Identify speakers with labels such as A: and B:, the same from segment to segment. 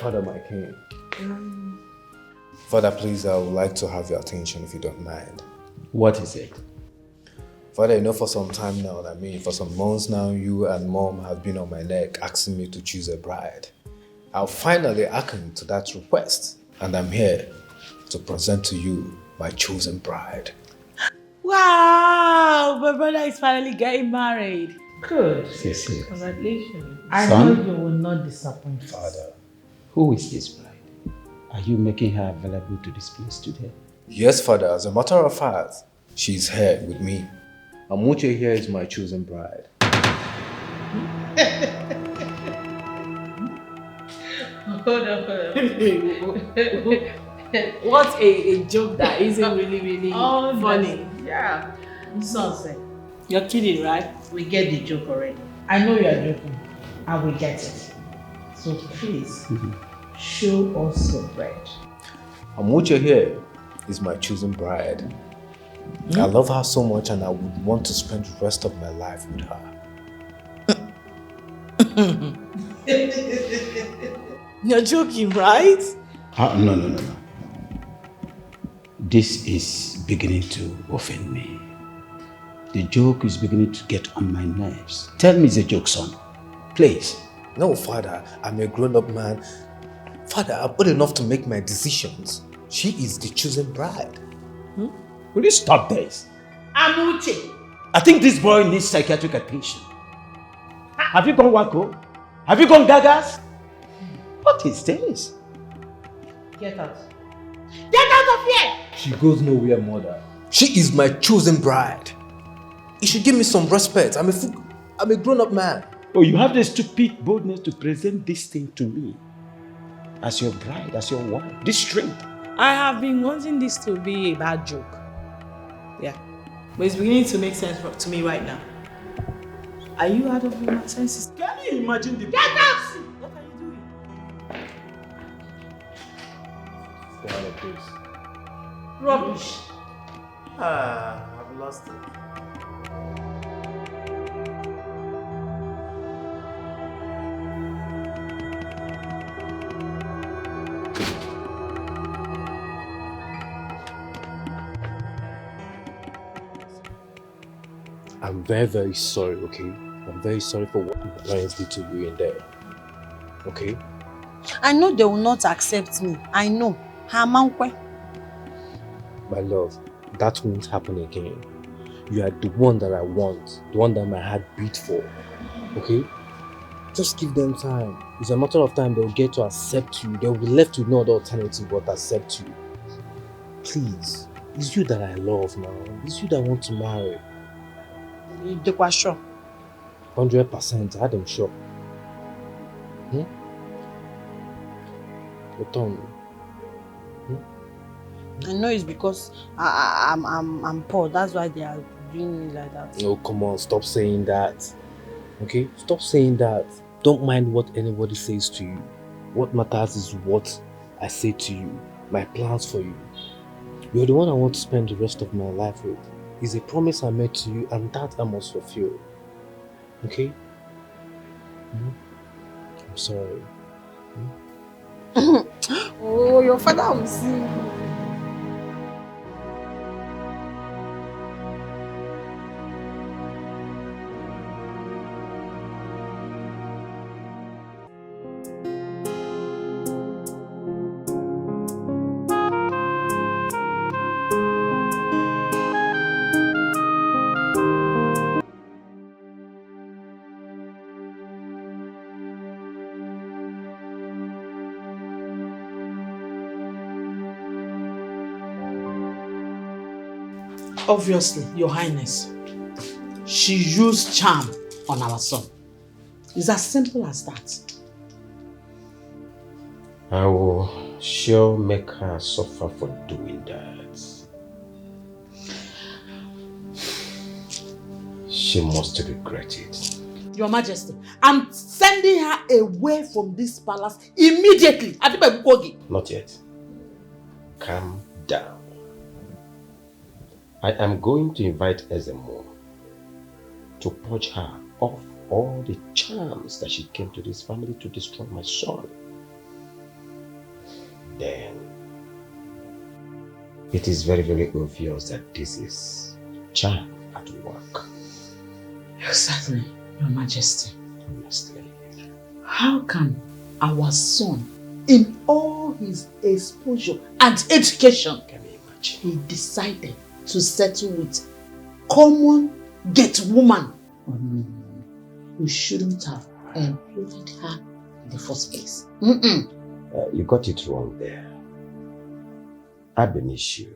A: Father, my king. Father, please, I would like to have your attention if you don't mind.
B: What is it?
A: Father, you know, for some time now, for some months now, you and Mom have been on my neck asking me to choose a bride. I'll finally act to that request, and I'm here to present to you my chosen bride.
C: Wow! My brother is finally getting married.
D: Good.
B: Yes, yes.
C: Congratulations.
D: I know you will not disappoint us.
A: Father.
B: Who is this bride? Are you making her available to this place today?
A: Yes, Father. As a matter of fact, she's here with me. Amuche here is my chosen bride.
C: Hold on. What a joke that isn't really funny.
D: Yeah. Sunset.
C: You're kidding, right?
D: We get the joke already. I know you are joking, and we get it. So please, show us your bride.
A: Amuche here is my chosen bride. I love her so much and I would want to spend the rest of my life with her.
C: You're joking, right?
B: No. This is beginning to offend me. The joke is beginning to get on my nerves. Tell me it's a joke, son. Please.
A: No, Father, I'm a grown-up man. Father, I'm old enough to make my decisions. She is the chosen bride.
B: Will you stop this?
D: Amuche.
B: I think this boy needs psychiatric attention. Have you gone wacko? Have you gone gagas? What is this?
D: Get out. Get out of here!
A: She goes nowhere, mother. She is my chosen bride. You should give me some respect. I'm a grown-up man.
B: Oh, you have the stupid boldness to present this thing to me as your bride, as your wife. This strength.
C: I have been wanting this to be a bad joke. Yeah. But it's beginning to make sense to me right now. Are you out of your senses?
B: Can you imagine the...
D: Get out!
C: What are you doing?
A: Stay out of this.
D: Rubbish.
A: I've lost it. I'm very, very sorry, okay? I'm very sorry for what my parents did to you in there. Okay?
E: I know they will not accept me. I know.
A: My love, that won't happen again. You are the one that I want, the one that my heart beats for. Okay? Just give them time. It's a matter of time they'll get to accept you. They'll be left with no other alternative but accept you. Please. It's you that I love now. It's you that I want to marry.
E: They were sure.
A: 100%, I am sure. Return.
E: I know it's because I'm poor. That's why they are doing me like that.
A: Oh, come on, stop saying that. Okay? Stop saying that. Don't mind what anybody says to you. What matters is what I say to you. My plans for you. You're the one I want to spend the rest of my life with. It's a promise I made to you and that I must fulfill. Okay? I'm sorry.
E: Oh, your father will see you.
D: Obviously, Your Highness, she used charm on our son. It's as simple as that.
B: I will sure make her suffer for doing that. She must regret it.
D: Your Majesty, I'm sending her away from this palace immediately.
B: Not yet. Calm down. I am going to invite Ezemo to purge her of all the charms that she came to this family to destroy my son. then it is very, very obvious that this is charm at work.
D: Exactly, Your Majesty.
B: Honestly.
D: How can our son, in all his exposure and education,
B: Can you imagine?
D: he decided to settle with common gate woman? Oh, no. We shouldn't have employed her in the first place.
B: You got it wrong there. Abenishu,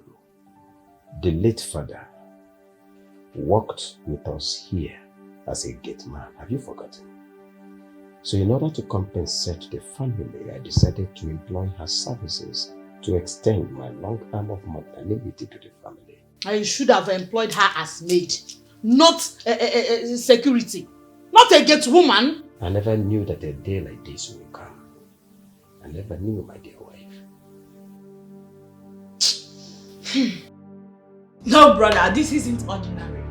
B: the late father, worked with us here as a gate man. Have you forgotten? So in order to compensate the family, I decided to employ her services to extend my long arm of maternity to the family.
D: I should have employed her as maid, not security, not a gate woman.
B: I never knew that a day like this would come. I never knew, my dear wife.
C: No, brother, this isn't ordinary.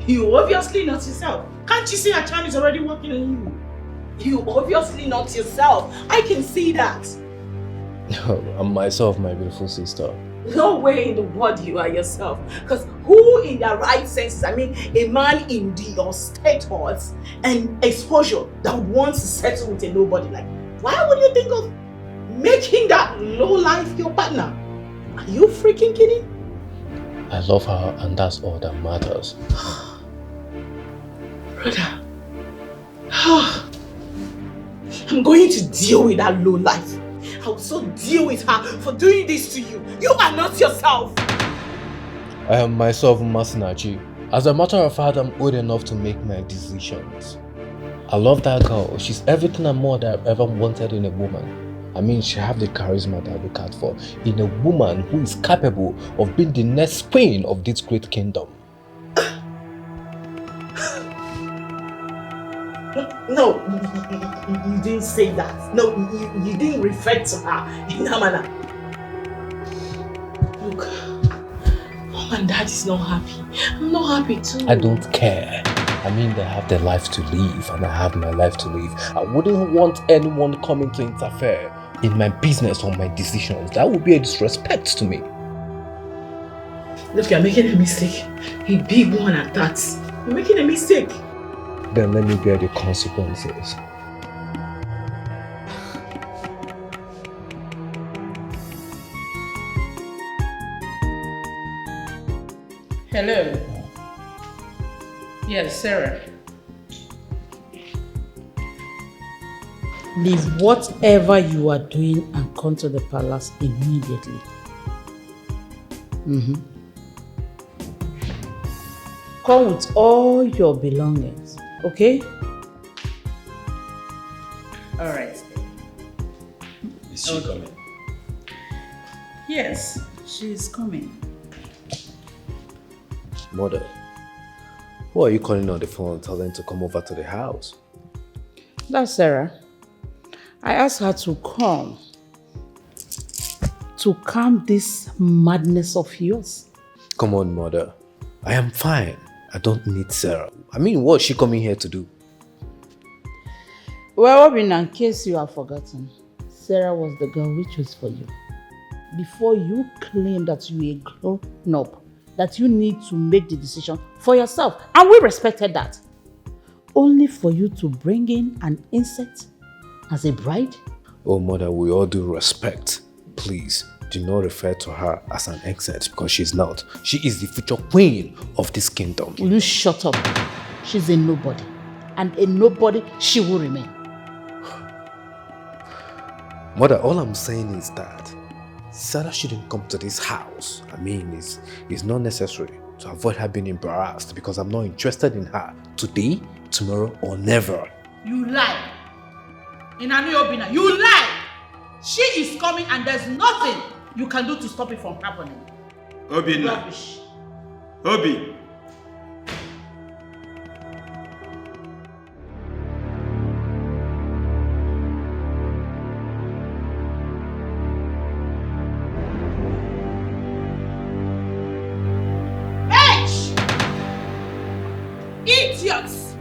C: You obviously not yourself. Can't you see her charm is already working on you? You obviously not yourself. I can see that.
A: No, I'm myself, my beautiful sister.
C: No way in the world you are yourself. Because who in their right senses, I mean, a man in your status and exposure that wants to settle with a nobody, like, why would you think of making that low life your partner? Are you freaking kidding?
A: I love her and that's all that matters.
C: Brother, I'm going to deal with that low life. I will so deal with her for doing this to you. You are not yourself.
A: I am myself, Masinachi. As a matter of fact, I'm old enough to make my decisions. I love that girl. She's everything and more that I've ever wanted in a woman. I mean, she have the charisma that I look out for in a woman who is capable of being the next queen of this great kingdom.
C: No, you didn't say that. No, you didn't refer to her in that manner. Look, Mom and Dad is not happy. I'm not happy too.
A: I don't care. I mean, they have their life to live and I have my life to live. I wouldn't want anyone coming to interfere in my business or my decisions. That would be a disrespect to me.
C: Look, you're making a mistake. A big one at that. You're making a mistake.
A: Then let me bear the consequences.
D: Hello. Yes, Sarah. Leave whatever you are doing and come to the palace immediately. Come with all your belongings, okay? All right.
B: Is she coming?
D: Yes, she's coming.
A: Mother, who are you calling on the phone telling to come over to the house?
D: That's Sarah. I asked her to come to calm this madness of yours.
A: Come on, Mother. I am fine. I don't need Sarah. I mean, what's she coming here to do?
D: Well, Robin, in case you have forgotten, Sarah was the girl we chose for you. Before you claim that you are grown up, that you need to make the decision for yourself. And we respected that. Only for you to bring in an insect as a bride?
A: Oh, Mother, with all due respect, please do not refer to her as an exit because she's not. She is the future queen of this kingdom.
D: Will you shut up? She's a nobody. And a nobody she will remain.
A: Mother, all I'm saying is that Sarah shouldn't come to this house. I mean, it's not necessary to avoid her being embarrassed because I'm not interested in her today, tomorrow, or never.
D: You lie. Inani Obina, you lie. She is coming and there's nothing you can do to stop it from happening.
F: Obina.
D: Rubbish.
F: Obi.
C: Idiots!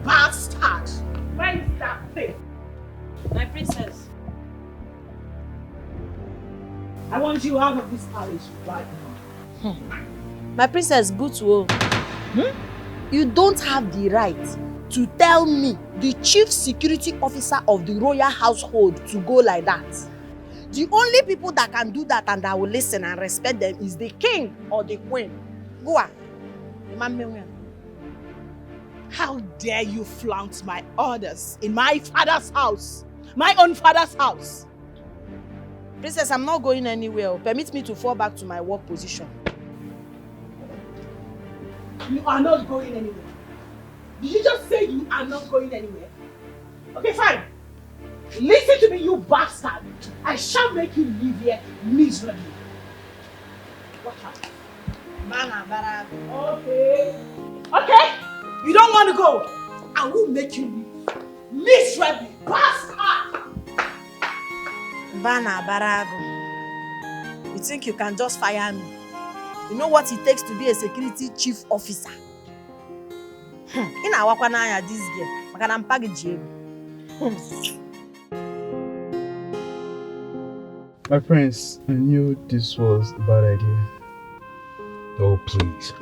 C: Bastard! Where is that thing?
E: My princess.
C: I want you out of this palace right now.
E: My princess, Butuo, you don't have the right to tell me, the chief security officer of the royal household, to go like that. The only people that can do that and that will listen and respect them is the king or the queen. Go on.
C: How dare you flout my orders in my father's house? My own father's house.
E: Princess, I'm not going anywhere. Permit me to fall back to my work position.
C: You are not going anywhere. Did you just say you are not going anywhere? Okay, fine. Listen to me, you bastard. I shall make you live here miserably. Watch out. Okay. Okay. You don't want to go. I will make you live miserably. Bastard.
E: Bana Barago. You think you can just fire me? You know what it takes to be a security chief officer? Ina wakwana ya this girl. Makana mpagi.
G: My friends, I knew this was a bad idea.
A: Oh, please.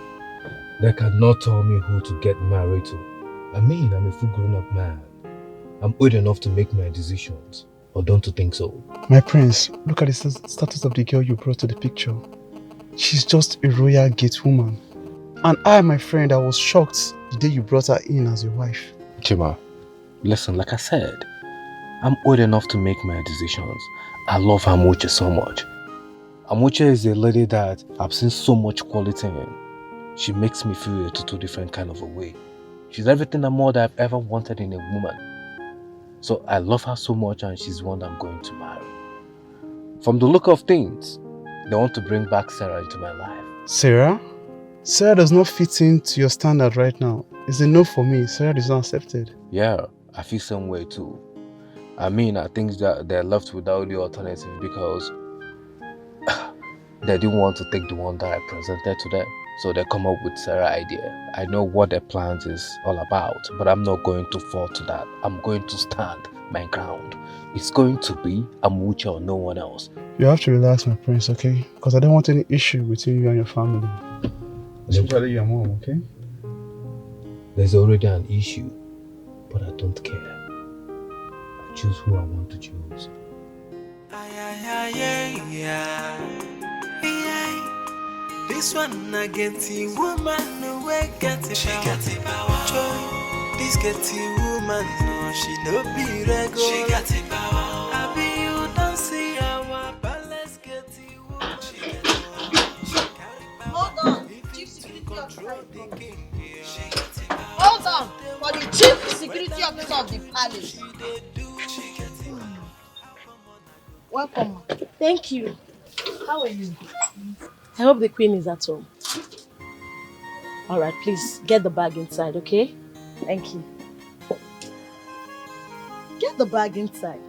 A: They cannot tell me who to get married to. I mean, I'm a full grown-up man. I'm old enough to make my decisions. Or don't you think so?
G: My prince, look at the status of the girl you brought to the picture. She's just a royal gate woman. And I, my friend, I was shocked the day you brought her in as your wife.
A: Chima, listen, like I said, I'm old enough to make my decisions. I love Amuche so much. Amuche is a lady that I've seen so much quality in. She makes me feel a total different kind of a way. She's everything and more that I've ever wanted in a woman. So I love her so much and she's one I'm going to marry. From the look of things, they want to bring back Sarah into my life.
G: Sarah? Sarah does not fit into your standard right now. It's a no for me. Sarah is not accepted.
A: Yeah, I feel some way too. I mean, I think that they're left without the alternative because they didn't want to take the one that I presented to them. So they come up with Sarah's idea. I know what their plans is all about, but I'm not going to fall to that. I'm going to stand my ground. It's going to be Amuche or no one else.
G: You have to relax, my prince, okay? Because I don't want any issue between you and your family. Especially your mom, okay?
A: There's already an issue, but I don't care. I choose who I want to choose.
H: This one I get the woman no way get the power. Joy, this get the woman no she no be regular. She got the power. I be you don't see our palace get the woman. She get the power.
E: Hold on, chief security officer. Hold on, for the chief security officer of the palace. Welcome.
I: Thank you. How are you? I hope the queen is at home. Alright, please get the bag inside, okay? Thank you.
E: Get the bag inside.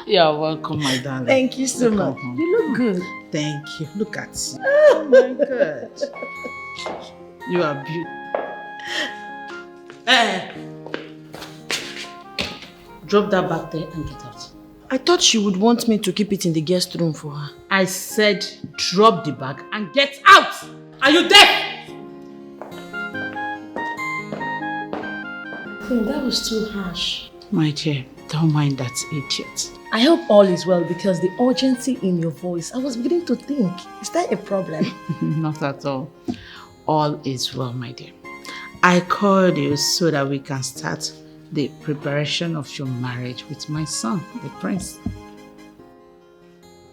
D: You're welcome, my darling.
E: Thank you so much.
D: You look good. Thank you. Look at you. Oh my God. You are beautiful. Drop that back there and get out.
E: I thought she would want me to keep it in the guest room for her.
D: I said drop the bag and get out. Are you deaf?
I: Queen, that was too harsh.
D: My dear, don't mind that idiot.
I: I hope all is well because the urgency in your voice, I was beginning to think, is there a problem?
D: Not at all. All is well, my dear. I called you so that we can start the preparation of your marriage with my son, the prince.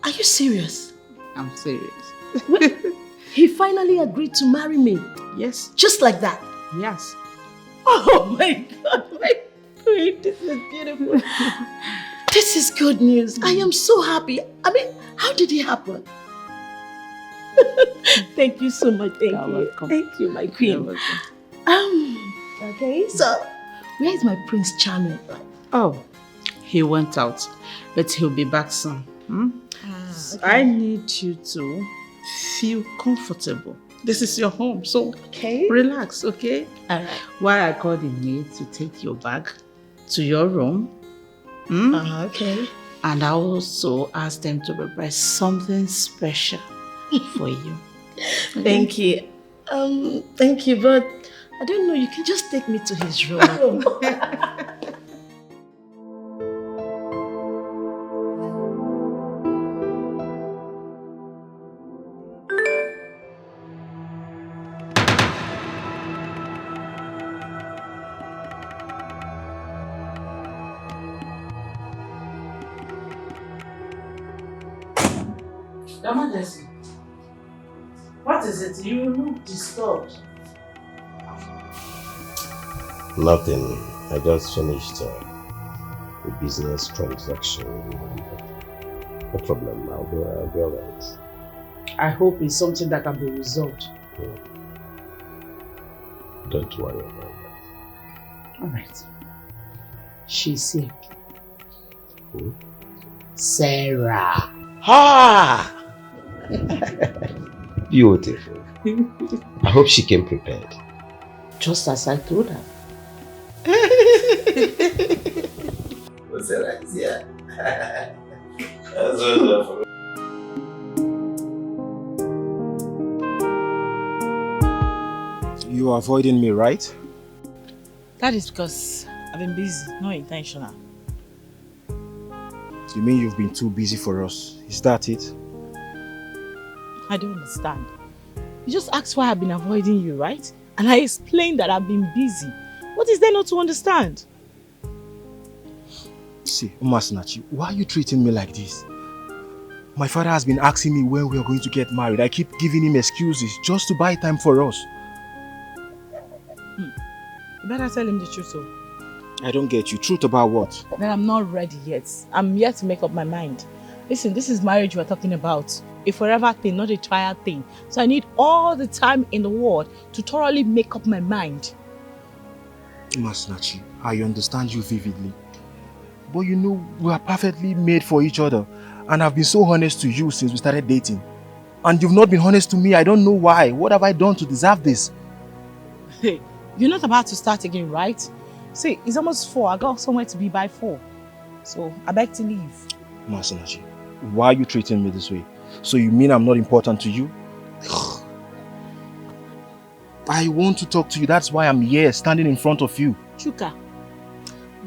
I: Are you serious?
D: I'm serious.
I: He finally agreed to marry me.
D: Yes.
I: Just like that.
D: Yes.
I: Oh my God, my
C: Queen, this is beautiful. This is good news. I am so happy. I mean, how did it happen? Thank you so much. Thank you.
D: Welcome.
C: Thank you, my queen. Okay, so where is my Prince Charming?
D: Oh, he went out, but he'll be back soon.
C: Okay.
D: I need you to feel comfortable. This is your home, so relax, okay?
C: All right.
D: While I called the maid to take your bag to your room.
C: Okay.
D: And I also asked them to prepare something special for you.
C: Thank you. Thank you, but I don't know, you can just take me to his room.
D: Your Majesty, what is it? You look disturbed.
B: Nothing. I just finished a business transaction. No problem. I'll be alright.
D: I hope it's something that can be resolved.
B: Don't worry about that.
D: Alright. She's here.
B: Who?
D: Sarah.
B: Ah! Beautiful. I hope she came prepared.
D: Just as I told her.
B: Sarah is here. That's wonderful.
A: You are avoiding me, right?
C: That is because I've been busy, not intentional.
A: You mean you've been too busy for us? Is that it?
C: I don't understand. You just asked why I've been avoiding you, right? And I explained that I've been busy. What is there not to understand?
A: See, Umasinachi, why are you treating me like this? My father has been asking me when we are going to get married. I keep giving him excuses just to buy time for us.
C: You better tell him the truth, though.
A: I don't get you. Truth about what?
C: That I'm not ready yet. I'm yet to make up my mind. Listen, this is marriage we're talking about. A forever thing, not a trial thing. So I need all the time in the world to thoroughly make up my mind.
A: Umasinachi, I understand you vividly. But you know, we are perfectly made for each other. And I've been so honest to you since we started dating. And you've not been honest to me. I don't know why. What have I done to deserve this?
C: Hey, you're not about to start again, right? See, it's almost 4. I got somewhere to be by 4. So I beg to leave.
A: Umasinachi, why are you treating me this way? So you mean I'm not important to you? I want to talk to you. That's why I'm here, standing in front of you.
C: Chuka,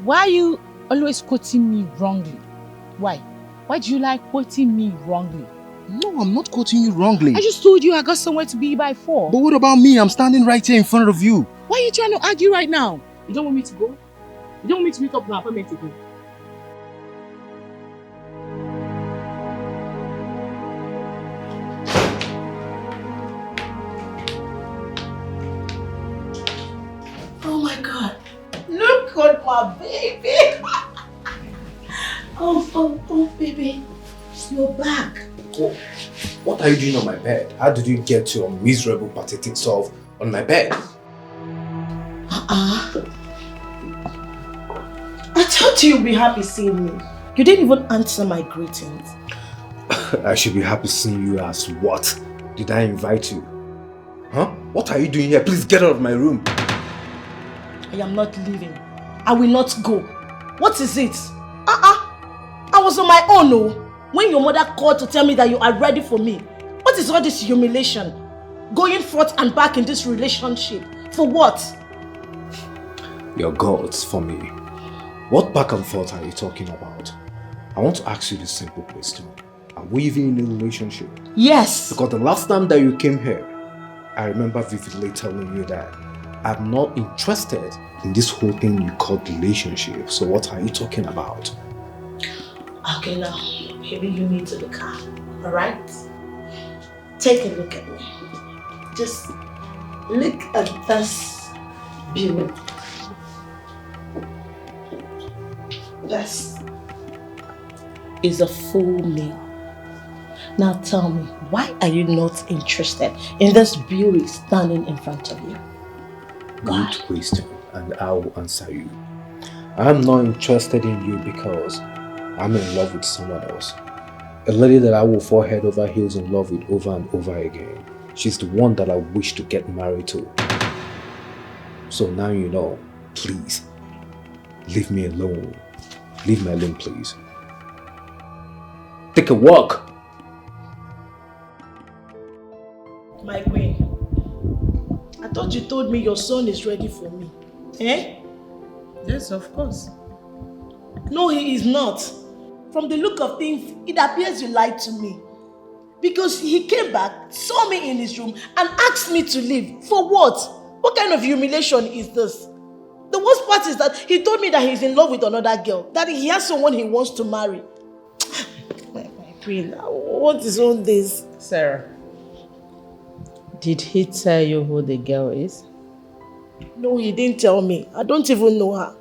C: why are you always quoting me wrongly? Why? Why do you like quoting me wrongly?
A: No, I'm not quoting you wrongly.
C: I just told you I got somewhere to be by 4.
A: But what about me? I'm standing right here in front of you.
C: Why are you trying to argue right now? You don't want me to go? You don't want me to meet up with our appointment again? Oh my God. Look at my baby. Oh, baby. You're back.
A: Oh, what are you doing on my bed? How did you get your miserable, pathetic self on my bed?
C: I thought you'd be happy seeing me. You didn't even answer my greetings.
A: I should be happy seeing you as what? Did I invite you? Huh? What are you doing here? Please get out of my room.
C: I am not leaving. I will not go. What is it? I was on my own, no. When your mother called to tell me that you are ready for me. What is all this humiliation? Going forth and back in this relationship. For what?
A: Your gods for me. What back and forth are you talking about? I want to ask you this simple question. Are we even in a relationship?
C: Yes.
A: Because the last time that you came here, I remember vividly telling you that I'm not interested in this whole thing you call relationship. So what are you talking about?
C: Okay, now, maybe you need to look up, alright? Take a look at me. Just look at this beauty.
I: Yes. Is a full meal. Now tell me, why are you not interested in this beauty standing in front of you?
A: Good question, and I will answer you. I'm not interested in you because I'm in love with someone else. A lady that I will fall head over heels in love with over and over again. She's the one that I wish to get married to. So now you know, please, leave me alone. Leave me alone, please. Take a walk.
C: My queen, I thought you told me your son is ready for me. Eh?
D: Yes, of course.
C: No, he is not. From the look of things, it appears you lied to me. Because he came back, saw me in his room, and asked me to leave. For what? What kind of humiliation is this? The worst part is that he told me that he's in love with another girl. That he has someone he wants to marry. My queen, what is all this?
D: Sarah, did he tell you who the girl is?
C: No, he didn't tell me. I don't even know her.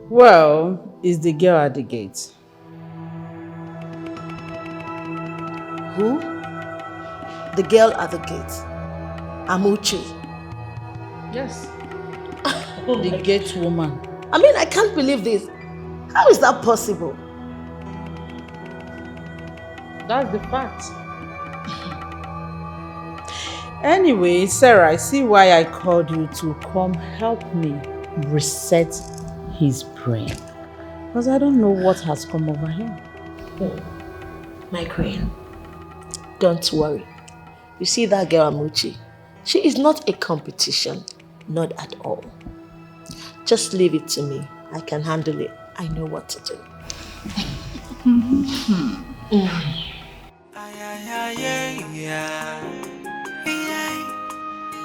D: Well, is the girl at the gate?
C: Who? The girl at the gate. Amuchi.
D: Yes. The gate woman.
C: I mean, I can't believe this. How is that possible?
D: That's the fact. Anyway, Sarah, I see why I called you to come help me reset his brain. Because I don't know what has come over him.
C: My queen, don't worry. You see that girl Amuchi? She is not a competition. Not at all. Just leave it to me. I can handle it. I know what to do.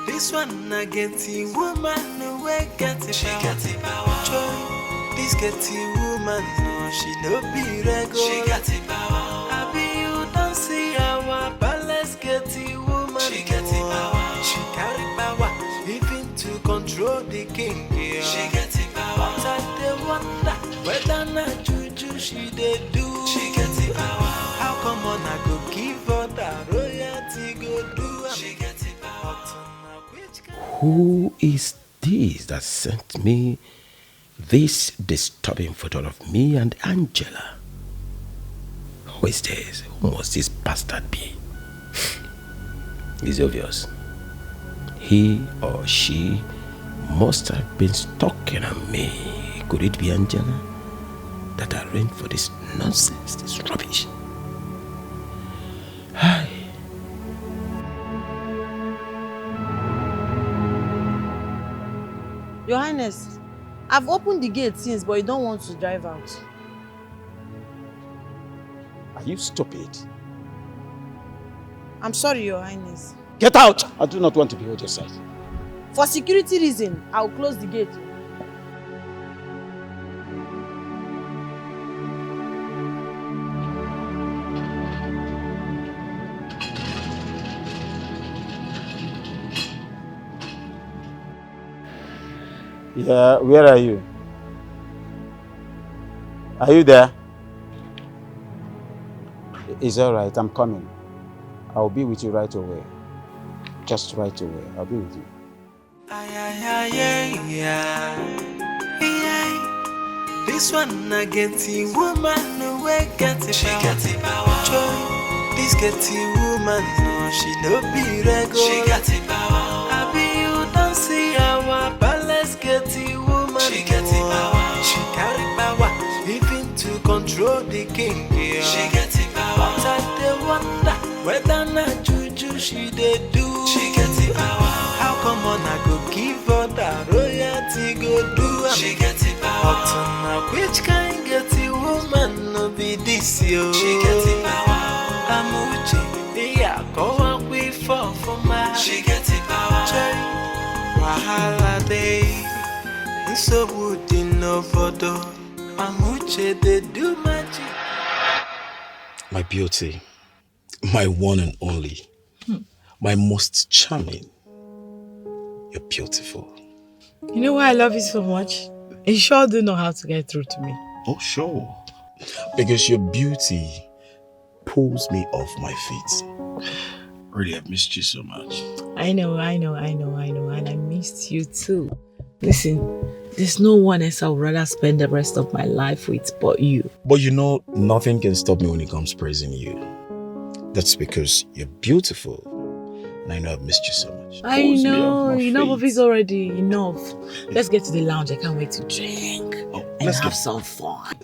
H: This one I get the woman away get it. She got it power. Joy. This get the woman no, she no be regular. She got it power. I be you don't see our palace get the woman. She got it power. She carry power, even to control the king. Yeah. She got it power. But I dey wonder whether na juju she dey do. She got it power. How come on I go give her that royalty go do? She got it power.
B: Who is this that sent me this disturbing photo of me and Angela? Who is this? Who must this bastard be? It's obvious. He or she must have been stalking on me. Could it be Angela that arranged for this nonsense, this rubbish? Hi.
E: Your Highness, I've opened the gate since, but you don't want to drive out.
B: Are you stupid?
E: I'm sorry, Your Highness.
B: Get out! I do not want to behold your sight.
E: For security reason, I'll close the gate.
J: Yeah, where are you? Are you there? It's all right, I'm coming. I'll be with you right away. Just right away, I'll be with you.
H: This one I get the woman away get it. She got it power. Joy. This get the woman no, she no be regular. She got it power. I be you don't see our palace get the woman. She got it power. She carry power, even to control the king. Yeah. She got it power. But I dey wonder whether na juju she dey do. She got it power. How come on I go give her that royalty go do? She got it power. But now which kind get the woman no be this yo? She got it power. Amuchi, yeah, go on we fall for my. She got it power. Wahala day, so wood in no photo. Amuchi they do magic.
B: My beauty, my one and only, my most charming. You're beautiful.
K: You know why I love you so much?
C: You sure do know how to get through to me.
K: Oh, sure. Because your beauty pulls me off my feet. Really, I've missed you so much.
C: I know, and I missed you too. Listen, there's no one else I would rather spend the rest of my life with but you.
K: But you know, nothing can stop me when it comes praising you. That's because you're beautiful. And I know I've missed you so much.
C: I know, enough of it already. Enough. Let's get to the lounge. I can't wait to drink and have some fun.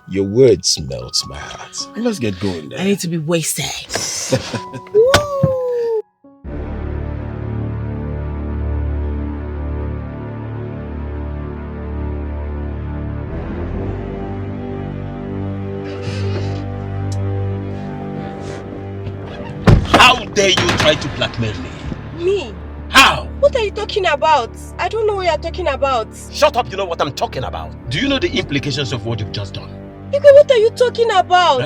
K: Your words melt my heart. Let's get going there.
C: I need to be wasted.
K: How dare you try to blackmail me?
E: Me?
K: How?
E: What are you talking about? I don't know what you're talking about.
K: Shut up, you know what I'm talking about. Do you know the implications of what you've just done?
E: Igwe, what are you talking about?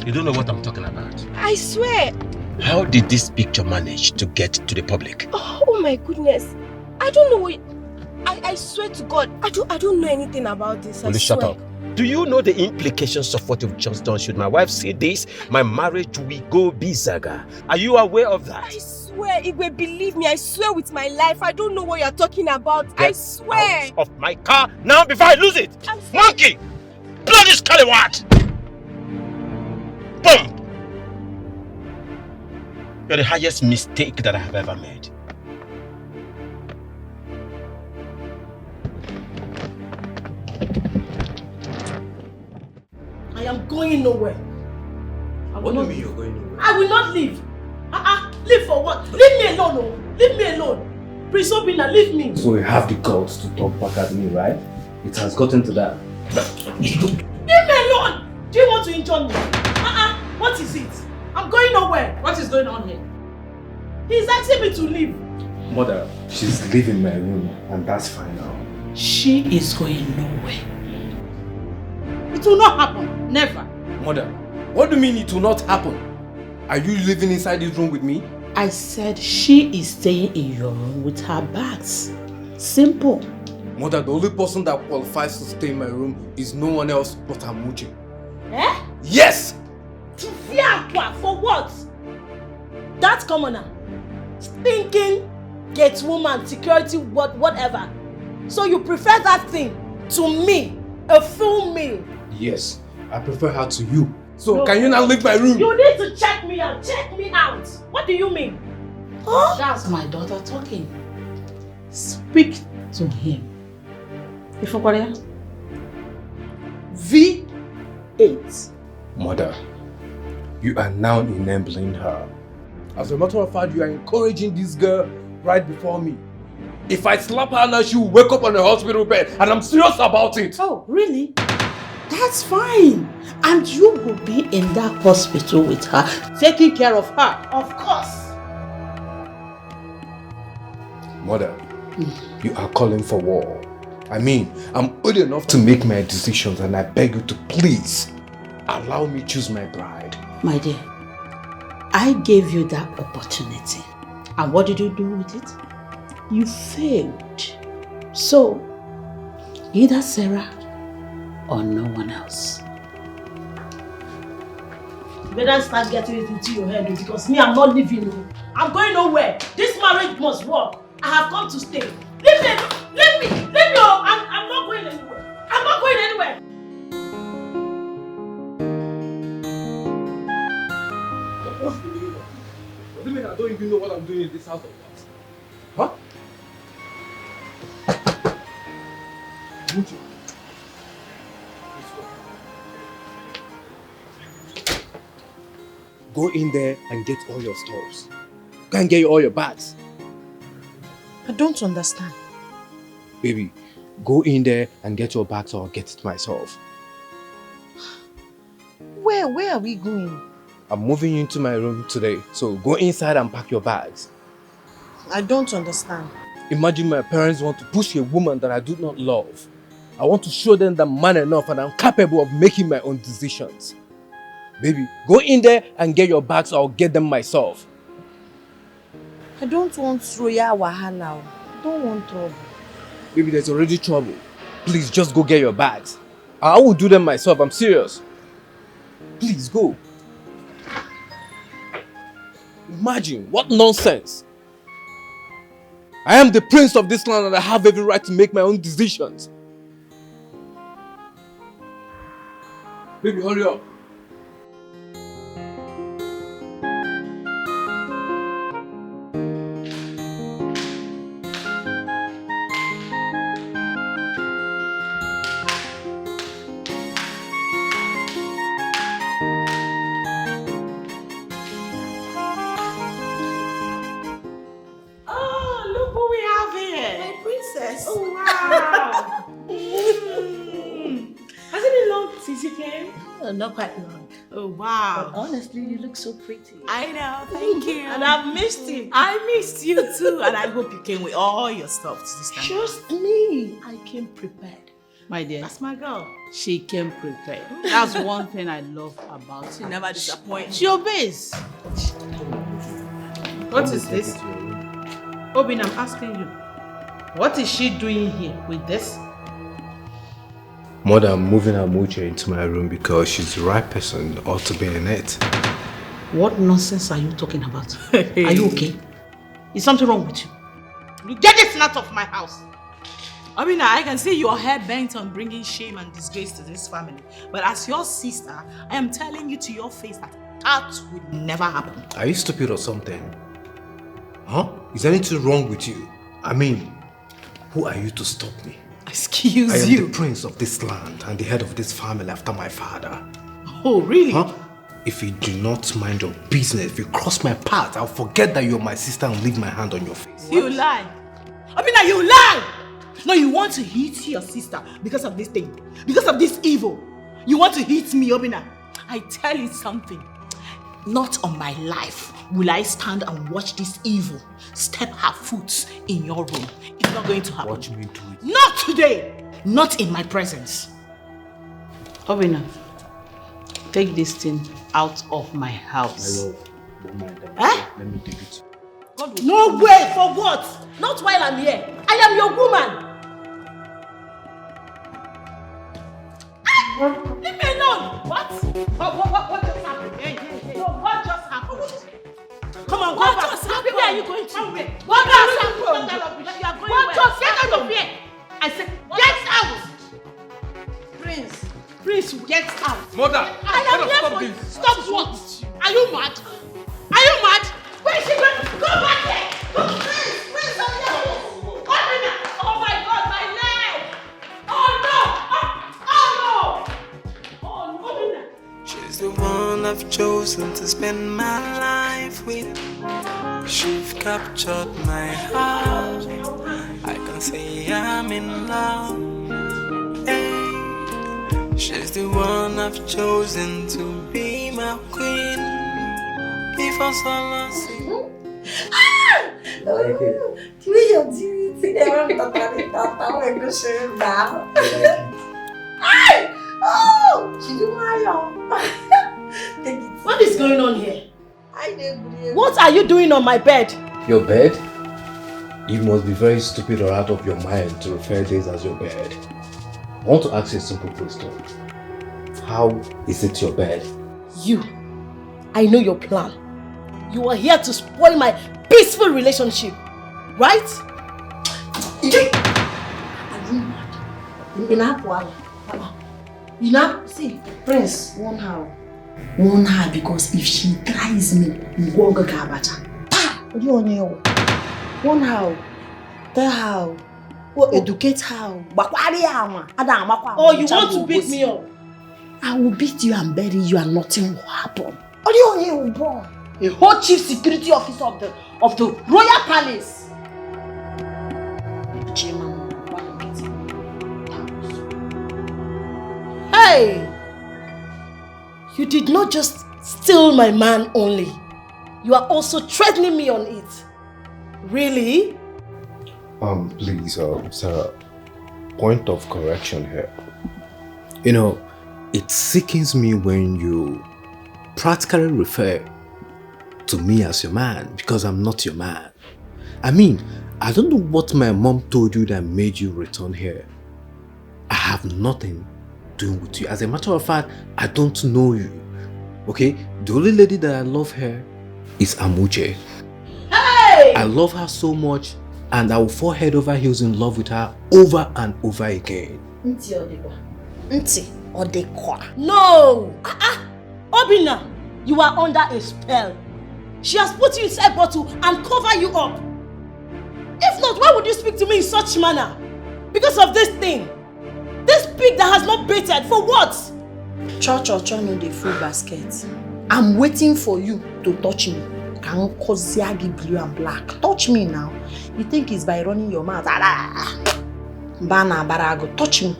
K: You don't know what I'm talking about.
E: I swear.
K: How did this picture manage to get to the public?
E: Oh my goodness. I don't know what... I swear to God, I don't know anything about this.
K: Will you shut up? Do you know the implications of what you've just done? Should my wife see this, my marriage will go bizaga. Are you aware of that?
E: I swear, Igwe, believe me, I swear with my life, I don't know what you're talking about. I swear.
K: Out of my car now before I lose it. Monkey! Bloody scallywag! Boom! You're the highest mistake that I have ever made.
C: I am going nowhere.
A: What do you mean you're going nowhere?
C: I will not leave. Leave for what? Leave me alone, oh. Leave me alone. Prince Obinna, leave me.
A: So you have the guts to talk back at me, right? It has gotten to that.
C: Leave me alone. Do you want to injure me? What is it? I'm going nowhere. What is going on here? He's asking me to leave.
A: Mother, she's leaving my room and that's fine now.
D: She is going nowhere. It will not happen. Never.
A: Mother, what do you mean it will not happen? Are you living inside this room with me?
D: I said she is staying in your room with her bags. Simple.
A: Mother, the only person that qualifies to stay in my room is no one else but Amuche.
C: Eh?
A: Yes!
C: For what? That commoner. Stinking gate woman, security, whatever. So you prefer that thing to me, a full meal?
A: Yes, I prefer her to you. So
C: No.
A: can you now leave my room?
C: You need to check me out. Check me out. What do you mean?
D: Huh? That's my daughter talking. Speak to him. Ifokwaria?
A: V8. Mother, you are now enabling her. As a matter of fact, you are encouraging this girl right before me. If I slap her now, she will wake up on a hospital bed, and I'm serious about it.
D: Oh, really? That's fine. And you will be in that hospital with her, taking care of her.
C: Of course.
A: Mother, you are calling for war. I mean, I'm old enough to make my decisions, and I beg you to please allow me choose my bride.
D: My dear, I gave you that opportunity. And what did you do with it? You failed. So, either Sarah or no one else.
C: You better start getting it into your head because me, I'm not leaving you. I'm going nowhere. This marriage must work. I have come to stay. Leave me! Leave me! Leave me! I'm not going anywhere. I'm not going anywhere.
A: What do you mean I don't even know what I'm doing in this house of yours? Huh? Go in there and get all your stuffs. Go and get all your bags.
E: I don't understand.
A: Baby, go in there and get your bags or I'll get it myself.
E: Where are we going?
A: I'm moving you into my room today, so go inside and pack your bags.
E: I don't understand.
A: Imagine my parents want to push a woman that I do not love. I want to show them that I'm man enough and I'm capable of making my own decisions. Baby, go in there and get your bags or I'll get them myself.
E: I don't want royal wahala. I don't want trouble.
A: Baby, there's already trouble. Please, just go get your bags. I will do them myself, I'm serious. Please, go. Imagine, what nonsense. I am the prince of this land and I have every right to make my own decisions. Baby, hurry up.
C: Not quite long. Oh wow.
I: But honestly, you look so pretty.
C: I know, thank you. And I've missed you. I missed you too. And I hope you came with all your stuff this time.
I: Trust me, I came prepared.
D: My dear.
C: That's my girl.
D: She came prepared. That's one thing I love about her.
C: She never disappoints.
D: She obeys. What is this? Obin, I'm asking you. What is she doing here with this?
A: Mother, I'm moving her wheelchair into my room because she's the right person ought to be in it.
D: What nonsense are you talking about? Are you okay? Is something wrong with you? You get this out of my house.
C: Obina, I can see your head bent on bringing shame and disgrace to this family. But as your sister, I am telling you to your face that that would never happen.
A: Are you stupid or something? Huh? Is there anything wrong with you? I mean, who are you to stop me?
C: Excuse
A: I am
C: you.
A: the prince of this land and the head of this family after my father.
C: Oh, really?
A: Huh? If you do not mind your business, if you cross my path, I'll forget that you're my sister and leave my hand on your face.
C: You lie. Obina, you lie! No, you want to hit your sister because of this thing. Because of this evil. You want to hit me, Obina. I tell you something. Not on my life will I stand and watch this evil step her foot in your room. It's not going to happen.
A: Watch me do it.
C: Not today. Not in my presence.
D: Obina, take this thing out of my house.
A: I love. Don't mind that.
C: Eh?
A: Let me take it.
C: No way! For what? Not while I'm here. I am your woman. Leave me alone! What? What just happened? Hey. No, what just happened? Come on, what just happened? Where are you going to? What just happened? You are going what just get out of here! I said, get out! Prince, get out!
A: Mother!
C: I am here for you. Stop what? Are you mad? Are you mad? Where is she going? Go back here! Go! Prince, I'm here! Oh my God, my leg! Oh no! Oh no!
H: She's the one I've chosen to spend my life with. She's captured my heart. I can say I'm in love. Hey. She's the one I've chosen to be my queen. If I saw
E: Tu veux dire, tu es vraiment oh, she do my
C: What is going on here? What are you doing on my bed?
A: Your bed? You must be very stupid or out of your mind to refer this as your bed. I want to ask you a simple question. How is it your bed?
I: You. I know your plan. You are here to spoil my peaceful relationship, right?
E: You know, see, Prince, warn her because if she tries me, you won't go Gabacha. What do you want? Warn her, tell her, educate her.
I: Oh, you want to beat me up?
E: I will beat you and bury you and nothing will happen. What do you want, boy? A whole chief security officer of the royal palace.
I: Hey! You did not just steal my man only. You are also threatening me on it. Really?
A: Please, Sarah, point of correction here. You know, it sickens me when you practically refer to me as your man because I'm not your man. I mean, I don't know what my mom told you that made you return here. I have nothing doing with you. As a matter of fact, I don't know you. Okay? The only lady that I love her is Amuche.
C: Hey!
A: I love her so much and I will fall head over heels in love with her over and over again.
E: Nti Odekwa. No! Obina, you are under a spell. She has put you inside bottle and cover you up. If not, why would you speak to me in such manner? Because of this thing. This pig that has not baited, for what? Cho no the full basket. I'm waiting for you to touch me. Kankoziagi blue and black. Touch me now. You think it's by running your mouth? Bana barago, touch me.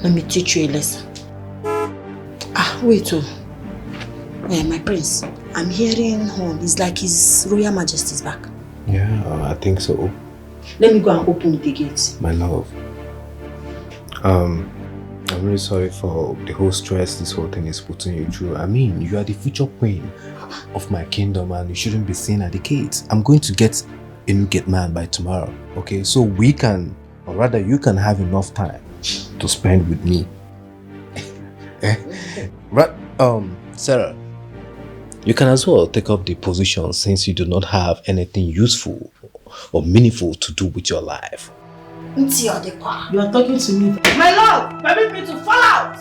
E: Let me teach you a lesson. Wait my prince. I'm hearing horn. It's like His Royal Majesty's back.
A: Yeah, I think so.
E: Let me go and open the gate.
A: My love. I'm really sorry for the whole stress this whole thing is putting you through. I mean, you are the future queen of my kingdom and you shouldn't be seen at the gates. I'm going to get a new gate man by tomorrow. Okay, so we can, or rather you can have enough time to spend with me. Right, Sarah, you can as well take up the position since you do not have anything useful or meaningful to do with your life.
E: You are talking to me. My love, permit me to fall out.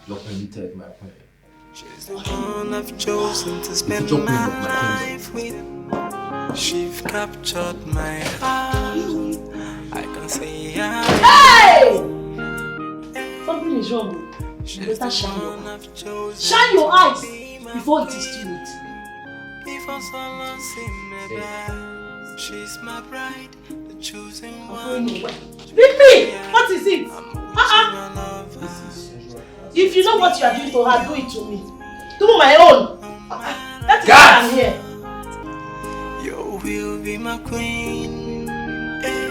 A: You're permitted, my queen.
H: She's the one I've chosen to spend my life with. She's captured my heart. I can say
E: hey! Something is wrong. You better shine your eyes. Shine your eyes before it is too late.
H: She's my bride, the chosen one.
E: Leave me! What is it? If you know what you are doing to her, do it to me. Do my own. That's why I'm here.
H: You will be my queen. Hey,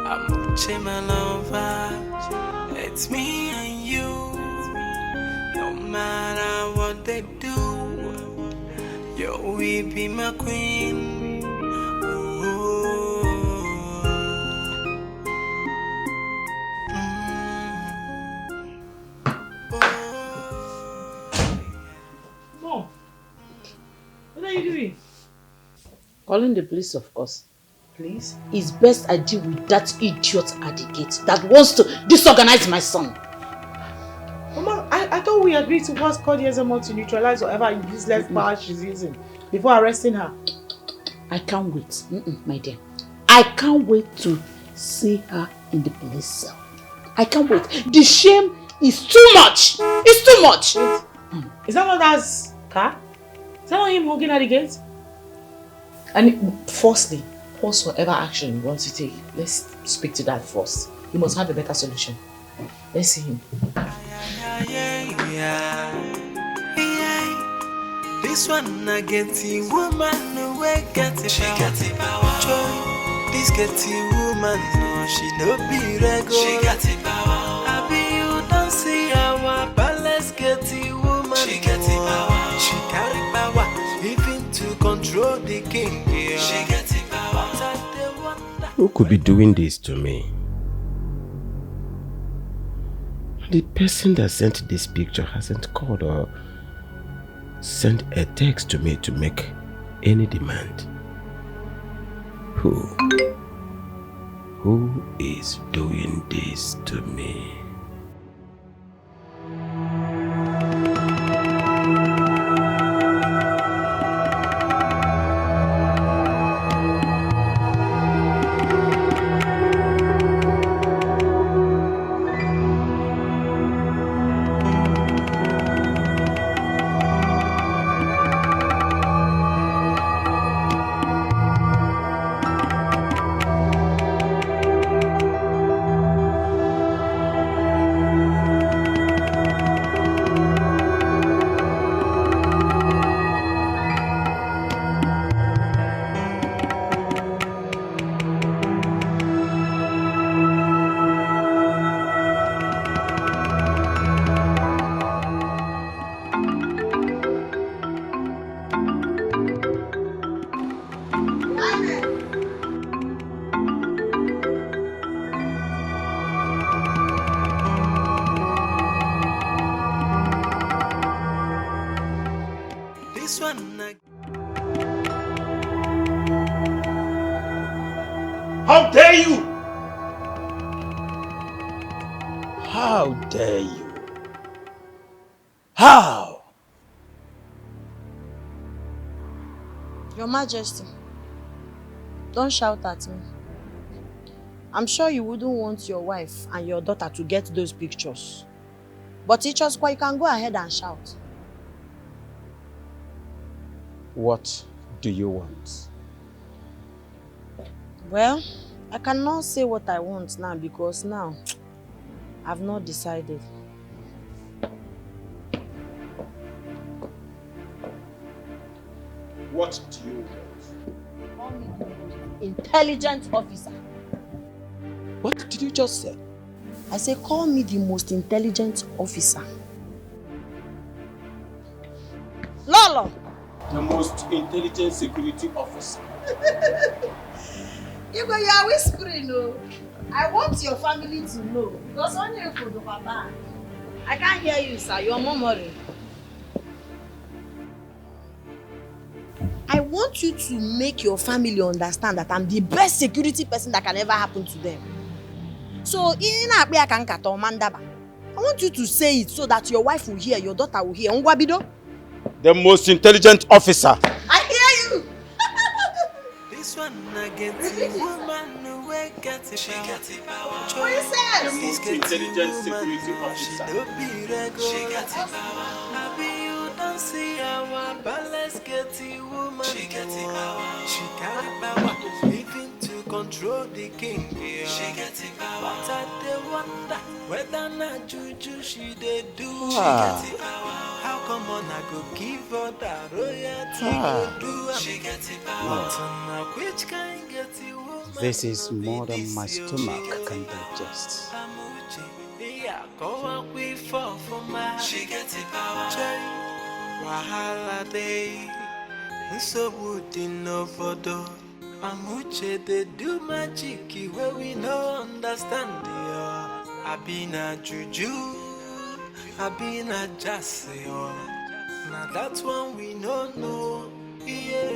H: I'm my lover. It's me and you. No matter what they do, you will be my queen.
D: Mom, what are you doing?
E: Calling the police, of course.
D: Please?
E: It's best I deal with that idiot at the gate that wants to disorganize my son.
D: Mama, I thought we agreed to what's called Yezemo to neutralize whatever useless power she's using before arresting her.
E: I can't wait, my dear. I can't wait to see her in the police cell. I can't wait. The shame is too much. It's too much.
D: Is that not that's car? Is that not him honking at the gate?
C: And firstly, pause whatever action you want to take. Let's speak to that first. You must have a better solution. Let's see him.
H: This one I get the woman away get it. She got it power. Joy. This get the woman no she no be regular. She got it power. I be you don't see our palace get the woman. She got it power. She carry power even to control the king. Yeah. She got it power.
B: Who could be doing this to me? The person that sent this picture hasn't called or sent a text to me to make any demand. Who is doing this to me?
H: This one I...
K: How dare you? How dare you? How?
E: Your Majesty, don't shout at me. I'm sure you wouldn't want your wife and your daughter to get those pictures. But teachers, you can go ahead and shout.
J: What do you want?
E: Well, I cannot say what I want now because now I've not decided.
K: What do you want?
E: Call me the most intelligent officer.
J: What did you just say?
E: I say call me the most intelligent officer. Lolo!
K: The most intelligent security officer.
E: You are whispering, no. I want your family to know. Because when you go to Papa, I can't hear you, sir. You're murmuring. I want you to make your family understand that I'm the best security person that can ever happen to them. So, I want you to say it so that your wife will hear, your daughter will hear.
K: The most intelligent officer.
E: I hear you.
H: This one I get the woman who got it. She got it power.
K: The most intelligent security officer.
H: She got it power. Happy you don't see our balance get the woman. She got it power. She got it power. Living to control the king. She got it power. But I dey wonder whether not juju she dey do. She got it power. How come on I go give her that royalty go do? She got it power. Which kind get it woman?
J: This is more than my stomach can digest.
H: She gets it power. Wahala day. So would in no photo. Amuche they do magic where we no understand. I been a juju. I been a jassy. Now that's one we no know. Yeah.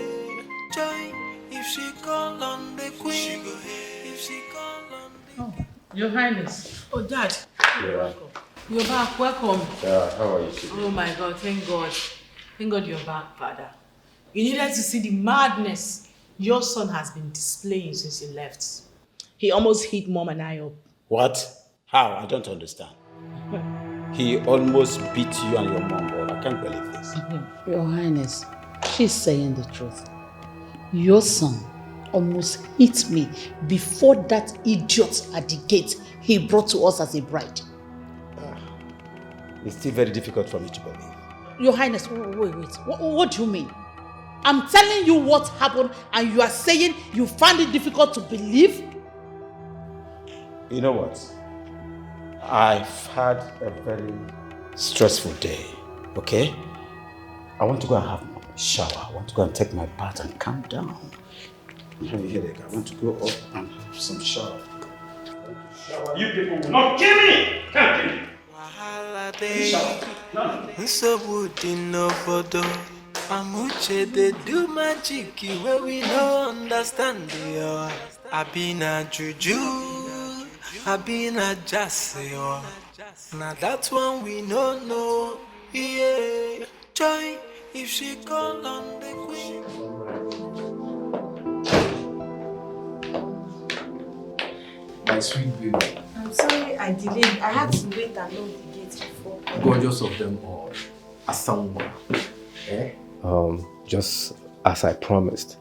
H: Joy. If she call on the queen, she go ahead. If she call on the...
D: Oh, Your Highness.
C: Oh, Dad.
B: You're
C: welcome. You're back. Welcome.
B: How are you today?
C: Oh my God, thank God. Thank God you're back, Father. You needed to see the madness your son has been displaying since he left. He almost hit Mom and I up.
J: What? How? I don't understand. He almost beat you and your mom, but I can't believe this.
D: Your Highness, she's saying the truth. Your son almost hit me before that idiot at the gate he brought to us as a bride.
J: It's still very difficult for me to believe.
D: Your Highness, wait. What do you mean? I'm telling you what happened and you are saying you find it difficult to believe?
J: You know what? I've had a very stressful day, okay? I want to go and have a shower. I want to go and take my bath and calm down. I'm having a headache. I want to go up and have some shower.
K: You people will not kill me! Can't kill me!
H: So would in no photo. Amuche they do magic where we no understand. I been a juju. I been a jassy. Now that's one we no know. Yeah. Joy, if she call on the queen.
A: My sweet baby.
E: I'm sorry I delayed. I had to wait and lock the gate before.
A: Gorgeous of them all. Asauma. Eh? Just as I promised,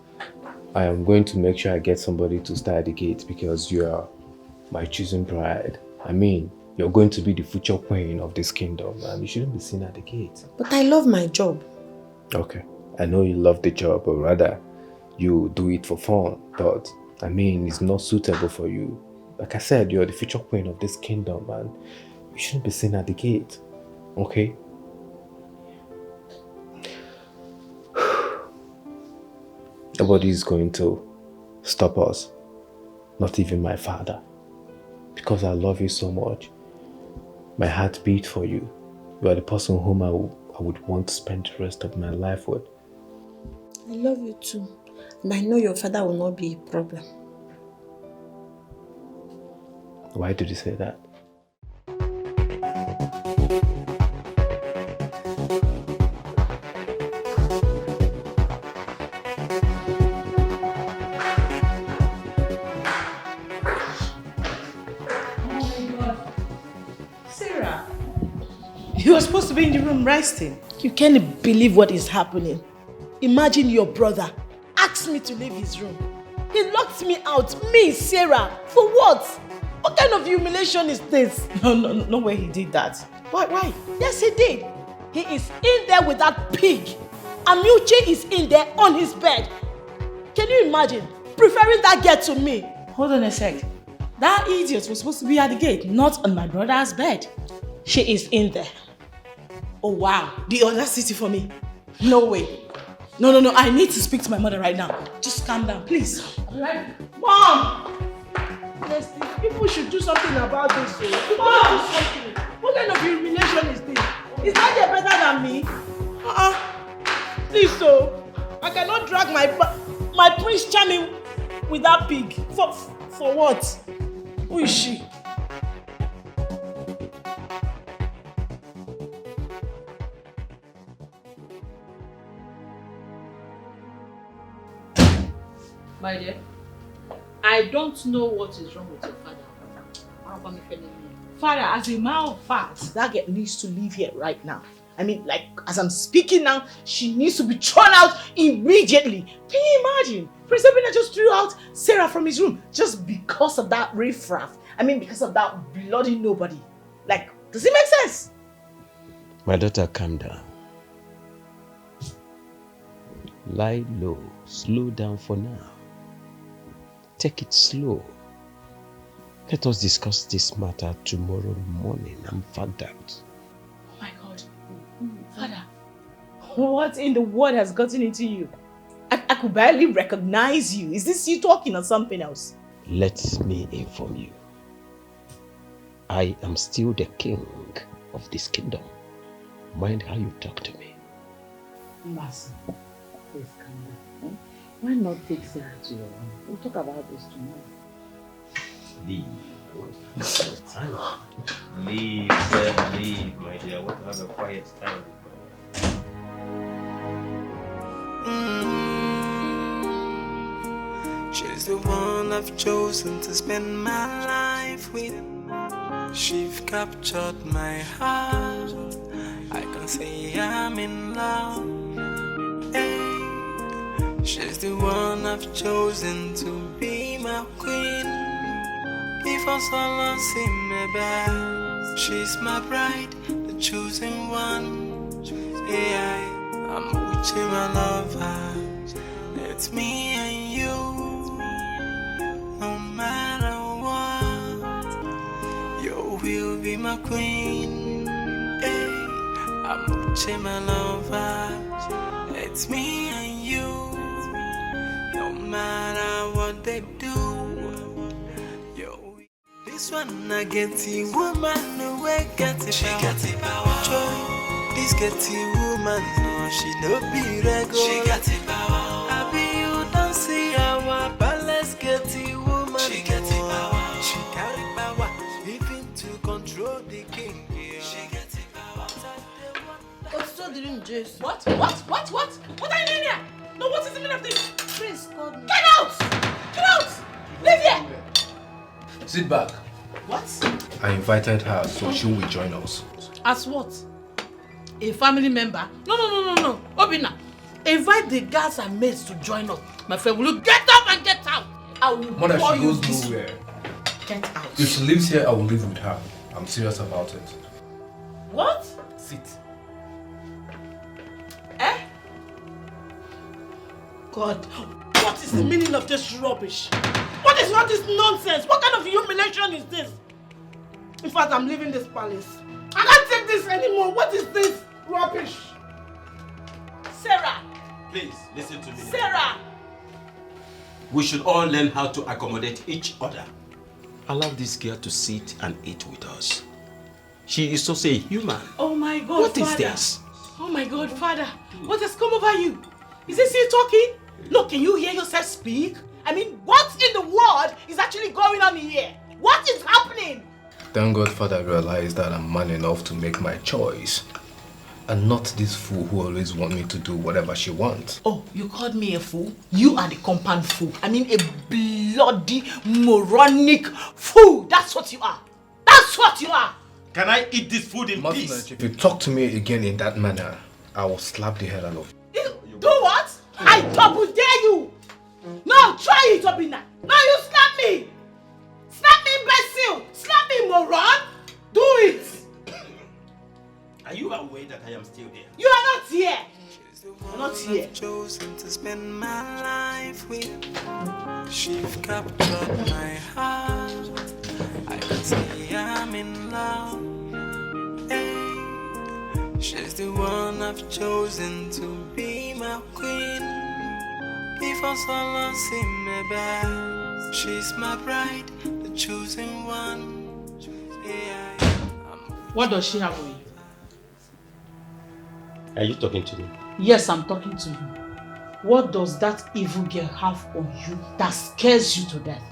A: I am going to make sure I get somebody to stay at the gate because you are my chosen bride. I mean, you're going to be the future queen of this kingdom and you shouldn't be seen at the gate.
E: But I love my job.
A: Okay, I know you love the job, but rather you do it for fun. But I mean, it's not suitable for you. Like I said, you're the future queen of this kingdom and you shouldn't be seen at the gate. Okay? Nobody is going to stop us. Not even my father. Because I love you so much. My heart beats for you. You are the person whom I would want to spend the rest of my life with.
E: I love you too. And I know your father will not be a problem.
B: Why did you say that?
C: Sarah, you were supposed to be in the room resting.
I: You can't believe what is happening. Imagine your brother asked me to leave his room. He locked me out, me, Sarah. For what? What kind of humiliation is this?
C: No way he did that. Why?
I: Yes, he did. He is in there with that pig. Amuche is in there on his bed. Can you imagine? Preferring that girl to me.
C: Hold on a sec. That idiot was supposed to be at the gate, not on my brother's bed.
I: She is in there.
C: Oh wow, the audacity for me. No way. No, I need to speak to my mother right now. Just calm down, please.
I: Right. Mom! Honestly, people should do something about this. People do something. What kind of humiliation is this? Is that girl better than me? Please, so I cannot drag my Prince Charming with that pig. For what? Who is she?
D: My dear, I don't know what is wrong with your father.
C: Father, as a matter of fact, that girl needs to leave here right now. I mean, like, as I'm speaking now, she needs to be thrown out immediately. Can you imagine? Prince Obina just threw out Sarah from his room just because of that riffraff. I mean, because of that bloody nobody. Like, does it make sense?
B: My daughter, calm down. Lie low, slow down for now. Take it slow. Let us discuss this matter tomorrow morning. I'm fagged out.
C: Oh my God. Father, what in the world has gotten into you? I could barely recognize you. Is this you talking or something else?
B: Let me inform you. I am still the king of this kingdom. Mind how you talk to me.
D: Master, please calm down. Why not take Sarah to your room? We'll talk about this tomorrow.
B: Leave. Leave, my dear. I want to have a quiet time.
H: She's the one I've chosen to spend my life with. She's captured my heart. I can say I'm in love. Hey. She's the one I've chosen to be my queen. Before someone see me back, she's my bride, the chosen one. Yeah, I'm with you, my lover. It's me and you. No matter what, you will be my queen. Hey, I'm with you, my lover. It's me and you. No matter what they do. This one I get the woman away, get it. She got it power. Joy. This get the woman, no, she no be regular. She got it power. I be you don't see our palace get the woman. She got it power. She got it power. Even to control the king. Yeah. She got it power.
E: What's so doing, Jace?
C: What? What are you doing here? No, what is the meaning of this?
E: Prince called me.
C: Get out! Get out! Leave here!
L: Sit back.
C: What?
L: I invited her, so she will join us.
D: As what? A family member? No. Obina, invite the guards and maids to join us. My friend, will you get up and get out? I will
L: Mother,
D: call
L: she
D: you
L: goes
D: this.
L: nowhere.
C: Get out.
L: If she lives here, I will live with her. I'm serious about it.
C: What?
L: Sit.
C: Eh?
I: God, what is the meaning of this rubbish? What is all this nonsense? What kind of humiliation is this? In fact, I'm leaving this palace. I can't take this anymore. What is this rubbish? Sarah!
J: Please, listen to me.
I: Sarah!
J: We should all learn how to accommodate each other. Allow this girl to sit and eat with us. She is also a human.
C: Oh my God,
J: What is
C: Father.
J: this?
C: Oh my God, Father. What has come over you? Is this you talking? Look, can you hear yourself speak? I mean, what in the world is actually going on here? What is happening?
L: Thank God Father realized that I'm man enough to make my choice. And not this fool who always want me to do whatever she wants.
C: Oh, you called me a fool? You are the compound fool. I mean a bloody, moronic fool. That's what you are. That's what you are.
F: Can I eat this food in peace?
L: Much, if you talk to me again in that manner, I will slap the hell out of you.
C: Do what? I double dare you. No, try it, Obina. No, you slap me. Slap me, imbecile. Slap me, moron. Do it.
F: Are you aware that I am still there?
C: You are not here. You're not here.
H: Chosen to spend my life with. She's captured my heart. I can say I'm in love. Hey, she's the one I've chosen to be my queen. If I saw in my bed, she's my bride, the chosen one. Yeah,
D: What does she have on you?
B: Are you talking to me?
D: Yes, I'm talking to you. What does that evil girl have on you that scares you to death?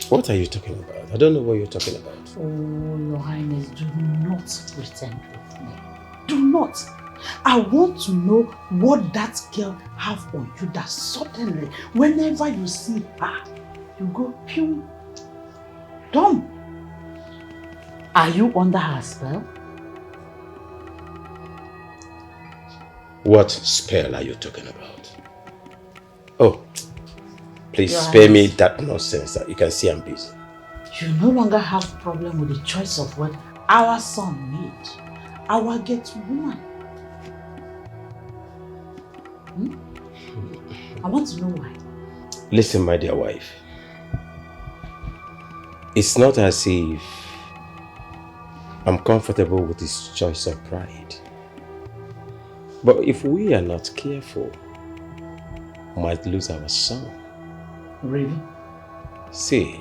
B: What are you talking about? I don't know what you're talking about.
D: Oh, Your Highness, do not pretend with me. Do not. I want to know what that girl have on you that suddenly, whenever you see her, you go pew. Dumb. Are you under her spell?
B: What spell are you talking about? Oh, please
D: Your
B: spare me
D: Highness.
B: that nonsense. You can see I'm busy.
D: You no longer have problem with the choice of what our son made. Our get woman. I want to know why.
B: Listen, my dear wife. It's not as if I'm comfortable with his choice of pride. But if we are not careful, we might lose our son.
D: Really?
B: See,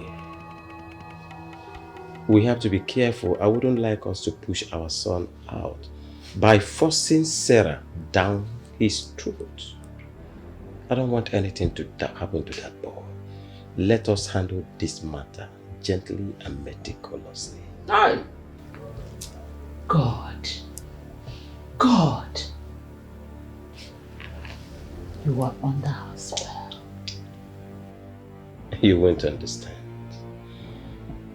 B: we have to be careful. I wouldn't like us to push our son out by forcing Sarah down his throat. I don't want anything to happen to that boy. Let us handle this matter gently and meticulously.
D: No. God. God. You are under her spell.
B: You won't understand.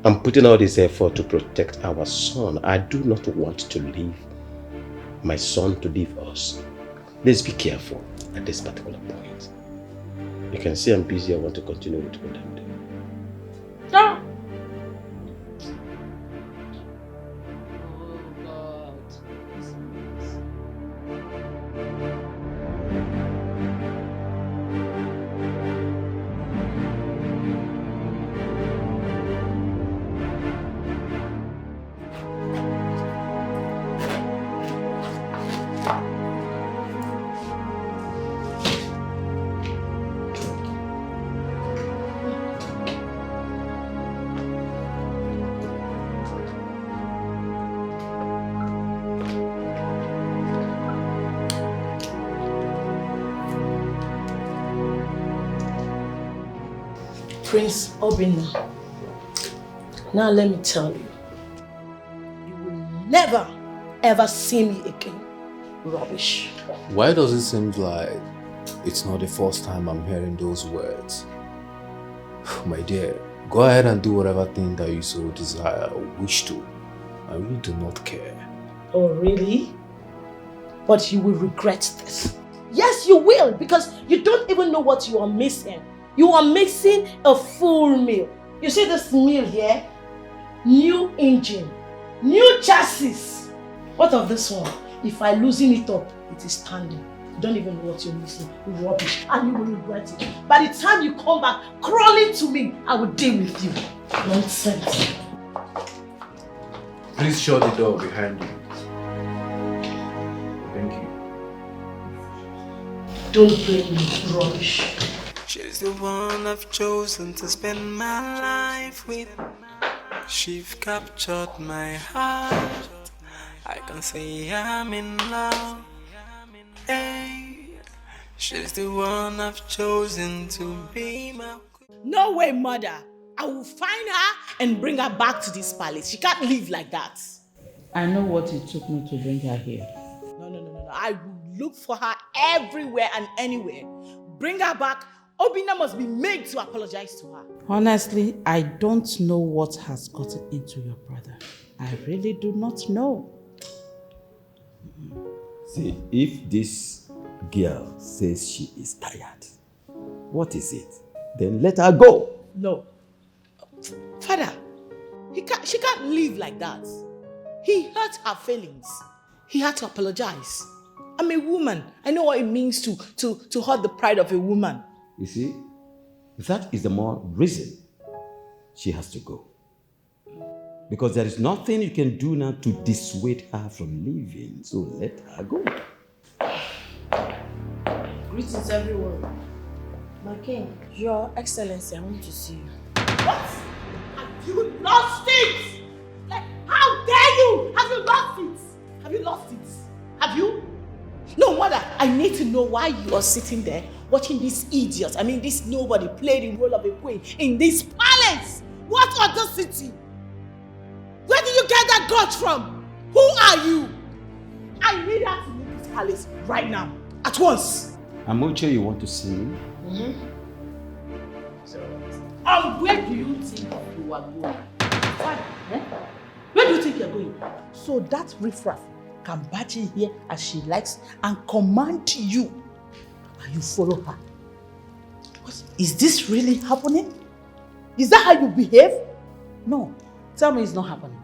B: I'm putting all this effort to protect our son. I do not want to leave my son to leave us. Let's be careful at this particular point. You can see I'm busy. I want to continue with what I'm doing.
D: No.
I: Prince Obina, now let me tell you, you will never ever see me again. Rubbish.
L: Why does it seem like it's not the first time I'm hearing those words? My dear, go ahead and do whatever thing that you so desire or wish to. I really do not care.
I: Oh, really? But you will regret this. Yes, you will, because you don't even know what you are missing. You are missing a full meal. You see this meal here? New engine, new chassis. What of this one? If I loosen it up, it is standing. You don't even know what you're missing. Rubbish. And you will regret it. By the time you come back crawling to me, I will deal with you. Nonsense.
L: Please shut the door behind you. Thank you.
I: Don't blame me. Rubbish.
H: she's the one I've chosen to spend my life with. She's captured my heart. I can say I'm in love. Hey, she's the one I've chosen to be my queen.
C: No way, mother. I will find her and bring her back to this palace. She can't live like that.
D: I know what it took me to bring her here.
C: No. I will look for her everywhere and anywhere. Bring her back. Obina must be made to apologize to her.
D: Honestly, I don't know what has gotten into your brother. I really do not know.
B: See, if this girl says she is tired, what is it? Then let her go.
C: No. Father, she can't live like that. He hurt her feelings. He had to apologize. I'm a woman. I know what it means to hurt the pride of a woman.
B: You see, that is the more reason she has to go. Because there is nothing you can do now to dissuade her from leaving, so let her go.
E: Greetings, everyone. My king, Your Excellency, I want to see you.
C: What? Have you lost it? Like, how dare you? Have you lost it? Have you lost it? Have you? No, mother, I need to know why you are sitting there watching these idiots. I mean, this nobody play the role of a queen in this palace. What audacity? Where did you get that guts from? Who are you? I need her to leave this palace right now. At once.
B: Amuche, you want to see me?
D: Where do you think you are going? Father, where do you think you are going? So that riffraff can barge in here as she likes and command you, and you follow her. Is this really happening? Is that how you behave? No. Tell me it's not happening.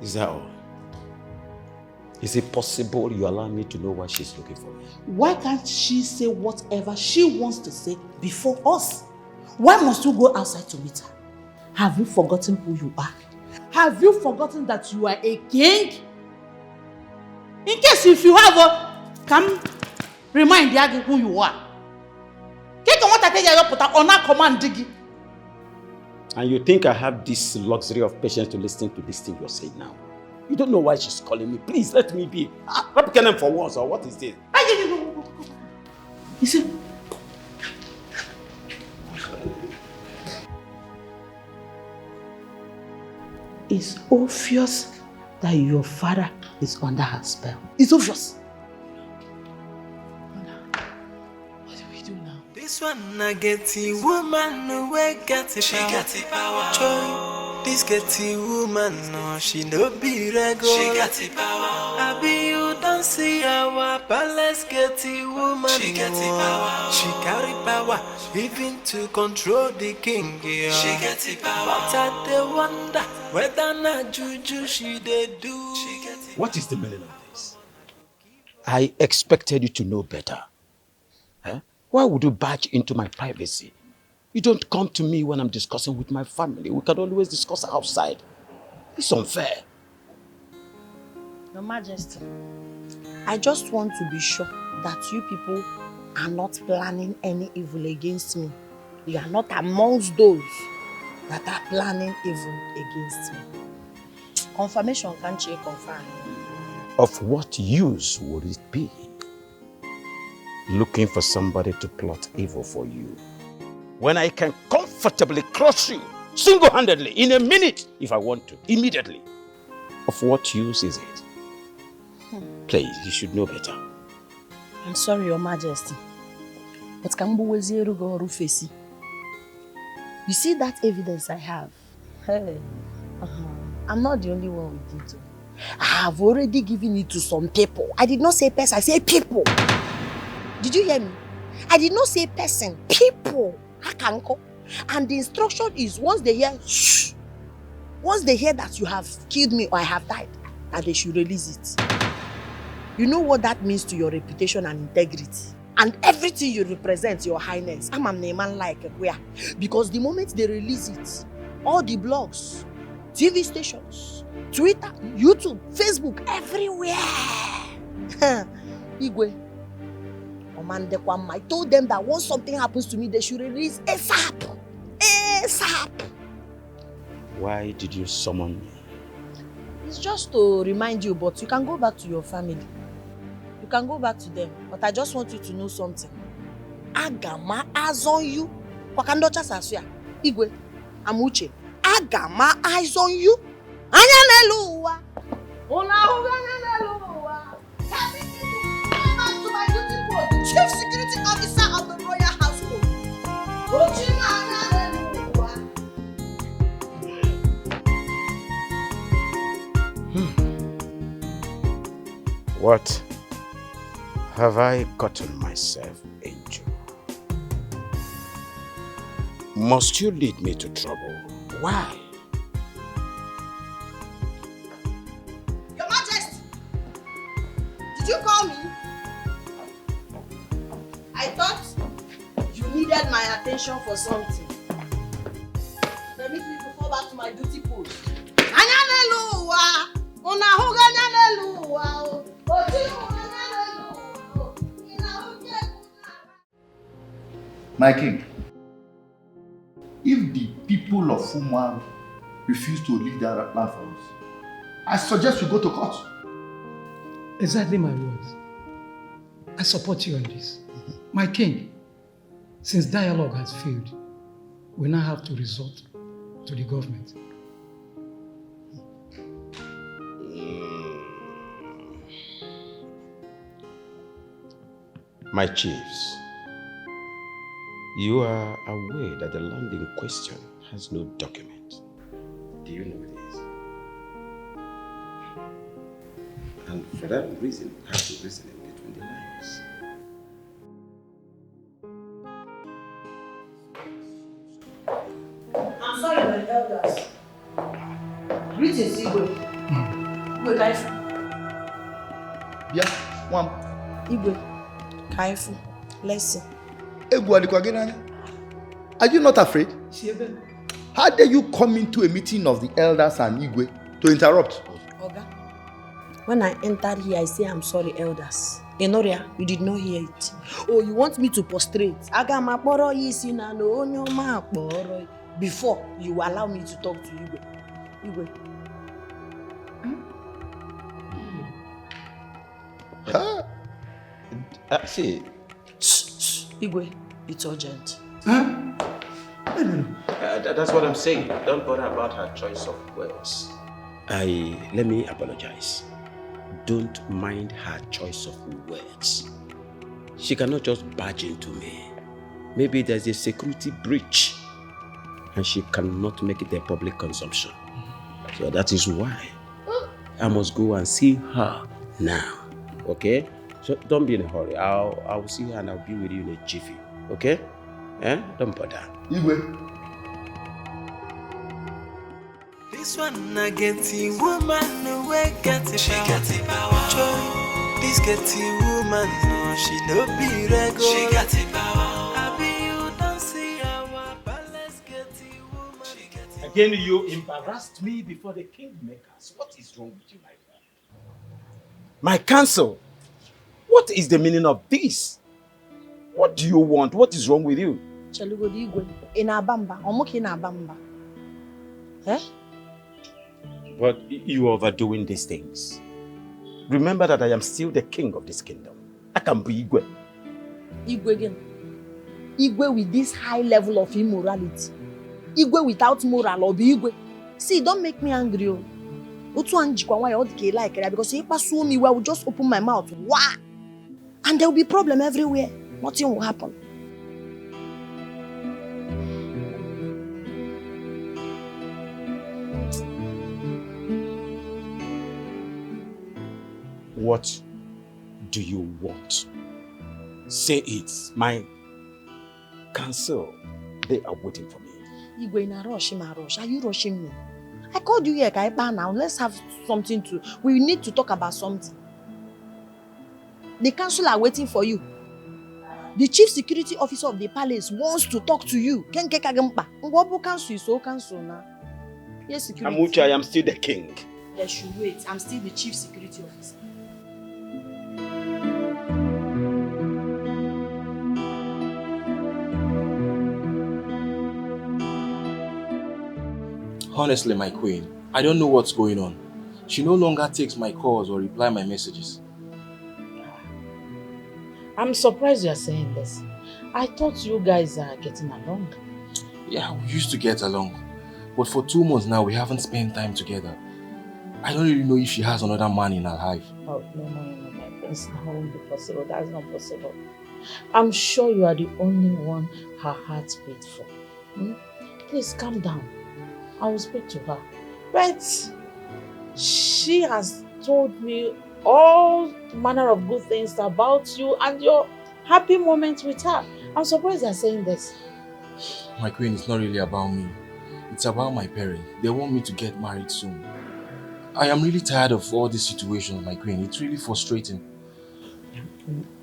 B: Is that all? Is it possible you allow me to know why she's looking for me?
D: Why can't she say whatever she wants to say before us? Why must you go outside to meet her? Have you forgotten who you are? Have you forgotten that you are a king? In case if you have come remind Dikeh who you are.
B: And you think I have this luxury of patience to listen to this thing you're saying now? You don't know why she's calling me. Please let me be. What can I for once or what is this?
D: You see? It's obvious that your father is under her spell. It's obvious.
C: What do we do now?
H: This one I get the woman no way get the power. She got the power. Joy, this get the woman no she no be regular. She got the power. I be you don't see our palace get the woman. She got the power. She carry power even to control the king. Yeah. She got the power. But I dey wonder whether not juju she dey do.
J: What is the meaning of this? I expected you to know better. Huh? Why would you barge into my privacy? You don't come to me when I'm discussing with my family. We can always discuss outside. It's unfair.
E: Your Majesty, I just want to be sure that you people are not planning any evil against me. You are not amongst those that are planning evil against me. Confirmation can't change confirm.
J: Of what use would it be? Looking for somebody to plot evil for you, when I can comfortably crush you single-handedly in a minute if I want to, immediately. Of what use is it? Please, you should know better.
E: I'm sorry, Your Majesty, but you see that evidence I have? Hey, I'm not the only one with it. I have already given it to some people. I did not say person, I say people. Did you hear me? I did not say person, people. And the instruction is once they hear, shh, once they hear that you have killed me or I have died, that they should release it. You know what that means to your reputation and integrity and everything you represent, Your Highness. I'm a man like where? Because the moment they release it, all the blogs, TV stations, Twitter, YouTube, Facebook, everywhere. Igwe. I told them that once something happens to me, they should release ASAP. ASAP.
J: Why did you summon me?
E: It's just to remind you, but you can go back to your family. You can go back to them. But I just want you to know something. Agama eyes on you. Wakandocha Sasuya. Igwe. Amuche. Agama eyes on you. Anyaneluwa. Onahuganyaneluwa. Come back to my duty post. Chief Security Officer of the Royal Household.
J: What have I gotten myself into? Must you lead me to trouble? Why?
E: Your Majesty, did you call me? I thought you needed my attention for something. Permit me to fall back to my duty post. Anyaneluwa! Onahuganyaneluwa!
M: My king, if the people of Fumwa refuse to leave their land for us, I suggest we go to court.
N: Exactly my words. I support you on this. My king, since dialogue has failed, we now have to resort to the government.
J: My chiefs, you are aware that the land in question has no document. Do you know this? And for that reason, we have to reason in between the lines.
E: I'm sorry, my elders. Greetings, Igwe. Igwe Kaifu.
M: Yeah, one.
E: Igwe Kaifu. Listen.
M: Are you not afraid? How dare you come into a meeting of the elders and Igwe to interrupt?
E: Oga, when I entered here, I say I'm sorry, elders. Enoria, you did not hear it. Oh, you want me to prostrate? Before you allow me to talk to Igwe. Igwe.
J: See.
E: Igwe, it's urgent.
J: That's what I'm saying. Don't bother about her choice of words. Let me apologize. Don't mind her choice of words. She cannot just barge into me. Maybe there's a security breach and she cannot make it a public consumption. So that is why I must go and see her now. Okay? So don't be in a hurry. I will see her and I'll be with you in a jiffy. Okay? Don't bother.
M: Igwe.
H: This one I get the woman no way get it. She got it power. Joy. This get the woman no she no be regular. She got it power. I be you don't see our palace get the woman.
F: Again, you embarrassed me before the kingmakers. What is wrong with you, my friend?
J: My counsel, what is the meaning of this? What do you want? What is wrong with you?
E: Chelugodi Igwe, inabamba, omuki inabamba. Eh?
J: But you are overdoing these things. Remember that I am still the king of this kingdom. I can be Igwe.
E: Igwe again. Igwe with this high level of immorality. Igwe without moral or be Igwe. See, don't make me angry. Because if I sue me, I will just open my mouth. Wah! And there will be problem everywhere. Nothing will happen.
J: What do you want? Say it. My counsel, they are waiting for me.
E: Igwe in a rush, are you rushing me? I called you here, Kaiba, now. Let's have something to... We need to talk about something. The council are waiting for you. The chief security officer of the palace wants to talk to you. Ngwabu council is so council now. Yes, security.
J: Amucha, I am still the king.
E: They should wait. I'm still the chief security officer.
K: Honestly, my queen, I don't know what's going on. She no longer takes my calls or reply my messages.
D: I'm surprised you're saying this. I thought you guys are getting along.
K: Yeah, we used to get along. But for 2 months now, we haven't spent time together. I don't really know if she has another man in her life.
D: Oh, no, my prince. That won't be possible. That's not possible. I'm sure you are the only one her heart beats for. Please calm down. I will speak to her. But she has told me all manner of good things about you and your happy moments with her. I'm surprised you're saying this.
K: My queen, it's not really about me. It's about my parents. They want me to get married soon. I am really tired of all these situations, my queen. It's really frustrating.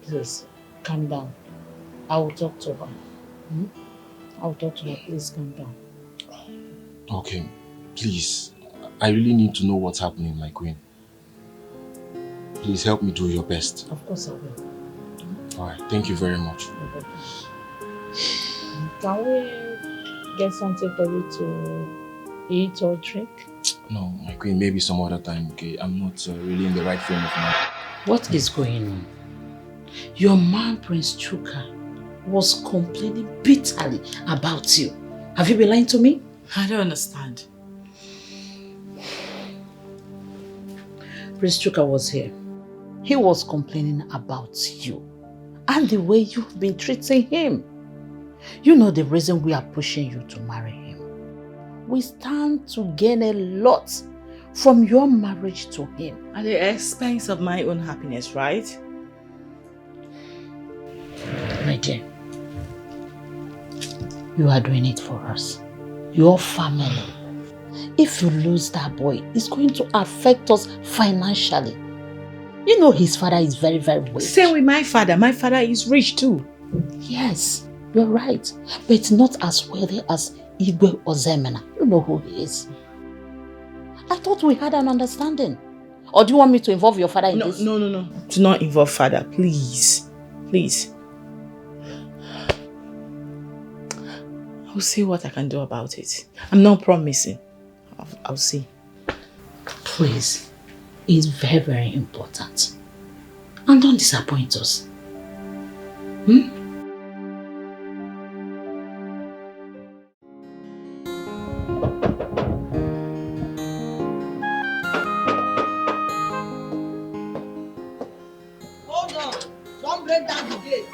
D: Please, calm down. I will talk to her. I will talk to her. Please calm down.
K: Okay, please. I really need to know what's happening, my queen. Please help me do your best.
D: Of course I will.
K: Alright, thank you very much.
D: Can we get something for you to eat or drink?
K: No, my queen, maybe some other time, okay? I'm not really in the right frame of mind.
D: What is going on? Your man, Prince Chuka, was complaining bitterly about you. Have you been lying to me?
C: I don't understand.
D: Prince Chuka was here. He was complaining about you and the way you've been treating him. You know the reason we are pushing you to marry him. We stand to gain a lot from your marriage to him.
C: At the expense of my own happiness, right?
D: My dear, you are doing it for us. Your family. If you lose that boy, it's going to affect us financially. You know his father is very, very rich.
C: Same with my father. My father is rich too.
D: Yes, you're right. But not as wealthy as Igwe or Zemena. You know who he is. I thought we had an understanding. Or do you want me to involve your father in this?
C: No. Do not involve father, please. Please. I'll see what I can do about it. I'm not promising. I'll see.
D: Please. It's very, very important. And don't disappoint us.
E: Hold on. Don't break down the gate.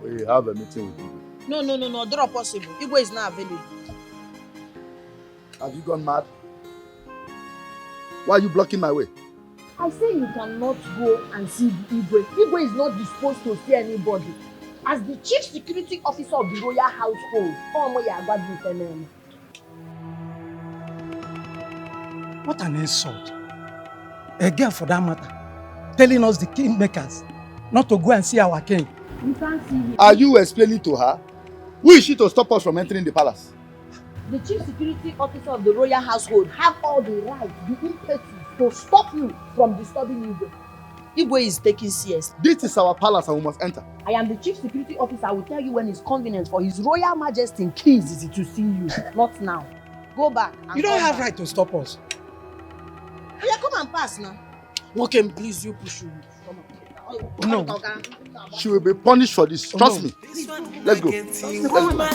M: We have a meeting with you.
E: No, not possible. Igwe is not available.
M: Have you gone mad? Why are you blocking my way?
E: I say you cannot go and see Igwe. Igwe is not disposed to see anybody. As the chief security officer of the royal household,
N: What an insult. A girl for that matter, telling us the kingmakers not to go and see our king.
E: You can't see him.
M: Are you explaining to her? Who is she to stop us from entering the palace?
E: The chief security officer of the royal household have all the right, the impetus to stop you from disturbing Igwe. Igwe is taking CS.
M: This is our palace and we must enter.
E: I am the chief security officer. I will tell you when it's convenient for His Royal Majesty King to see you. Not now. Go back.
N: You don't have right to stop us.
E: Yeah, come and pass now.
N: Okay, please, you push you.
E: Come on.
N: No.
M: She will be punished for this. Trust me. Let's go.
H: This getting woman,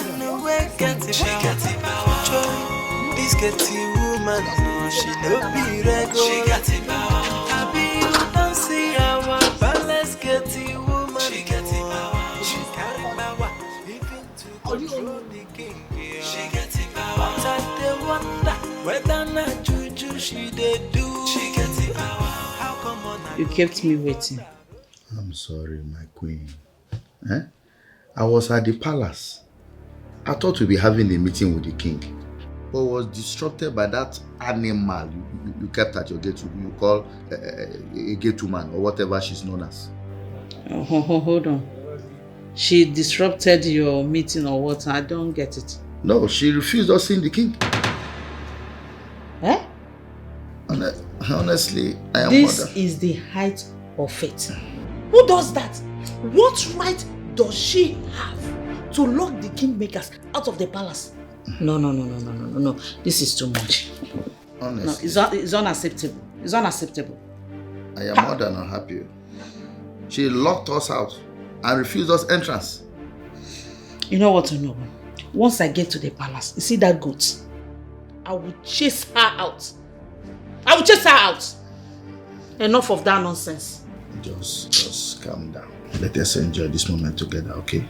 H: no, she no be regular. She got it power. Happy you don't see our palace getting woman. She got it power. She carry power. Even to control the king. She got it power. But I dey wonder whether na juju she dey do. She got it power. How come on?
D: You kept me waiting.
M: I'm sorry, my queen. I was at the palace. I thought we'd be having a meeting with the king, but was distracted by that animal you kept at your gate. You call a gate woman or whatever she's known as.
D: Hold on. She disrupted your meeting or what? I don't get it.
M: No, she refused us seeing the king.
D: Eh?
M: Honestly, I am
D: This is the height of it. Who does that? What right does she have to lock the kingmakers out of the palace? No. This is too much.
M: Honestly.
D: No, it's unacceptable. It's unacceptable.
M: I am more than unhappy. She locked us out and refused us entrance.
D: You know what to know? Once I get to the palace, you see that goat? I will chase her out. I will chase her out. Enough of that nonsense.
M: Just calm down. Let us enjoy this moment together, okay?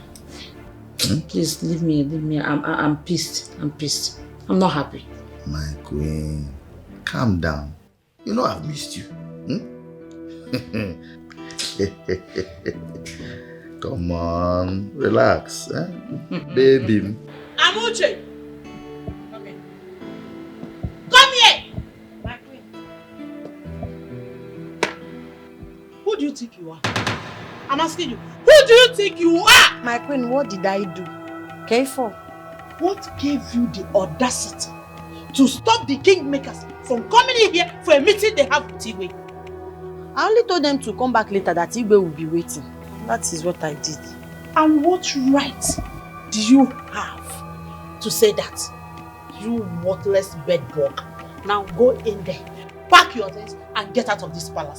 D: Please leave me. I'm pissed. I'm not happy.
M: My queen, calm down. You know I've missed you. Come on, relax, baby.
D: Amuche! Come here. Come here! My queen. Who do you think you are? I'm asking you. Who do you think you are?
E: My queen, what did I do? Careful.
D: What gave you the audacity to stop the kingmakers from coming in here for a meeting they have with Igwe?
E: I only told them to come back later, that Igwe will be waiting. That is what I did.
D: And what right do you have to say that? You worthless bedbug. Now go in there, pack your things and get out of this palace.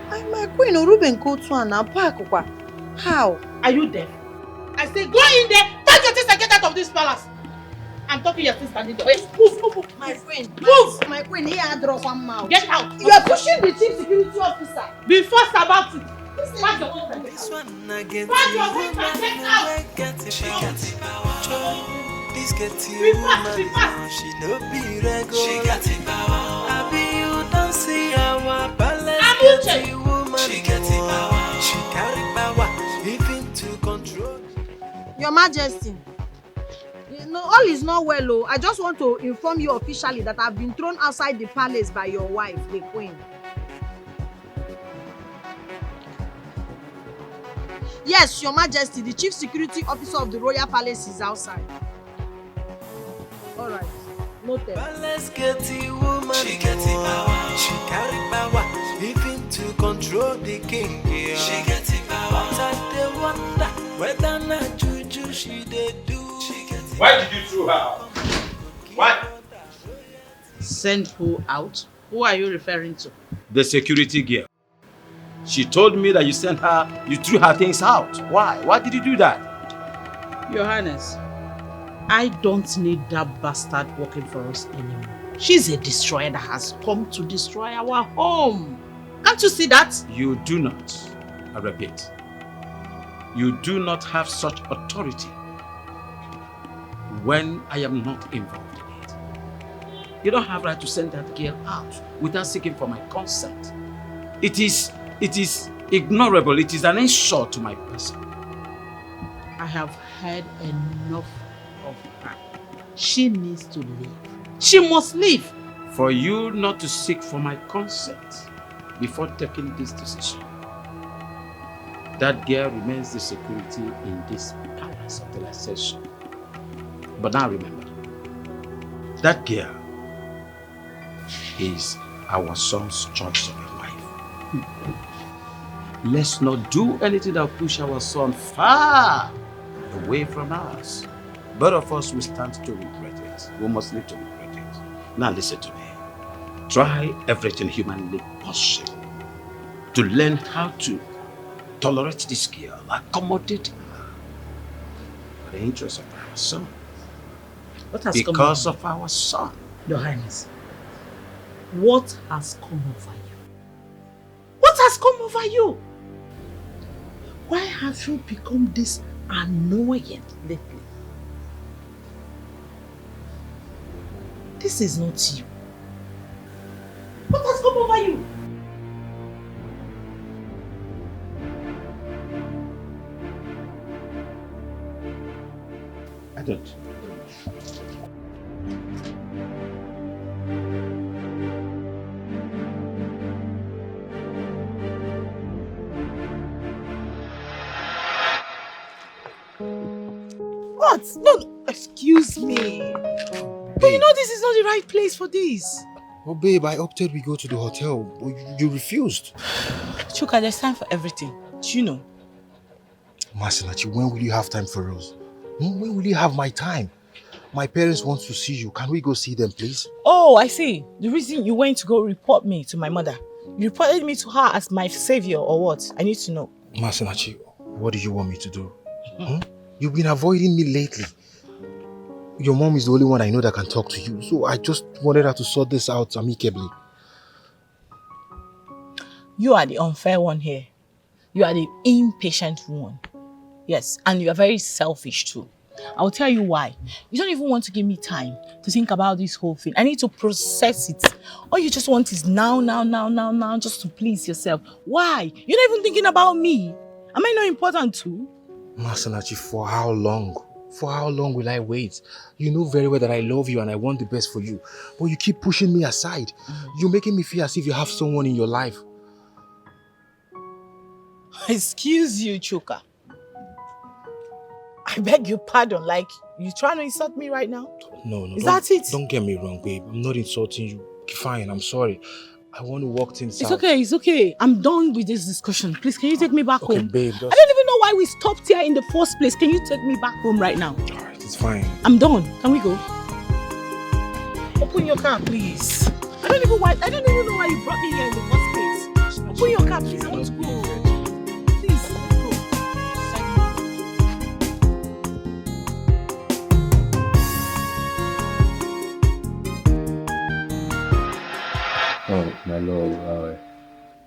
E: My queen, Ruben go to an park. How?
D: Are you deaf? I say go in there, pack your things and get out of this palace. I'm talking your sister. Move.
E: My queen.
D: Move.
E: My queen, here I draw one mouth.
D: Get out.
E: You are pushing the chief security officer.
D: Be fast about it. Pack your things.
H: This one I get
D: Pack your things and get out.
H: She got it power. This get you woman, she no be regular. She got it power. I be you don't see our balance. Get you woman, she got it power. She carry power, even to control.
E: Your Majesty, all is not well. Oh. I just want to inform you officially that I've been thrown outside the palace by your wife, the queen. Yes, Your Majesty, the chief security officer of the royal palace is outside. All right, noted.
H: Balance get the woman, she get the power. She carry power, even to control the king. Yeah. She get the power. But I wonder whether not juju she they do.
F: Why did you throw her out? Why?
D: Send who out? Who are you referring to?
F: The security girl. She told me that you sent her, you threw her things out. Why? Why did you do that?
D: Your Highness, I don't need that bastard working for us anymore. She's a destroyer that has come to destroy our home. Can't you see that?
F: You do not, I repeat, you do not have such authority when I am not involved in it. You don't have right to send that girl out without seeking for my consent. It is ignorable. It is an insult to my person.
D: I have had enough of her. She needs to leave. She must leave.
F: For you not to seek for my consent before taking this decision, that girl remains the security in this palace until I say so. But now remember, that girl is our son's choice of a wife. Let's not do anything that will push our son far away from us. Both of us will stand to regret it. We must live to regret it. Now listen to me. Try everything humanly possible to learn how to tolerate this girl, accommodate her for the interest of our son. Because of our son.
D: Your Highness, what has come over you? What has come over you? Why have you become this annoying lately? This is not you. What has come over you?
F: I don't.
D: What? No, excuse me. But you know this is not the right place for this.
K: Oh, babe, I opted we go to the hotel, but you refused.
C: Chuka, there's time for everything. Do you know?
K: Masinachi, when will you have time for us? When will you have my time? My parents want to see you. Can we go see them, please?
C: Oh, I see. The reason you went to go report me to my mother. You reported me to her as my savior or what? I need to know.
K: Masinachi, what do you want me to do? You've been avoiding me lately. Your mom is the only one I know that can talk to you. So I just wanted her to sort this out amicably.
C: You are the unfair one here. You are the impatient one. Yes, and you are very selfish too. I'll tell you why. You don't even want to give me time to think about this whole thing. I need to process it. All you just want is now, just to please yourself. Why? You're not even thinking about me. Am I not important too?
K: Masinachi, for how long? For how long will I wait? You know very well that I love you and I want the best for you. But you keep pushing me aside. You're making me feel as if you have someone in your life.
C: Excuse you, Chuka. I beg your pardon. Like, you trying to insult me right now?
K: No.
C: Is that it?
K: Don't get me wrong, babe. I'm not insulting you. Fine, I'm sorry. I want to walk things out.
C: It's okay. I'm done with this discussion. Please, can you take me back home?
K: Babe,
C: I don't even know why we stopped here in the first place. Can you take me back home right now?
K: Alright, it's fine.
C: I'm done. Can we go? Open your car, please. I don't even know why you brought me here in the first place. Open your car, please. I want to go. Please, let's go.
L: Oh, my lord,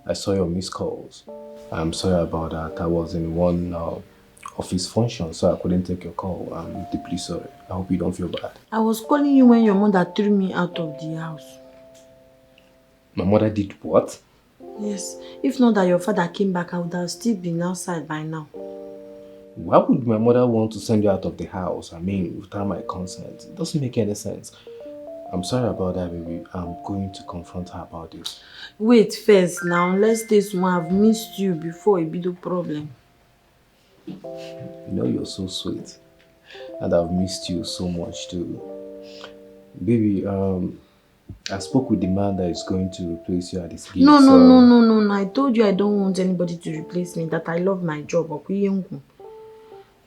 L: I saw your missed calls. I'm sorry about that. I was in one office function, so I couldn't take your call. I'm deeply sorry. I hope you don't feel bad.
E: I was calling you when your mother threw me out of the house.
L: My mother did what?
E: Yes. If not that your father came back, I would have still been outside by now.
L: Why would my mother want to send you out of the house? I mean, without my consent. It doesn't make any sense. I'm sorry about that, baby. I'm going to confront her about this.
E: Wait first now. Let's this one. I've missed you before it be the problem.
L: You know you're so sweet. And I've missed you so much too. Baby, I spoke with the man that is going to replace you at this gate.
E: No. I told you I don't want anybody to replace me, that I love my job.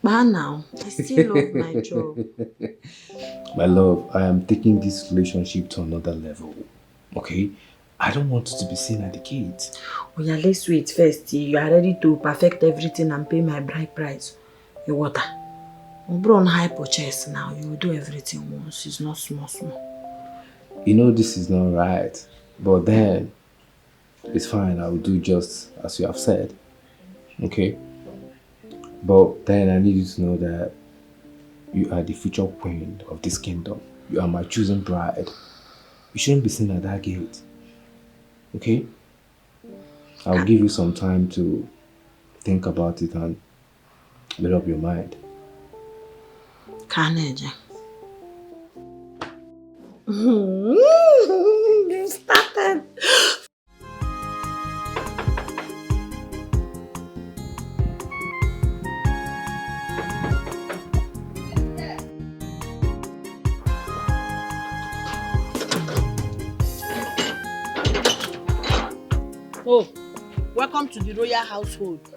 E: But now, I still love my job.
L: My love, I am taking this relationship to another level. Okay? I don't want you to be seen at the gate.
E: Oh yeah, let's wait first. You are ready to perfect everything and pay my bride price. Your water. We're on hyper chest now. You will do everything once. It's not small.
L: You know this is not right. But then, it's fine. I will do just as you have said. Okay? But then I need you to know that you are the future queen of this kingdom. You are my chosen bride. You shouldn't be seen at that gate. Okay? I'll give you some time to think about it and make up your mind.
E: Carnage. You started.
C: Oh, welcome to the royal household.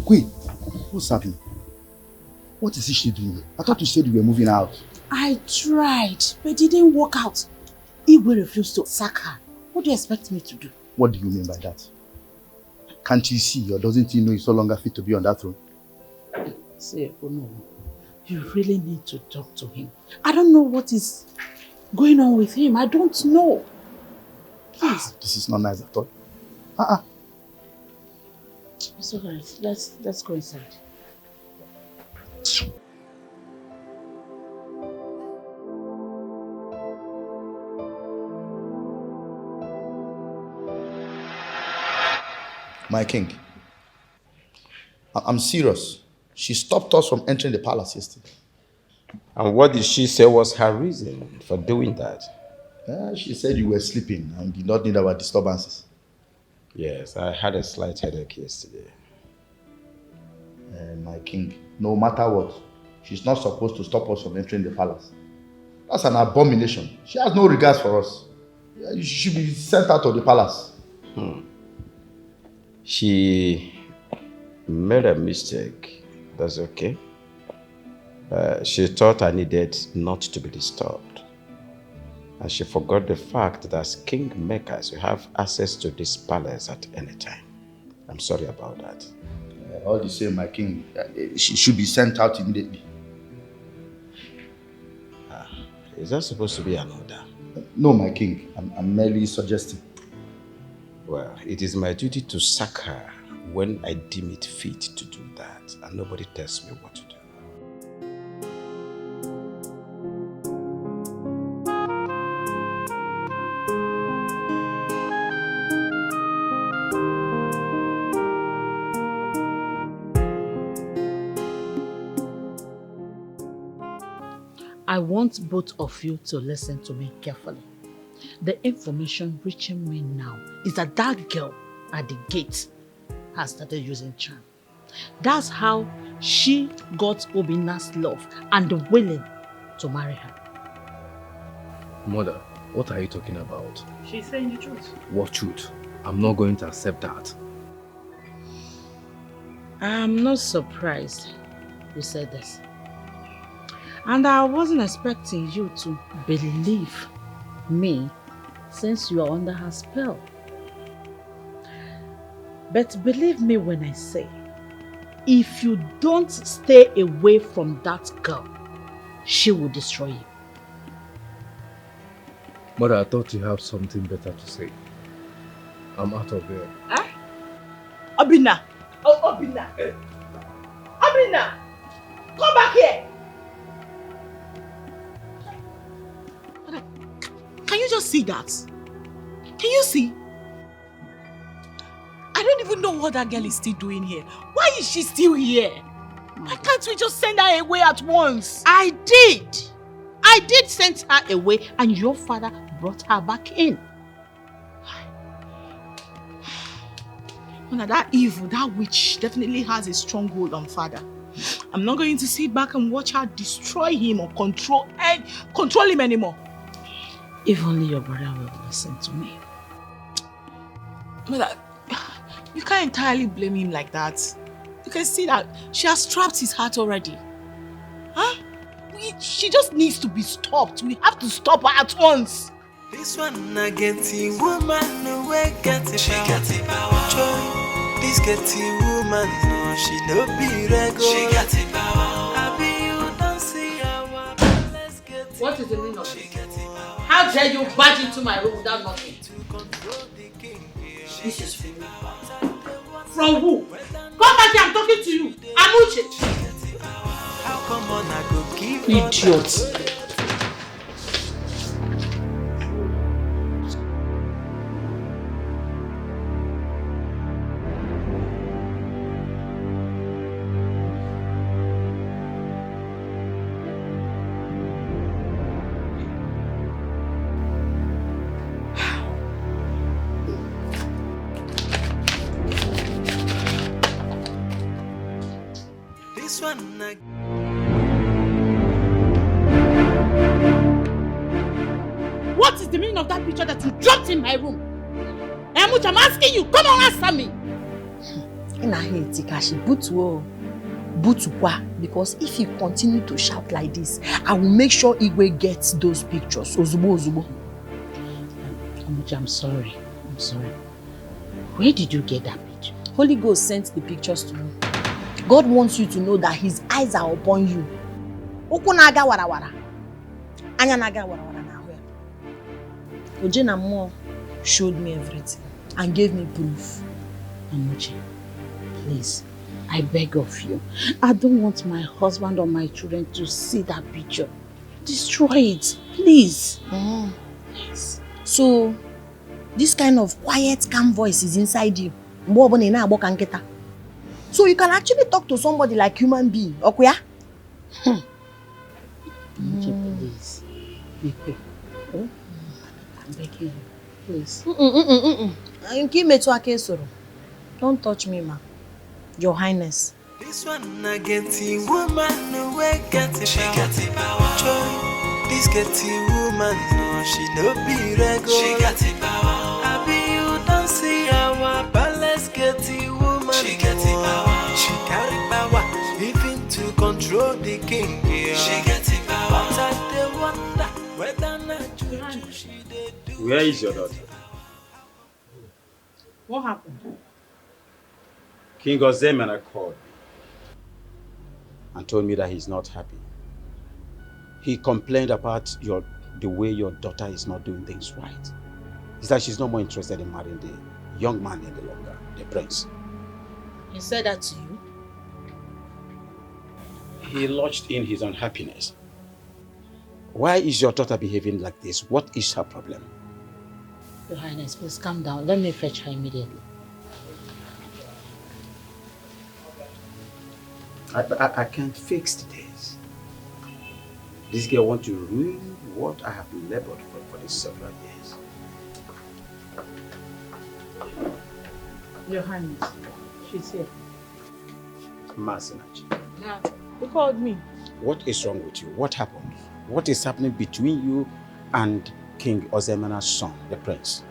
M: Wait, what's happening? What is she doing? I thought you said you were moving out.
D: I tried, but it didn't work out. Igwe refused to sack her. What do you expect me to do?
M: What do you mean by that? Can't you see, or doesn't he know he's no longer fit to be on that throne?
D: Say, oh no, you really need to talk to him. I don't know what is going on with him. I don't know. Please.
M: This is not nice at all.
D: It's alright. Let's go inside.
M: My king, I'm serious. She stopped us from entering the palace yesterday.
B: And what did she say was her reason for doing that?
M: She said you were sleeping and did not need our disturbances.
B: Yes, I had a slight headache yesterday.
M: My king, no matter what, she's not supposed to stop us from entering the palace. That's an abomination. She has no regards for us. She should be sent out of the palace.
B: She made a mistake. That's okay. She thought I needed not to be disturbed. And she forgot the fact that as kingmakers, you have access to this palace at any time. I'm sorry about that.
M: All the same, my king, she should be sent out immediately.
B: Is that supposed to be an order?
M: No, my king. I'm merely suggesting.
B: Well, it is my duty to sack her when I deem it fit to do that, and nobody tells me what to do.
D: I want both of you to listen to me carefully. The information reaching me now is that that girl at the gate has started using charm. That's how she got Obinna's love and willing to marry her.
L: Mother, what are you talking about?
D: She's saying the truth.
L: What truth? I'm not going to accept that.
D: I'm not surprised you said this. And I wasn't expecting you to believe me since you are under her spell. But believe me when I say, if you don't stay away from that girl, she will destroy you.
L: Mother, I thought you have something better to say. I'm out of there.
C: Huh? Obinna! Oh, Obinna! Obinna! Come back here! Can you just see that? Can you see? I don't even know what that girl is still doing here. Why is she still here? Why can't we just send her away at once?
D: I did send her away and your father brought her back in.
C: Now that evil, that witch definitely has a stronghold on father. I'm not going to sit back and watch her destroy him or control him anymore.
D: If only your brother will listen to me.
C: Mother, you can't entirely blame him like that. You can see that she has trapped his heart already. Huh? She just needs to be stopped. We have to stop her at once.
H: This one I get the woman away get it. She got the power. Joy. This get the woman, no, she no be regular. She got the power. I be you don't see her. Let's get it.
D: What is the meaning of this? How dare you barge into my room without knocking? This is from you. From who? Come back here, I'm talking to you. Amuche.
H: How come on I go give
D: idiot. What is the meaning of that picture that you dropped in my room? Emuch, I'm asking you, come on, answer me.
E: Because if you continue to shout like this, I will make sure Igwe gets those pictures. Ozubo.
D: Emuch, I'm sorry. Where did you get that picture?
E: Holy Ghost sent the pictures to me. God wants you to know that his eyes are upon you. Okunaga warawara. Anyanaga warawara na hoya. Ojena Mo showed me everything and gave me proof.
D: Amuche, please, I beg of you. I don't want my husband or my children to see that picture. Destroy it, please.
E: Yes. So, this kind of quiet, calm voice is inside you. So you can actually talk to somebody like human being, okay?
D: Please, be quick. I'm begging you, please.
E: Don't touch me, ma. Your Highness.
H: This one I get the woman no way get it. She got it power. Joy. This get the woman no she no be regular. She got it power. I be you don't see our palace get the woman. She got it power. She carry power even to control the king. Yeah. She got it power. But I dey wonder whether not juju she dey do.
F: Where is your daughter?
C: What happened?
F: King Ozemena called me and told me that he's not happy. He complained about the way your daughter is not doing things right. He said she's no more interested in marrying the young man any longer, the prince.
C: He said that to you?
F: He lodged in his unhappiness. Why is your daughter behaving like this? What is her problem?
D: Your Highness, please calm down. Let me fetch her immediately.
F: I can't fix this. This girl wants to ruin what I have labored for these several years.
C: Your Highness, she's here.
F: Masinachi,
C: Yeah. You called me.
F: what is wrong with you? What happened? What is happening between you and King Ozemena's son, the prince?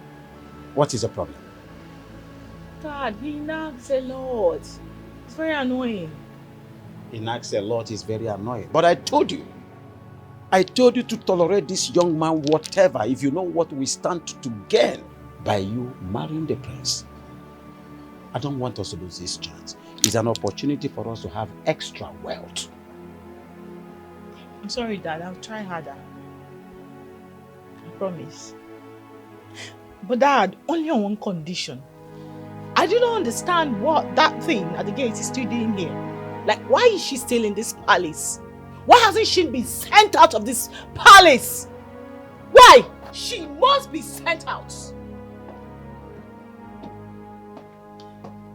F: What is the problem?
C: Dad, he nags a lot. It's very annoying.
F: He nags a lot, is very annoying. But I told you to tolerate this young man, whatever, if you know what we stand to gain by you marrying the prince. I don't want us to lose this chance. It's an opportunity for us to have extra wealth.
C: I'm sorry, Dad. I'll try harder. I promise. But Dad, only on one condition. I do not understand what that thing at the gate is still doing here. Like, why is she still in this palace? Why hasn't she been sent out of this palace? Why? She must be sent out.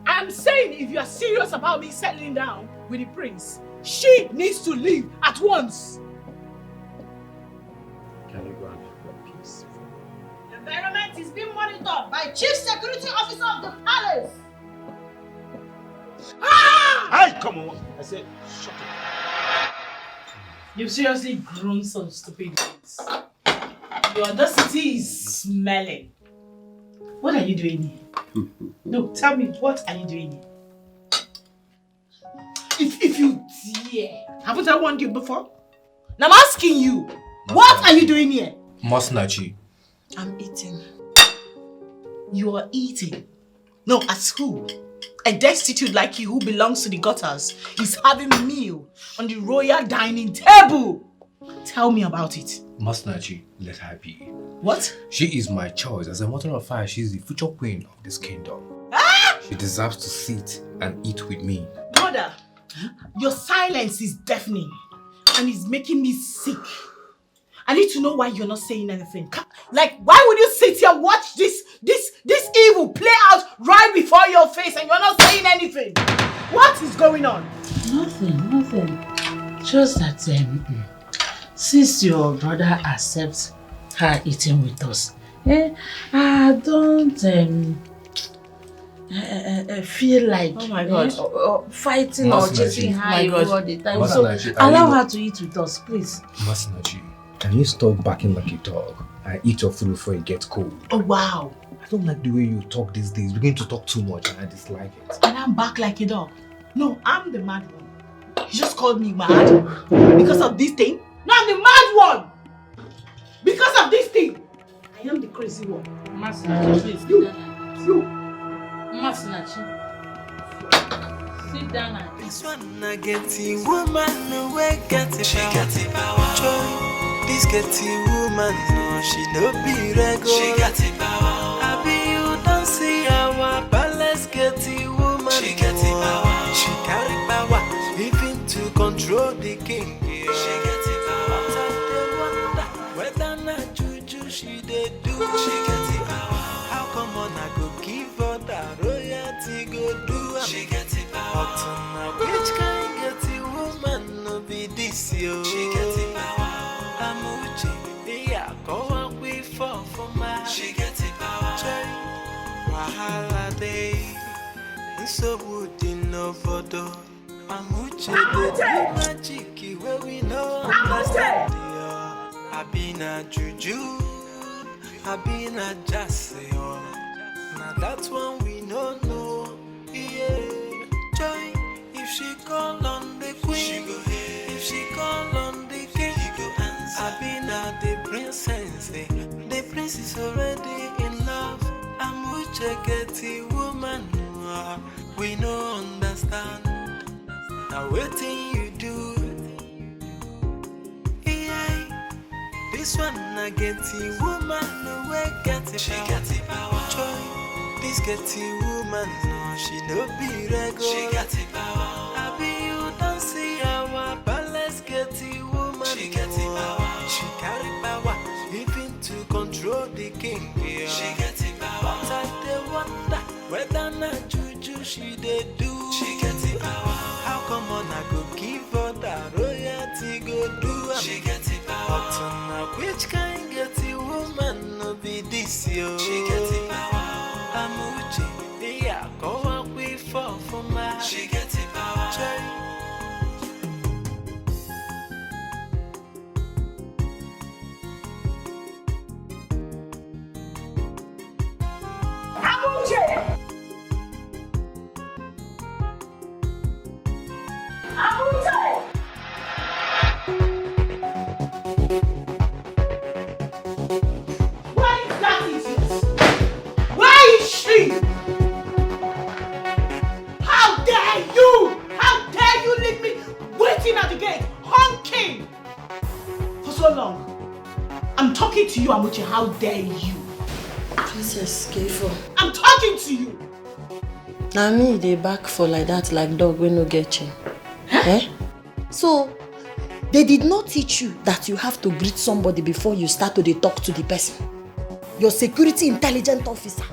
C: I'm saying if you are serious about me settling down with the prince, she needs to leave at once.
F: Can you go and have your peace?
E: The environment is being monitored by Chief Security Officer of the Palace.
F: Hey, come on! I said, shut up.
C: You've seriously grown some stupid things. Your audacity is smelling. What are you doing here? No, tell me, what are you doing here? If you dare, haven't I warned you before? Now I'm asking you, what are you doing here?
K: Masinachi.
E: I'm eating.
C: You are eating? No, as who? A destitute like you who belongs to the gutters is having a meal on the royal dining table. Tell me about it.
K: Masinachi, let her be.
C: What?
K: She is my choice. As a matter of fact, she is the future queen of this kingdom.
C: Ah!
K: She deserves to sit and eat with me.
C: Mother, your silence is deafening and it's making me sick. I need to know why you're not saying anything. Like, why would you sit here and watch this evil play out right before your face and you're not saying anything? What is going on?
D: Nothing. Just that since your brother accepts her eating with us, I don't feel like
C: oh my God.
D: Fighting or chasing her all the time.
K: Masinachi,
D: So allow her to eat with us, please.
K: Masinachi, can you stop barking like a dog and eat your food before it gets cold?
C: Oh wow.
K: I don't like the way you talk these days. You're beginning to talk too much and I dislike it.
C: And I'm back like a dog. No, I'm the mad one. You just called me mad because of this thing? No, I'm the mad one! Because of this thing! I am the crazy one.
D: Masinachi, please.
C: You!
D: Masinachi. Sit down and
H: This one I get the woman no way get it. She got it power. Joy. This get the woman no she no be regular. She got it power. I be you don't see our palace get the woman. She got it power. She carry power even to control the king. Yeah. She got it power. But I dey wonder whether not juju she dey do. She got it power. How come on I go give her that royalty? so wood in no photo. Amuche the magic where we know understand. I been a juju, I been a jassy. Now that's one we don't know. Yeah, joy. If she call on the queen, she go here. If she call on the king, he go answer. I been a the princess. The prince is already in love. Amuche get the woman. We no understand. Now waiting you do. Yeah, this one I get the woman. No way get it. She got the power. Joy, this get the woman. No, she no be regular. She got the power. I be you don't see our palace get the woman. She got the power. She carry power, even to control the king. Yeah. She got the power. But I dey wonder whether not juju she dey do. She got the power. How come on I go give her that royalty go do? She got the power. But now which kind get the woman no be this yo? She got the power. Amuche, yeah, go up we fall for my. She got the power.
C: Amuche! Amuche! Where is that idiot? Where is she? How dare you? How dare you leave me waiting at the gate, honking for so long? I'm talking to you, Amuche. How dare you?
E: Princess, careful.
C: I'm talking to you.
E: Now me, they back for like that, like dog when no get you. Eh? So, they did not teach you that you have to greet somebody before you start to talk to the person. Your security intelligence officer.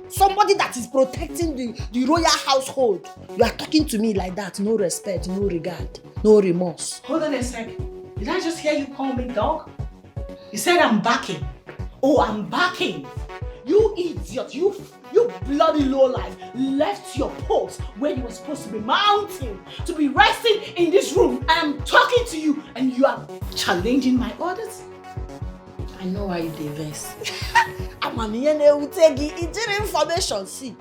E: Somebody that is protecting the royal household. You are talking to me like that. No respect, no regard, no remorse.
C: Hold on a second. Did I just hear you call me dog? You said I'm backing. Oh, I'm backing. You idiot, you bloody lowlife, left your post where you were supposed to be mounting, to be resting in this room. I'm talking to you and you are challenging my orders?
E: I know why you diverse. I'm a who take information, see.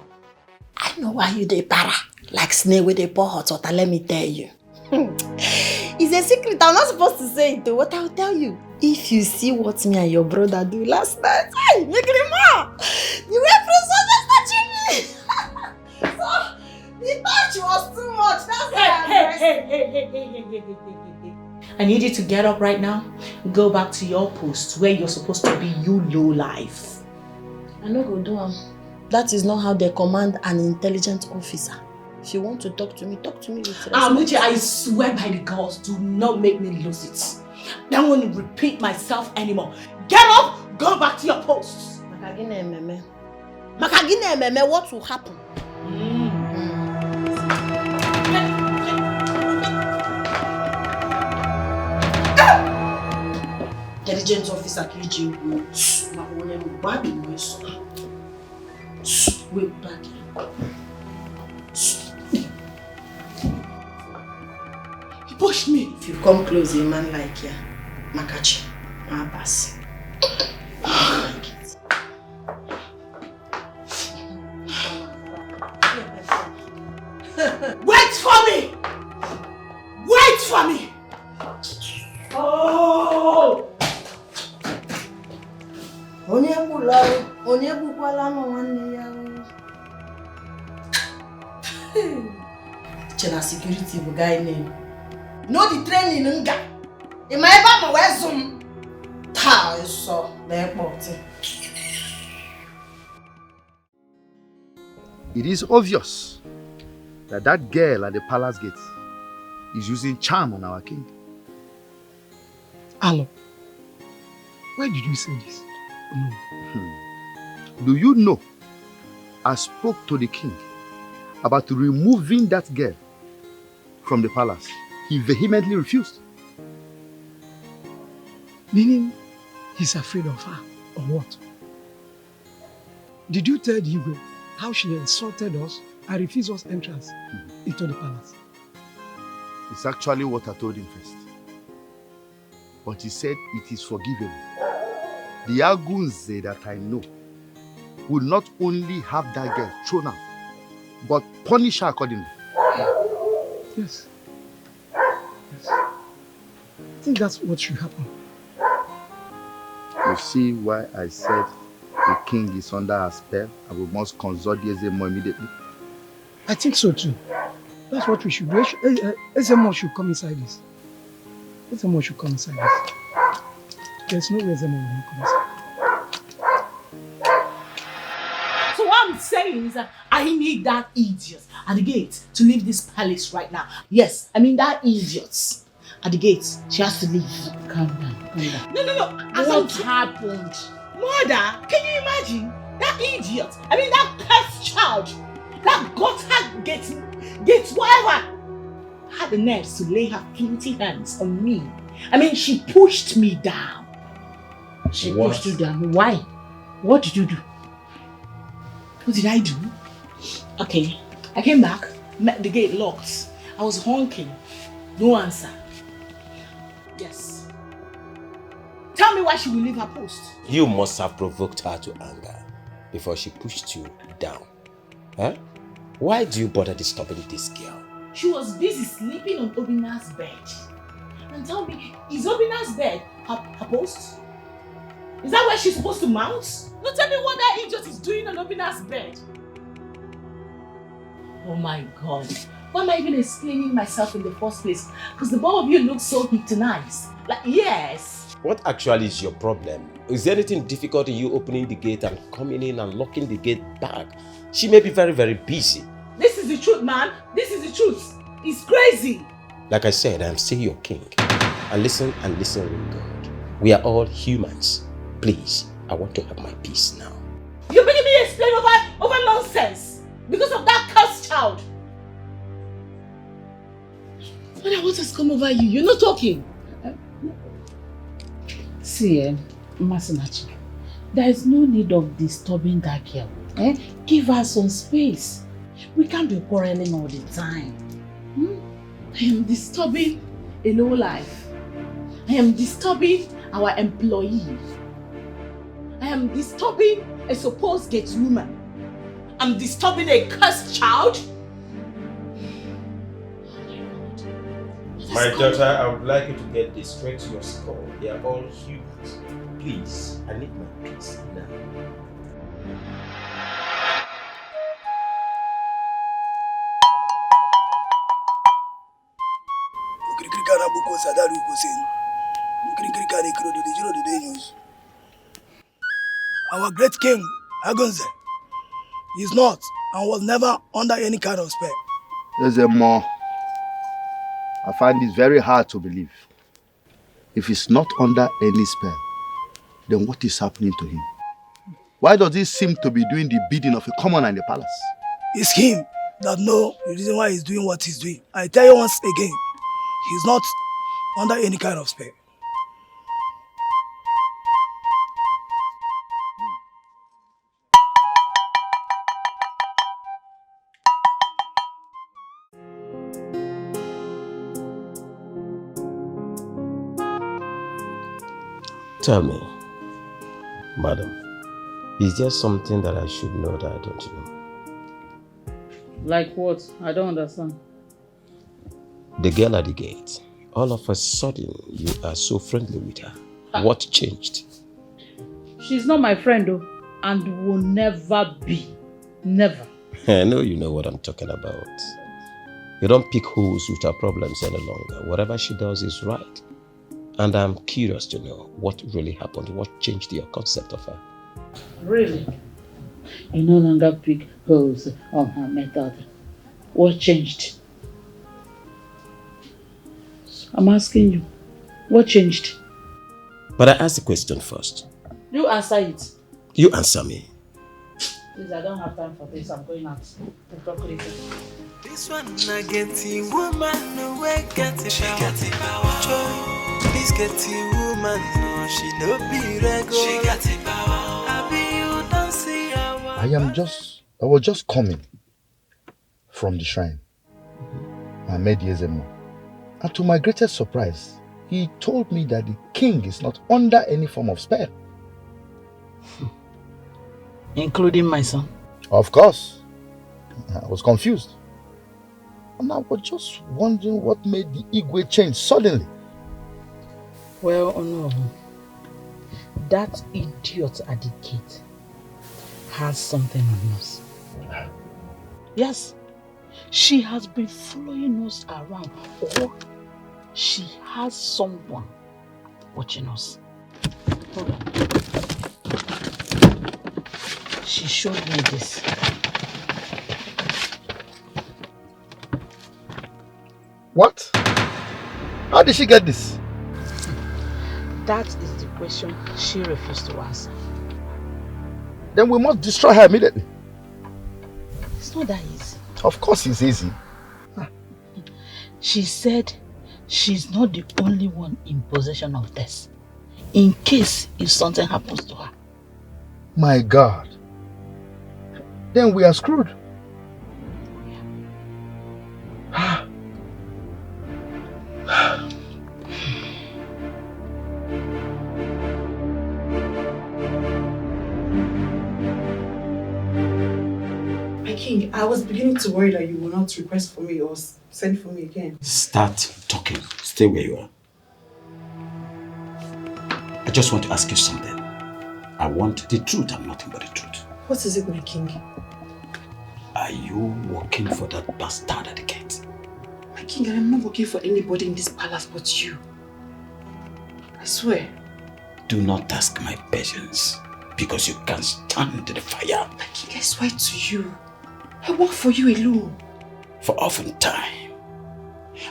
E: I know why you dey para, like snake with a pour hot water, let me tell you. It's a secret, I'm not supposed to say it, what I'll tell you. If you see what me and your brother do last night, hey, make it more. The way Prince was just touching me. So, the touch was too much, that's why
C: Hey. I need you to get up right now, go back to your post where you're supposed to be, you low life.
E: I no go do am. That is not how they command an intelligent officer. If you want to talk to me with respect.
C: Amuche, I swear by the gods, do not make me lose it. I don't want to repeat myself anymore. Get up, go back to your posts.
E: Makagine ememe, what will happen?
C: Intelligence officer KG. Wait back. He pushed me.
E: If you come close, a man like you, Makachi, my pass.
C: Wait for me! Wait for me! Oh!
E: Onye bukwala no nwanne ya. Chena security bu guy name. No the training nga. E ma eba ma we zoom. Ta so na airport.
M: It is obvious that that girl at the palace gate is using charm on our king.
N: Alo, why did you say this? No.
M: Do you know, I spoke to the king about removing that girl from the palace. He vehemently refused.
N: Meaning he's afraid of her, or what? Did you tell Igwe how she insulted us and refused us entrance into the palace?
M: It's actually what I told him first. But he said it is forgivable. The Agunze that I know will not only have that girl thrown out, but punish her accordingly.
N: Yes. Yes. I think that's what should happen.
M: You see why I said the king is under a spell and we must consult the Ezemo immediately?
N: I think so too. That's what we should do. Ezemo should come inside this. Ezemo should come inside this. There's no way Ezemo will not come inside.
C: So what I'm saying is that I need that idiot at the gate to leave this palace right now. Yes, I mean that idiot at the gate. She has to leave.
D: Calm down, calm down.
C: No.
D: What happened?
C: Mother, can you imagine? That idiot, I mean that cursed child, that gutter gets whatever, had the nerves to lay her filthy hands on me. I mean, she pushed me down.
D: She pushed you down? Why? What did you do?
C: What did I do? Okay, I came back, met the gate locked. I was honking. No answer. Yes. Tell me why she will leave her post.
B: You must have provoked her to anger before she pushed you down. Huh? Why do you bother disturbing this girl?
C: She was busy sleeping on Obina's bed. And tell me, is Obina's bed her post? Is that where she's supposed to mount? No, tell me what that idiot is doing on Obina's bed. Oh my God. Why am I even explaining myself in the first place? Because the both of you look so hypnotized. Like, yes.
B: What actually is your problem? Is there anything difficult in you opening the gate and coming in and locking the gate back? She may be very, very busy.
C: This is the truth, man. This is the truth. It's crazy.
B: Like I said, I am still your king. And listen with God. We are all humans. Please, I want to have my peace now.
C: You're making me explain over nonsense because of that cursed child. Mother, what has come over you? You're not talking.
D: See, Masinachi, there is no need of disturbing that girl. Give her some space. We can't be quarreling all the time.
C: I am disturbing a low life. I am disturbing our employee. I am disturbing a supposed gate woman. I'm disturbing a cursed child.
B: My daughter, I would like you to get this straight to your skull. They are all humans. Please, I need my peace now.
I: Our great king, Agunze, is not and was never under any kind of spell.
M: There's a more. I find it very hard to believe. If he's not under any spell, then what is happening to him? Why does he seem to be doing the bidding of a commoner in the palace?
I: It's him that knows the reason why he's doing what he's doing. I tell you once again, he's not under any kind of spell.
B: Tell me, madam, is there something that I should know that I don't know?
D: Like what? I don't understand.
B: The girl at the gate. All of a sudden, you are so friendly with her. What changed?
D: She's not my friend though, and will never be. Never.
B: I know you know what I'm talking about. You don't pick holes with her problems any longer. Whatever she does is right. And I'm curious to know what really happened, what changed your concept of her.
D: Really? You no longer pick holes on her method. What changed? I'm asking you, what changed?
B: But I asked the question first.
D: You answer it.
B: You answer me.
D: Please, I don't have time for this. I'm going out. We'll talk later.
H: This one I get the woman no way get it. She got the power. This get the woman no she no be regular. She got the power. I be you don't see her.
M: I was just coming from the shrine. I met Yezemo. And to my greatest surprise, he told me that the king is not under any form of spell.
D: Including my son?
M: Of course. I was confused. And I was just wondering what made the Igwe change suddenly.
D: Well, Honorable, that idiot at the gate has something on us. Yes, she has been following us around, or she has someone watching us. Hold on. She showed me this.
M: What? How did she get this?
D: That is the question she refused to answer.
M: Then we must destroy her immediately.
D: It's not that easy.
M: Of course it's easy.
D: She said she's not the only one in possession of this, in case if something happens to her.
M: My God. Then we are screwed.
C: My king, I was beginning to worry that you will not request for me or send for me again.
F: Start talking. Stay where you are. I just want to ask you something. I want the truth and nothing but the truth.
C: What is it, my king?
F: Are you working for that bastard at the gate?
C: My king, I am not working for anybody in this palace but you. I swear.
F: Do not ask my patience, because you can't stand the fire.
C: My king, I swear to you. I work for you alone.
F: For often time.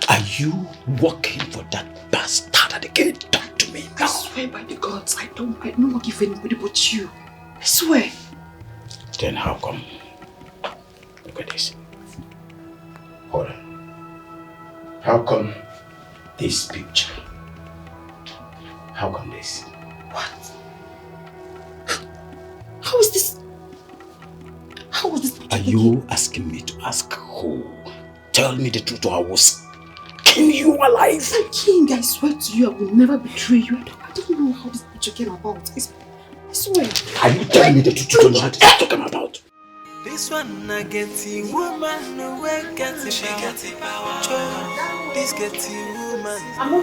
F: Are you working for that bastard at the gate? Talk to me now.
C: I swear by the gods, I don't work for anybody but you. I swear.
F: Then how come? Look at this. Hold on. How come this picture? How come this?
C: What? How is this? How was this picture?
F: Are you asking me to ask who? Tell me the truth or I will skin you alive.
C: My king, I swear to you, I will never betray you. I don't know how this picture came about. I swear.
F: Are you telling me the truth? You don't know how this is talking about?
H: This one I get the woman no way get the power. This get the woman.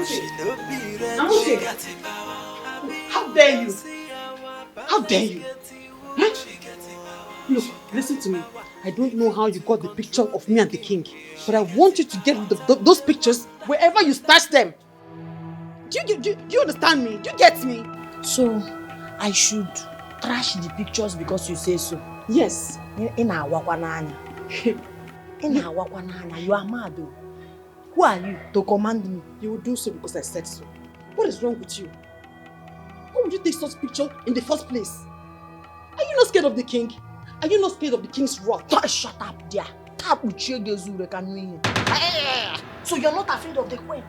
H: She no be ready. She got the power.
C: How dare you? How dare you? Huh? Look, listen to me. I don't know how you got the picture of me and the king, but I want you to get those pictures wherever you stash them. Do you understand me? Do you get me?
E: So, I should trash the pictures because you say so?
C: Yes.
E: You are mad though. Who are you to command me?
C: You will do so because I said so. What is wrong with you? Why would you take such picture in the first place? Are you not scared of the king? Are you not scared of the king's wrath?
E: Shut up there. So you're not afraid of the queen?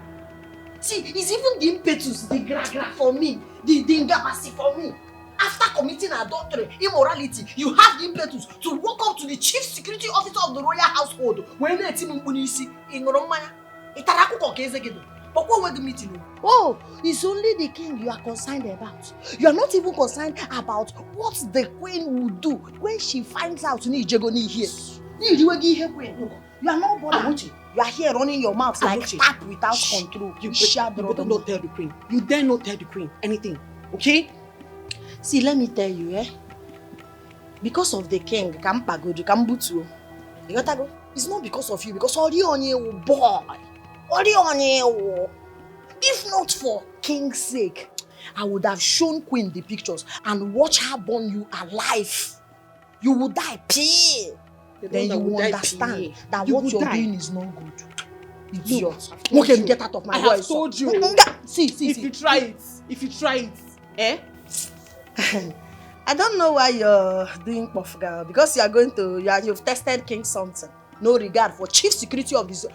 E: See, it's even the impetus, the gra for me, the ingapasi for me. After committing adultery, immorality, you have the impetus to walk up to the chief security officer of the royal household. Oh, it's only the king you are concerned about. You are not even concerned about what the queen will do when she finds out here. You are not bothered. You are here running your mouth like tap without control.
C: You better not tell the queen. You dare not tell the queen anything. Okay?
E: See, let me tell you, because of the king, you gotta go. It's not because of you, because Orionye boy. Orionye. If not for king's sake, I would have shown queen the pictures and watch her burn you alive. You would die, pee. Then you will understand that what you're doing is not good. Idiot. Okay, get out of my voice.
C: I have told you.
E: See.
C: If you try it,
E: I don't know why you're doing puff girl, because you've tested king something. No regard for chief security of this.
C: See,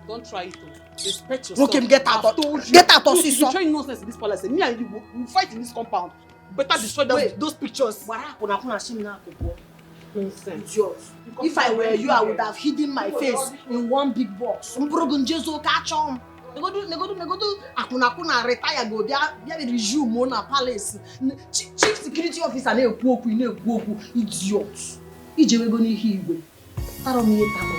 C: don't try it. Respect yourself.
E: Okay, get out.
C: I've told you.
E: Get out of
C: this. If you try nonsense in this palace, me and you will fight in this compound.
I: Better destroy those pictures.
E: Nonsense. If I were you, I would have hidden my face in one big box. Catch on. Negodu akuna retire go there resume on a palace. Chief security officer na ekwu okwu idiot. Ije we go ni hiwe. Taro mi eta mo.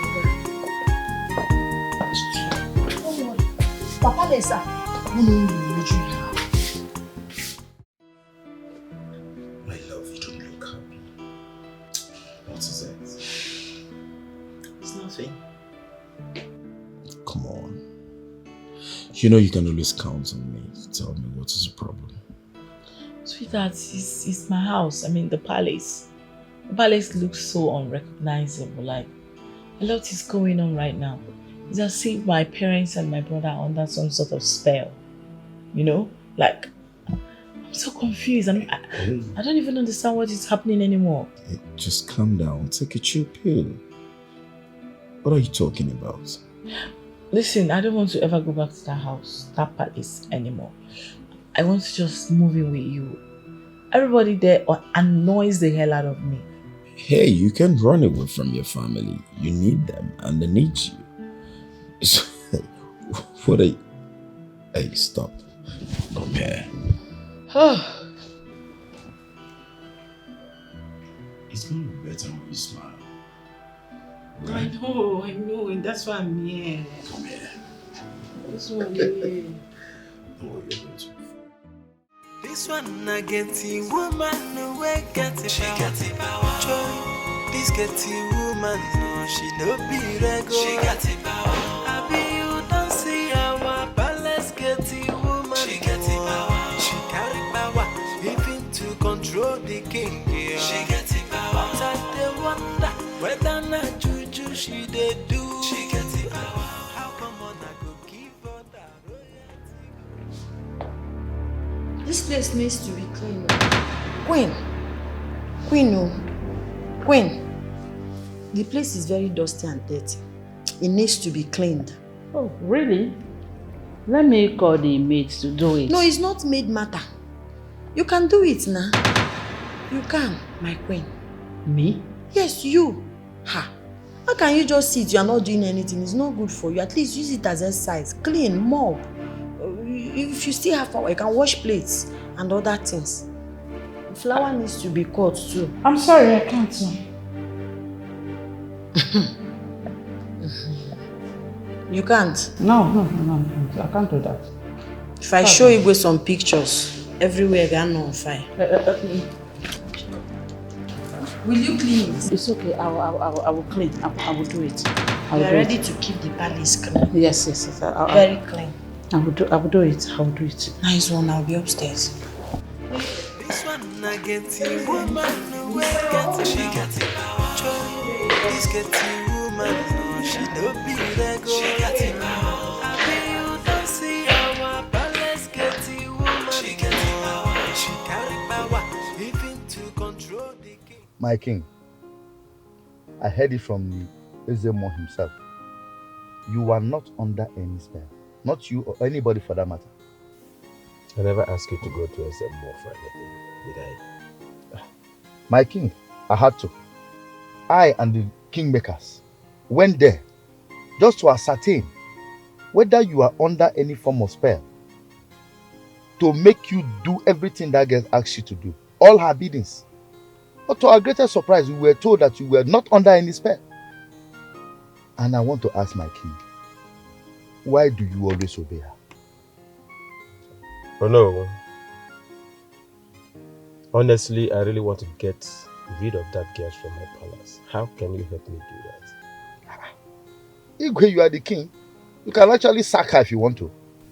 E: Papa Lesa.
K: My love, you don't look happy. What is it?
F: It's nothing.
K: Come on. You know you can always count on me to tell me what is the problem.
O: Sweetheart, it's my house. I mean, the palace. The palace looks so unrecognizable. Like, a lot is going on right now. It's as if my parents and my brother are under some sort of spell. You know? Like, I'm so confused. I don't even understand what is happening anymore.
K: Hey, just calm down. Take a chill pill. What are you talking about?
O: Listen, I don't want to ever go back to that house, that palace anymore. I want to just move in with you. Everybody there annoys the hell out of me.
K: Hey, you can run away from your family. You need them and they need you. So, what are you? Hey, stop. Come here. It's gonna be better when you smile. Right?
I: I know, and that's why I'm here.
K: Come here.
I: This one here.
K: Oh, you're going to.
H: This one I get the woman away get the power. Joy, this get the woman, no, she no be regular. She got the power. I be you don't see our palace get the woman. She got the power. She carry power, even to control the king. Yeah. She got the power. But I dey wonder whether not juju she dey do. She got the power. How come on I go give her that royalty?
E: This place needs to be clean. Queen, the place is very dusty and dirty. It needs to be cleaned.
D: Oh, really? Let me call the maids to do it.
E: No, it's not maid matter. You can do it now. You can, my queen.
D: Me?
E: Yes, you. Ha. How can you just sit? You are not doing anything. It's not good for you. At least use it as exercise. Clean, mop. If you still have power, you can wash plates and other things. The flour needs to be cut too.
D: I'm sorry, I can't.
E: You can't?
D: No, I can't do that.
E: If I show you some pictures, everywhere they are on fire. Will you clean it?
D: It's okay, I will clean. I will do it.
E: You are ready to keep the palace clean?
D: Yes.
E: Very clean.
D: I will do it.
E: Nice one, I'll be upstairs.
H: This one I get the woman away get the she got the power. This get the woman, no, she no be regular. She got the power. I be you don't see our palace get the woman. She got the power. She carry power, even to control the king.
M: My king, I heard it from Ezemo himself. You are not under any spell. Not you or anybody for that matter.
B: I never asked you to go to Ezemo for anything, did I?
M: My king, I had to. I and the kingmakers went there just to ascertain whether you are under any form of spell to make you do everything that girl asked you to do. All her biddings. But to our greatest surprise, we were told that you were not under any spell. And I want to ask my king, why do you always obey her?
B: Oh no. Honestly, I really want to get rid of that girl from my palace. How can you help me do that?
M: Igwe, you are the king. You can actually sack her if you want to.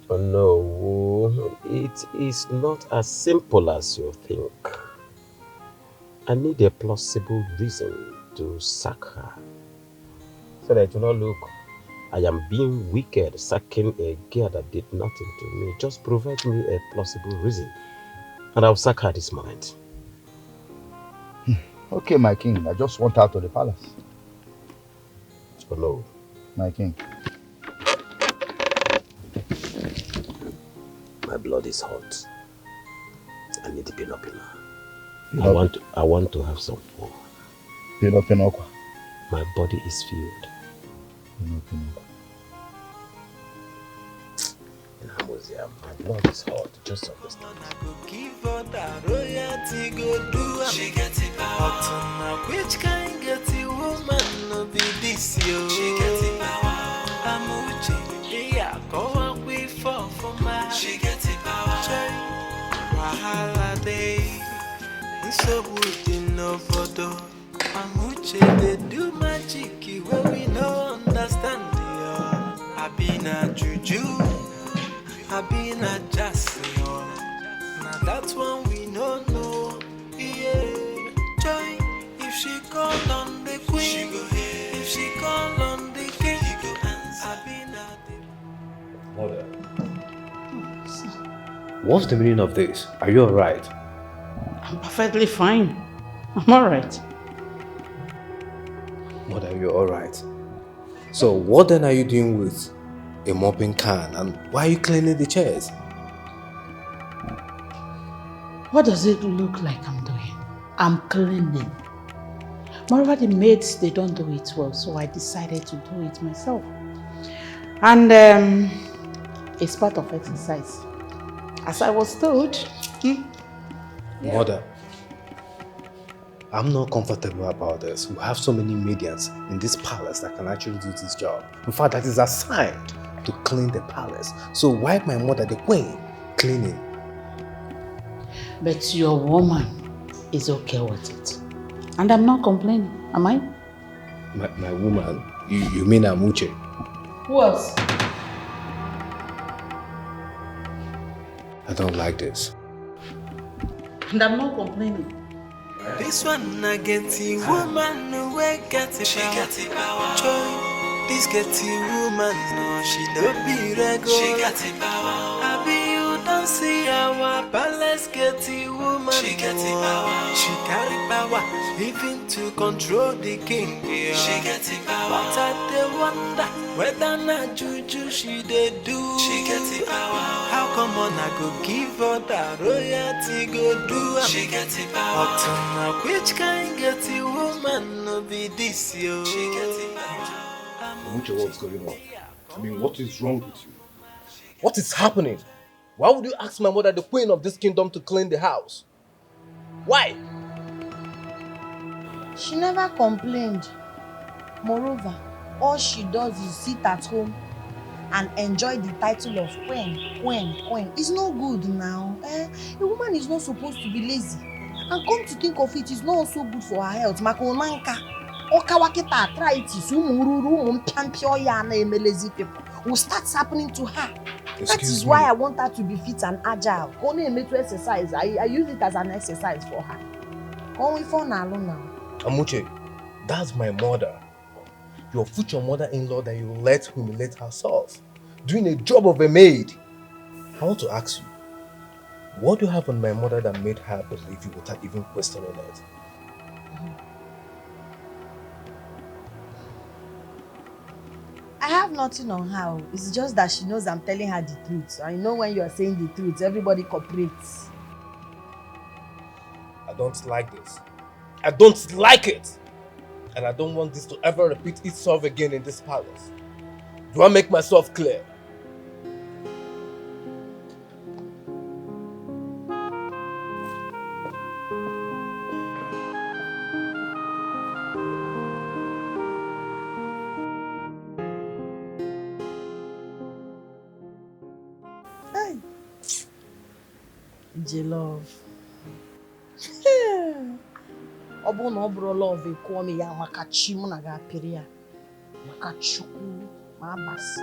B: Oh no, it is not as simple as you think. I need a plausible reason to sack her. So that it will not look, I am being wicked, sacking a girl that did nothing to me. Just provide me a plausible reason, and I'll sack her this moment.
M: Okay, my king, I just want out of the palace.
B: Oh no.
M: My king.
B: My blood is hot. I need pinopino. I want to have some fun.
M: Pinopino.
B: My body is filled.
M: Pinopino.
B: My blood is hot, just understand.
H: She gets it power. Which kind get it woman no be this yo? She gets it power. Amuche, yeah, go on we fall for my. She gets it power. Wahala day, so good in no photo. Amuche they do magic where we no understand yo. I been a juju. I been a just now that's one we don't know. Yeah, joy. If she call on the queen, she go here. If she call on the king, he go answer. I been a
L: Mother, what's the meaning of this? Are you alright?
D: I'm perfectly fine. I'm alright.
L: Mother, you're alright. So what then are you doing with a mopping can, and why are you cleaning the chairs?
D: What does it look like I'm doing? I'm cleaning. Moreover, the maids, they don't do it well, so I decided to do it myself. And it's part of exercise. As I was told.
L: Mother, I'm not comfortable about this. We have so many medians in this palace that can actually do this job. In fact, that is assigned to clean the palace. So why my mother, the queen, cleaning?
D: But your woman is okay with it. And I'm not complaining, am I?
L: My woman? You mean Amuche?
D: Who else?
L: I don't like this.
D: And I'm not complaining.
H: this one I get the woman who get it. She get it power. Joy. This getting woman, no, she don't be regular. She got it power. I be you don't see our palace getting woman. She get it power. She carry power, even to control the king. Yeah. She get it power. But I dey wonder whether na juju she dey do. She get it power. How come on I go give her that royalty go do? She get it power. But now which kind getting woman no be this yo? She get it power.
L: Amuche, what's going on? I mean, what is wrong with you? What is happening? Why would you ask my mother, the queen of this kingdom, to clean the house? Why?
E: She never complained. Moreover, all she does is sit at home and enjoy the title of queen. It's no good now. A woman is not supposed to be lazy. And come to think of it, it's not also good for her health. Makonanka. Okawakita arthritis, lazy people will start happening to her. That is why I want her to be fit and agile. Only make to exercise. I use it as an exercise for her. Only for now.
L: Amuche, that's my mother. Your future mother-in-law that you let humiliate herself, doing a job of a maid. I want to ask you, what do you have on my mother that made her believe you without even questioning it?
E: I have nothing on her. It's just that she knows I'm telling her the truth. I know when you are saying the truth, everybody cooperates.
L: I don't like this. I don't like it! And I don't want this to ever repeat itself again in this palace. Do I make myself clear?
E: Love. Ọ bụrụ na ọ bụrụ love ekwuo m ya maka chi mụ na ga-apịrị ya maka Chukwu ma abasị.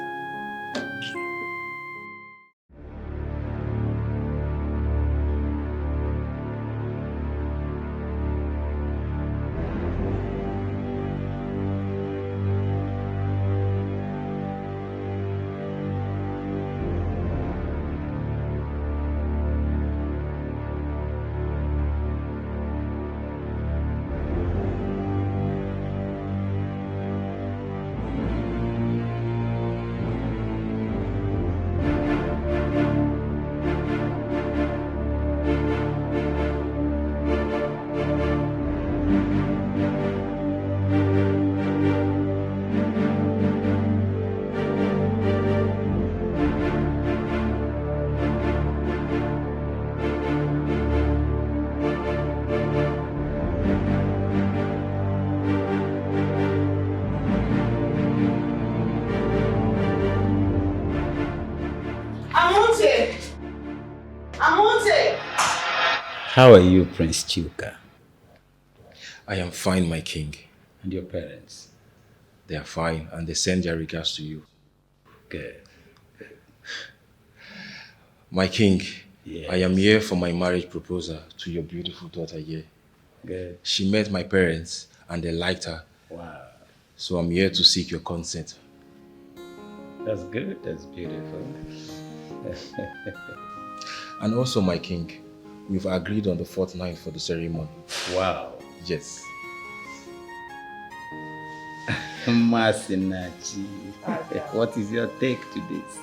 C: Amonte! Amonte!
F: How are you, Prince Chuka?
K: I am fine, my king.
F: And your parents?
K: They are fine, and they send their regards to you.
F: Good.
K: My king,
F: Yes.
K: I am here for my marriage proposal to your beautiful daughter here.
F: Good.
K: She met my parents, and they liked her.
F: Wow.
K: So I'm here to seek your consent.
F: That's good. That's beautiful.
K: And also, my king, we've agreed on the 4th night for the ceremony.
F: Wow.
K: Yes.
F: Masinachi. What is your take to this?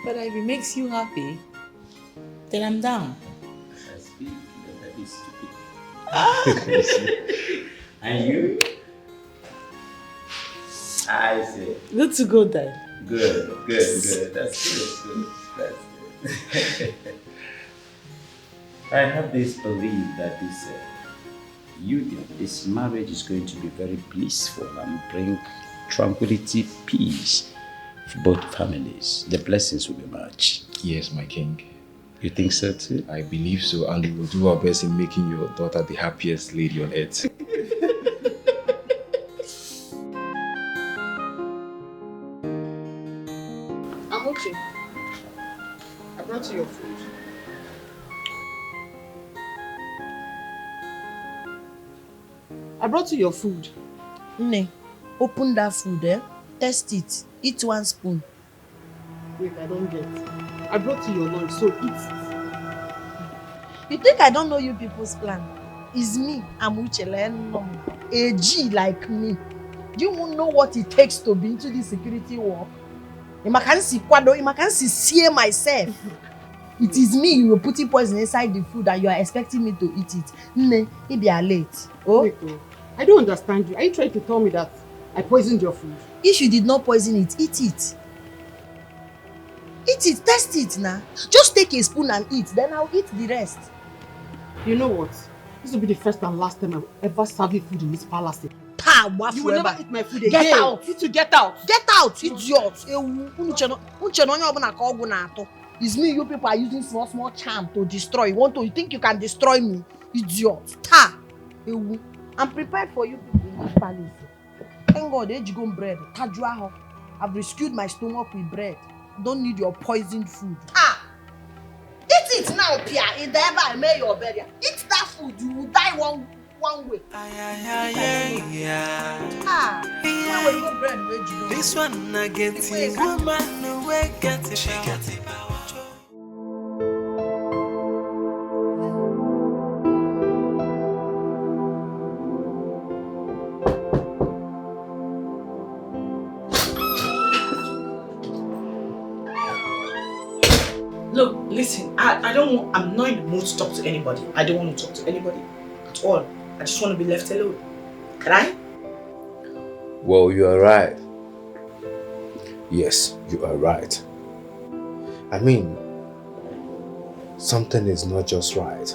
O: But if it makes you happy, then I'm down.
F: That's big. That is stupid. And you? I see.
O: Good to go then.
F: Good. That's good. That's good. I have this belief that this union, this marriage is going to be very blissful and bring tranquility, peace for both families. The blessings will be much.
K: Yes, my king.
F: You think so too?
K: I believe so, and we will do our best in making your daughter the happiest lady on earth.
I: I'm okay. I brought you your food. I brought you your food.
E: Nne, open that food, eh? Test it. Eat 1 spoon.
I: Wait, I don't get. I brought you your lunch, so eat it.
E: You think I don't know you people's plan? It's me, Amuchele, a G like me. Do you know what it takes to be into this security work? I can see myself. It is me you were putting poison inside the food and you are expecting me to eat it. Nne, if you are late. Oh?
I: Wait, I don't understand you. Are you trying to tell me that I poisoned your food?
E: If you did not poison it, eat it. Eat it, test it now. Just take a spoon and eat, then I'll eat the rest.
I: You know what? This will be the first and last time I'll ever serve you food in this palace.
E: You
I: will never eat my food again.
E: Get out!
I: You to get out!
E: Get out, idiot! It's me, you people are using small charm to destroy. You think you can destroy me? Idiot! I'm prepared for you people in this palace. Thank God, ejigom bread. I've rescued my stomach with bread. Don't need your poisoned food. Eat it now, Pia. If ever I made your burial, eat that food. You will die one way.
H: This one I get it, woman, no way get it. She got it.
C: Look, listen, I'm not in the mood to talk to anybody. I don't want to talk to anybody at all. I just want to be left alone. Can I?
L: Well, you are right. Yes, you are right. I mean, something is not just right.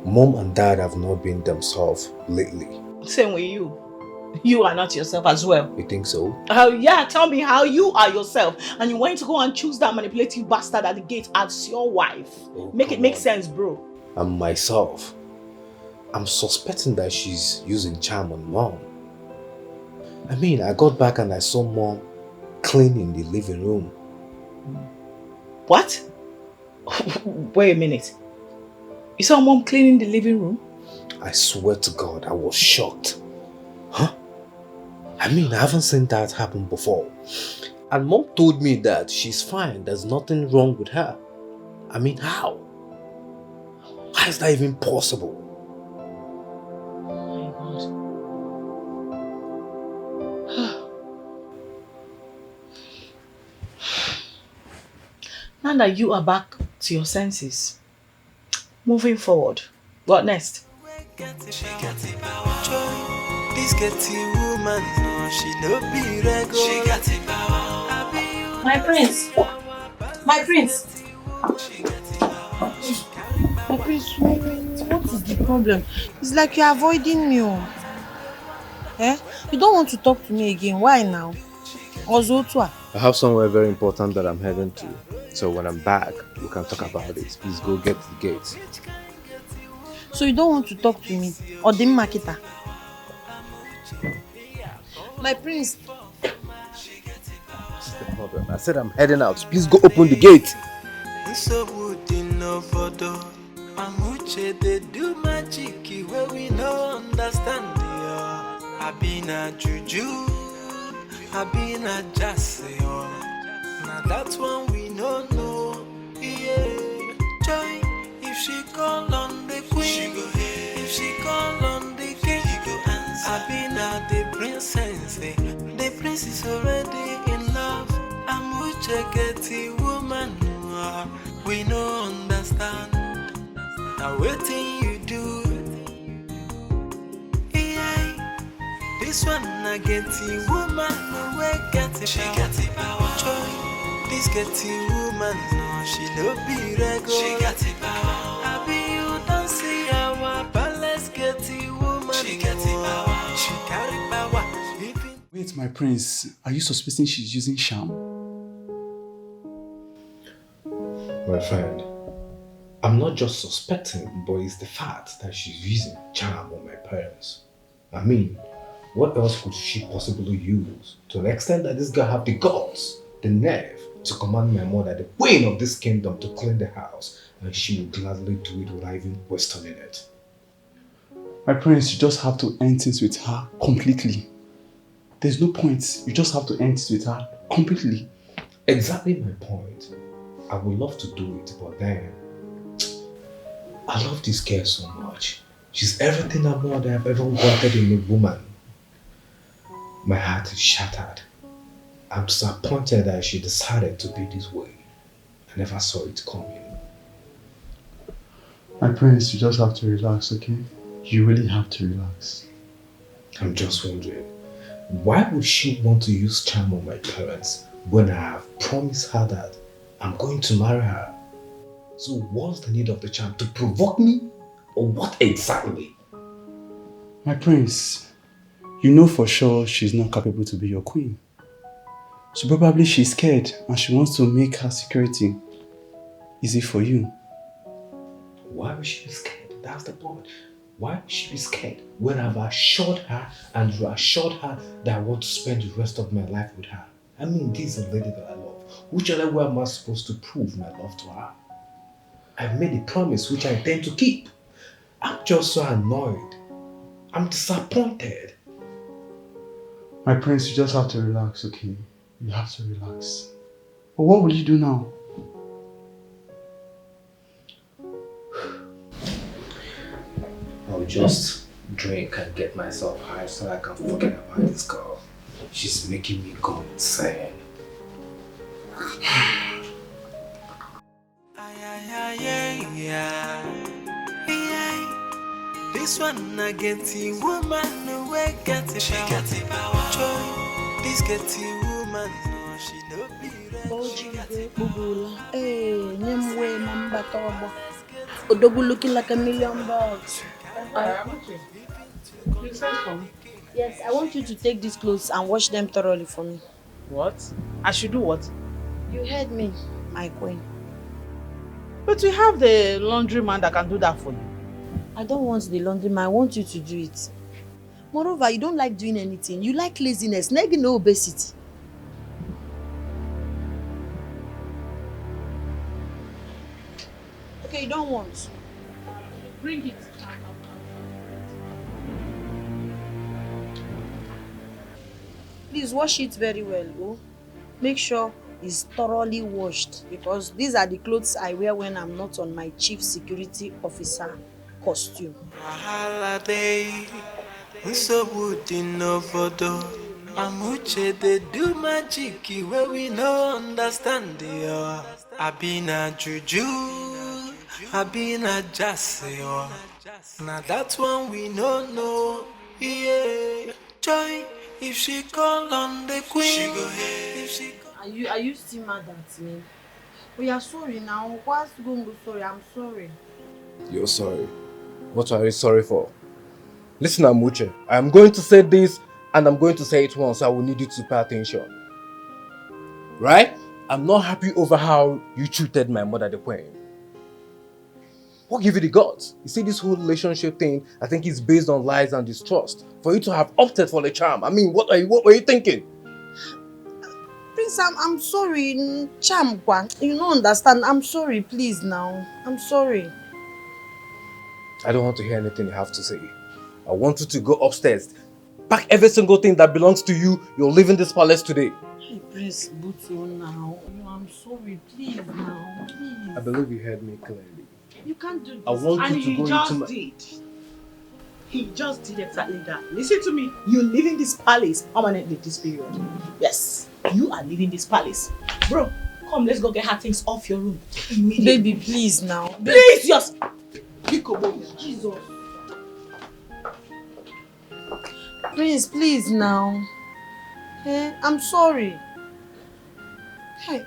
L: Mom and Dad have not been themselves lately.
C: Same with you. You are not yourself as well.
L: You think so?
C: Yeah, tell me how you are yourself. And you went to go and choose that manipulative bastard at the gate as your wife. Make it make sense, bro.
L: And myself, I'm suspecting that she's using charm on Mom. I mean, I got back and I saw Mom cleaning the living room.
C: What? Wait a minute. You saw Mom cleaning the living room?
L: I swear to God, I was shocked. Huh? I mean, I haven't seen that happen before. And Mom told me that she's fine, there's nothing wrong with her. I mean, how? How is that even possible?
C: Oh my God. Now that you are back to your senses, moving forward, what next?
H: This getting woman, no, she no be regular. She got it power.
O: My prince. My prince.
E: My prince, what is the problem? It's like you're avoiding me. Eh? You don't want to talk to me again. Why now? Ozotua.
L: I have somewhere very important that I'm heading to. So when I'm back, we can talk about it. Please go get to the gate.
E: So you don't want to talk to me? Or the marketer? My prince.
L: What's the problem? I said I'm heading out. Please go open the gate.
H: So would no photo. Amuche they do magic where we no understand the I been a juju, I been a jassy. Now that's one we no know. Yeah, joy. If she call on the queen, she go here. If she call on the king, he go answer. I been a the princess. The prince is already in love. Amuche get the woman. We no understand. Now waiting you do. Yeah. This one I get the woman. We get the she get the power. Joy. This get the woman. No, she no be regular. She got the power. I be you don't see our palace get the woman. She get the power. She carry power.
G: Wait, my prince. Are you suspecting she's using sham?
A: My friend, I'm not just suspecting, but it's the fact that she's using charm on my parents. I mean, what else could she possibly use to the extent that this girl have the guts, the nerve to command my mother, the queen of this kingdom, to clean the house, and she will gladly do it without even questioning it.
G: My prince, you just have to end things with her completely. There's no point. You just have to end it with her completely.
A: Exactly my point. I would love to do it, but then I love this girl so much. She's everything and more that I've ever wanted in a woman. My heart is shattered. I'm disappointed that she decided to be this way. I never saw it coming.
G: My prince, you just have to relax, okay? You really have to relax.
A: I'm just wondering, why would she want to use charm on my parents when I have promised her that I'm going to marry her? So what's the need of the charm? To provoke me? Or what exactly?
G: My prince, you know for sure she's not capable to be your queen. So probably she's scared and she wants to make her security easy for you.
A: Why would she be scared? That's the point. Why would she be scared when I've assured her and reassured her that I want to spend the rest of my life with her? I mean, this is a lady that I love. Which other way am I supposed to prove my love to her? I've made a promise which I intend to keep. I'm just so annoyed. I'm disappointed.
G: My prince, you just have to relax, okay? You have to relax. But what will you do now?
A: I'll just drink and get myself high so I can forget about this girl. She's making me go insane.
H: This one I get the woman away get the she get the power. Joy. This get the woman no she no be
E: Odogu looking like $1 million. Yes, I want you to take these clothes and wash them thoroughly for me.
C: What? I should do what?
E: You heard me, my queen.
C: But we have the laundry man that can do that for you.
E: I don't want the laundry man, I want you to do it. Moreover, you don't like doing anything. You like laziness, no obesity. Okay, you don't want.
D: Bring it.
E: Please wash it very well, oh. Make sure it's thoroughly washed because these are the clothes I wear when I'm not on my chief security officer costume.
H: Holiday, so would no photo. Amuche they do magic where we no understand the I been a juju, I been a jassy. Now that's one we no know. Yeah, joy. If she call on the queen, she go ahead.
E: Are you still mad at me? We are sorry now. What's going to sorry? I'm sorry.
L: You're sorry. What are you sorry for? Listen, Amuche, I'm going to say this and I'm going to say it once, so I will need you to pay attention.
A: right? I'm not happy over how you treated my mother, the queen. What gave you the guts? You see, this whole relationship thing, I think is based on lies and distrust. For you to have opted for the charm, I mean, what were you thinking?
E: Prince, I'm sorry. Charm, you don't understand. I'm sorry, please now. I'm sorry.
A: I don't want to hear anything you have to say. I want you to go upstairs. Pack every single thing that belongs to you. You're leaving this palace today.
E: Hey, Prince Butu now. I'm sorry, please now. Please.
A: I believe you heard me clearly.
E: You can't do this.
A: I want
C: And
A: you to
C: he
A: go
C: just
A: into my...
C: did. He just did exactly that. Listen to me. You're leaving this palace permanently this period. Yes. You are leaving this palace. Bro, come, let's go get her things off your room. Immediately.
E: Baby, please now.
C: Please, just... Jesus.
E: Prince, please now. Hey, I'm sorry. Hey.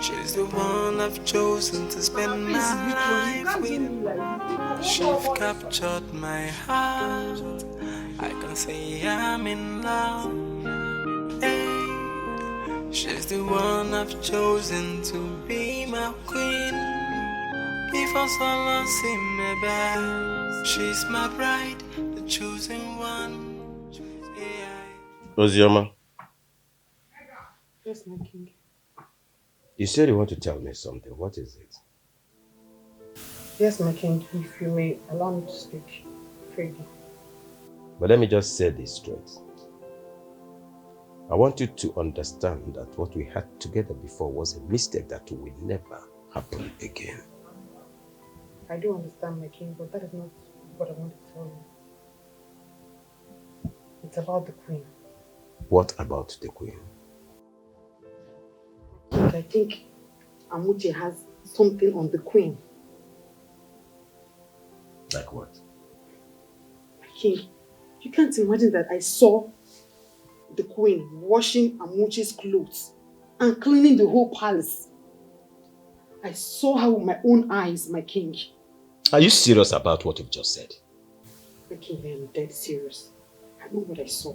H: She's the one I've chosen to spend my life with. She's captured my heart. I can say I'm in love. Hey, she's the one I've chosen to be my queen. Before someone see me back, she's my bride, the chosen one.
B: Ozioma,
C: Yes, my king.
B: you said you want to tell me something. What is it?
C: Yes, my king. If you may allow me to speak freely.
B: But let me just say this straight. I want you to understand that what we had together before was a mistake that will never happen again.
C: I do understand, my king, but that is not what I want to tell you. It's about the queen.
B: What about the queen?
C: I think Amuche has something on the queen.
B: Like what?
C: My king, you can't imagine that I saw the queen washing Amuche's clothes and cleaning the whole palace. I saw her with my own eyes, my king.
B: Are you serious about what you've just said?
C: My king, I am dead serious. I know what I saw.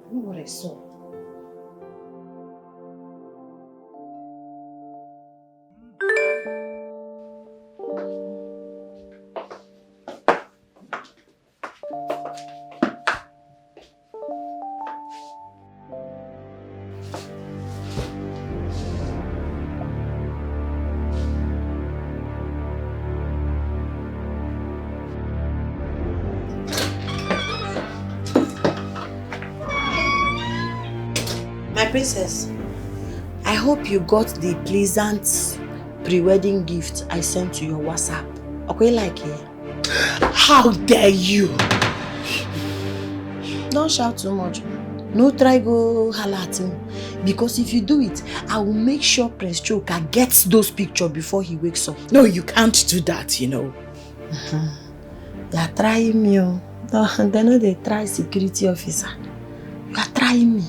C: I know what I saw.
E: My princess, I hope you got the pleasant pre-wedding gift I sent to your WhatsApp. Okay, like it?
C: How dare you?
E: Don't shout too much. No try go holla at him. Because if you do it, I will make sure Prince Choka gets those pictures before he wakes up.
C: No, you can't do that, you know.
E: You are trying me. They know they try security officer. You are trying me.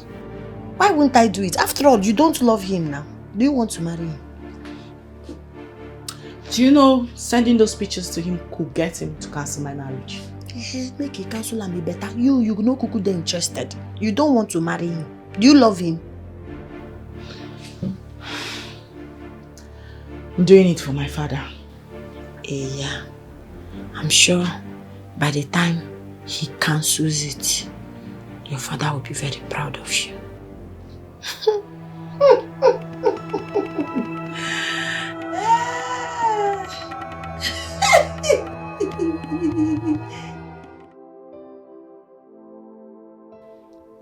E: Why wouldn't I do it? After all, you don't love him now. Do you want to marry him?
C: Do you know sending those pictures to him could get him to cancel my marriage?
E: Make it cancel and be better. You know Kuku they interested. You don't want to marry him. Do you love him?
C: I'm doing it for my father.
E: Yeah. I'm sure by the time he cancels it, your father will be very proud of you.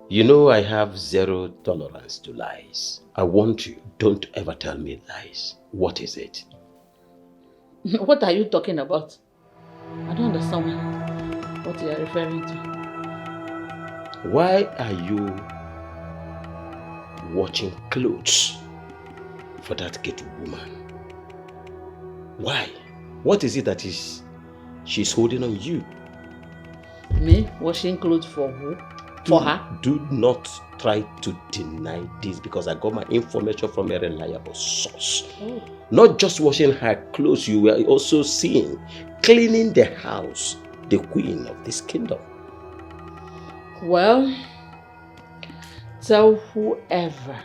B: You know I have zero tolerance to lies. I want you, don't ever tell me lies. What is it?
D: What are you talking about? I don't understand what you are referring to.
B: Why are you watching clothes for that ghetto woman? Why? What is it that she's holding on you?
D: Me? Washing clothes for who?
E: for her?
B: Do not try to deny this because I got my information from a reliable source.
E: Oh.
B: Not just washing her clothes, you were also seen cleaning the house, the queen of this kingdom.
D: Well, tell whoever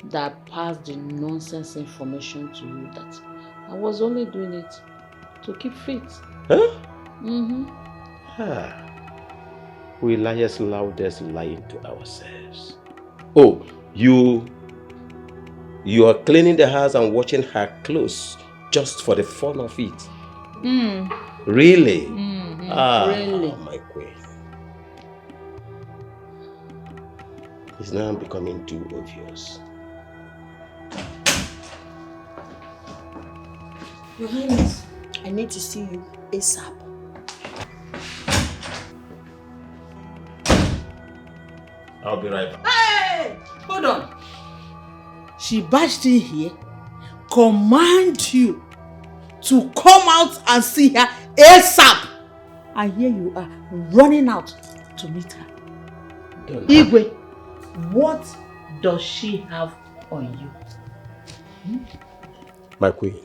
D: that passed the nonsense information to you that I was only doing it to keep fit.
B: Huh?
D: Mm-hmm.
B: We liars loudest lying to ourselves. Oh, you are cleaning the house and washing her clothes just for the fun of it. Really?
D: Really?
B: My queen. It's now becoming too obvious.
E: Your Highness, I need to see you ASAP.
B: I'll be right back.
I: Hey! Hold on. She barged in here, command you to come out and see her ASAP. And here you are, running out to meet her. Igwe, what does she have on you?
B: My queen,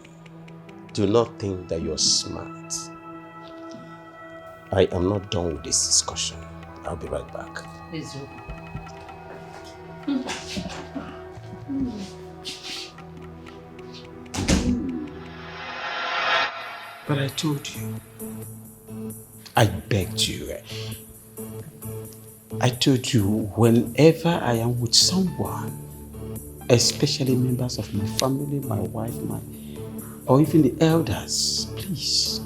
B: do not think that you're smart. I am not done with this discussion. I'll be right back.
D: Please.
B: But I told you. I begged you. I told you whenever I am with someone, especially members of my family, my wife, or even the elders, please,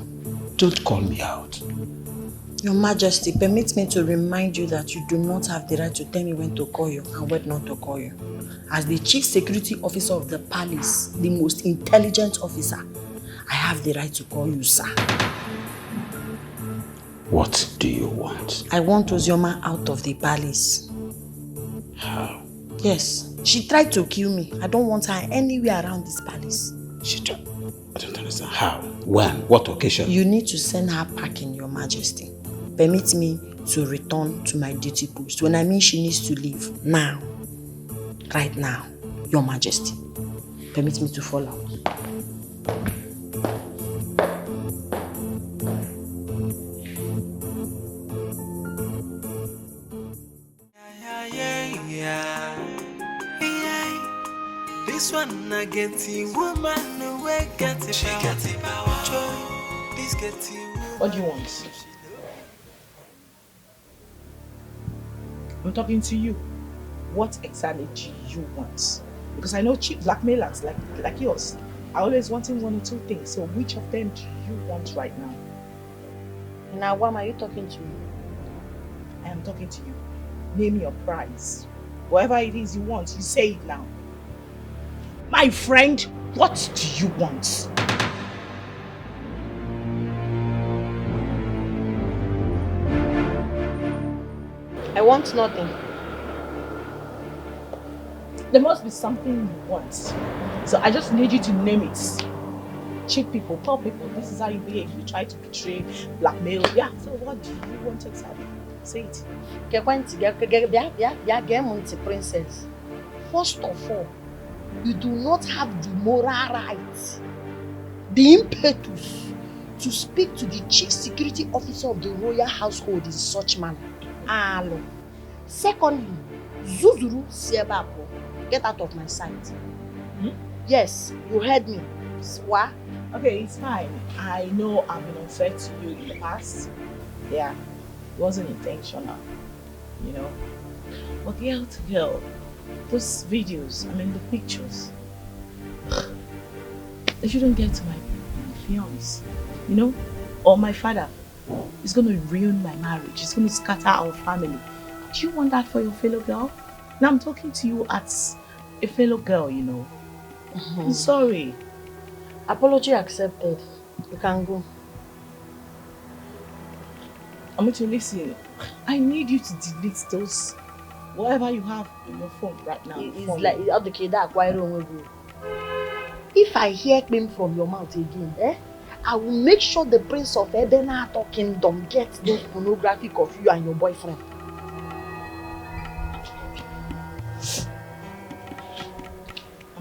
B: don't call me out.
E: Your Majesty, permit me to remind you that you do not have the right to tell me when to call you and when not to call you. As the Chief Security Officer of the palace, the most intelligent officer, I have the right to call you sir.
B: What do you want?
E: I want Ozioma out of the palace.
B: How?
E: Yes, she tried to kill me. I don't want her anywhere around this palace.
B: I don't understand. How? When? What occasion?
E: You need to send her packing, Your Majesty. Permit me to return to my duty post. When I mean she needs to leave, now. Right now, Your Majesty. Permit me to fall out.
H: This one I get the woman away get it. She got the power. This get the woman.
C: What do you want? I'm talking to you. What exactly do you want? Because I know cheap blackmailers like yours are always wanting one or two things. So which of them do you want right now?
E: Now, why are you talking to me?
C: I am talking to you. Name your price. Whatever it is you want, you say it now. My friend, what do you want?
E: I want nothing.
C: There must be something you want. So I just need you to name it. Cheat people, poor people, this is how you behave. You try to betray, blackmail. Yeah, so what do you want exactly? Say it.
E: Princess. First of all, you do not have the moral right, the impetus, to speak to the Chief Security Officer of the royal household in such manner. Alo. Secondly, Zuzuru Sebapo, get out of my sight. Yes, you heard me. What?
C: Okay, it's fine. I know I've been unfair to you in the past. Yeah, it wasn't intentional, you know. But girl to girl, those videos, the pictures, they shouldn't get to my fiance, you know, or my father. It's going to ruin my marriage. It's going to scatter our family. Do you want that for your fellow girl? Now I'm talking to you as a fellow girl, you know. I'm sorry.
E: Apology accepted. You can go.
C: I'm going to listen. I need you to delete those, whatever you have in your phone right now.
E: It's like if I hear claim from your mouth again, I will make sure the Prince of Denard Kingdom gets those pornographic of you and your boyfriend.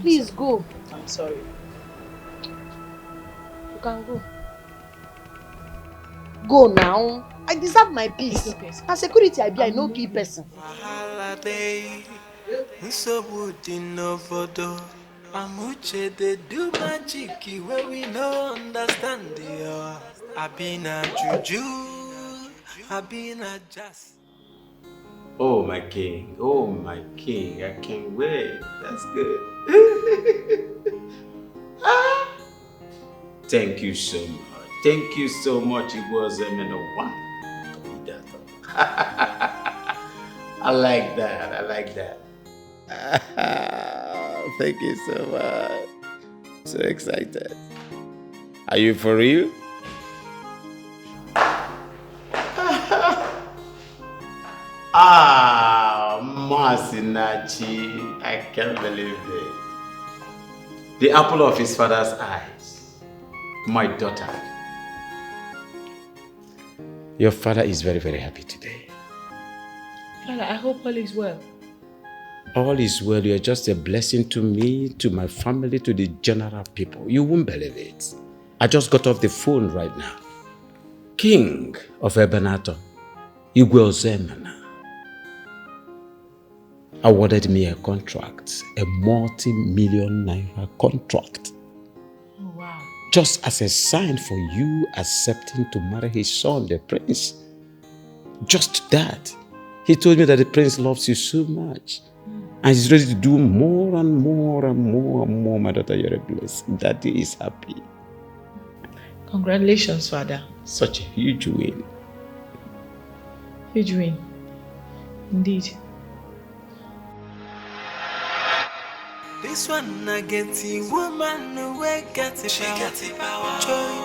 E: Please go.
O: I'm sorry.
E: You can go. Go now. I deserve my peace.
O: It's okay.
E: As security, I no key person.
H: Amuche they do magic where we no understand the I been a juju, I been a jazz.
F: Oh my king, I can't wait. That's good. Thank you so much. Thank you so much. It was a one. I like that. Thank you so much. So excited. Are you for real? Masinachi, I can't believe it. The apple of his father's eyes. My daughter. Your father is very, very happy today.
O: Father, I hope all is well.
F: All is well. You're just a blessing to me, to my family, to the general people. You won't believe it. I just got off the phone right now. King of Ebenator, Igwe Ozemena, awarded me a contract, a multi-million naira contract.
O: Oh, wow.
F: Just as a sign for you accepting to marry his son, the prince. Just that. He told me that the prince loves you so much. And he's ready to do more and more and more and more. My daughter, you're a blessing. Daddy is happy.
O: Congratulations, Father.
F: Such a huge win.
O: Huge win. Indeed.
H: This one I get the woman no way get it. She got the power. Joy.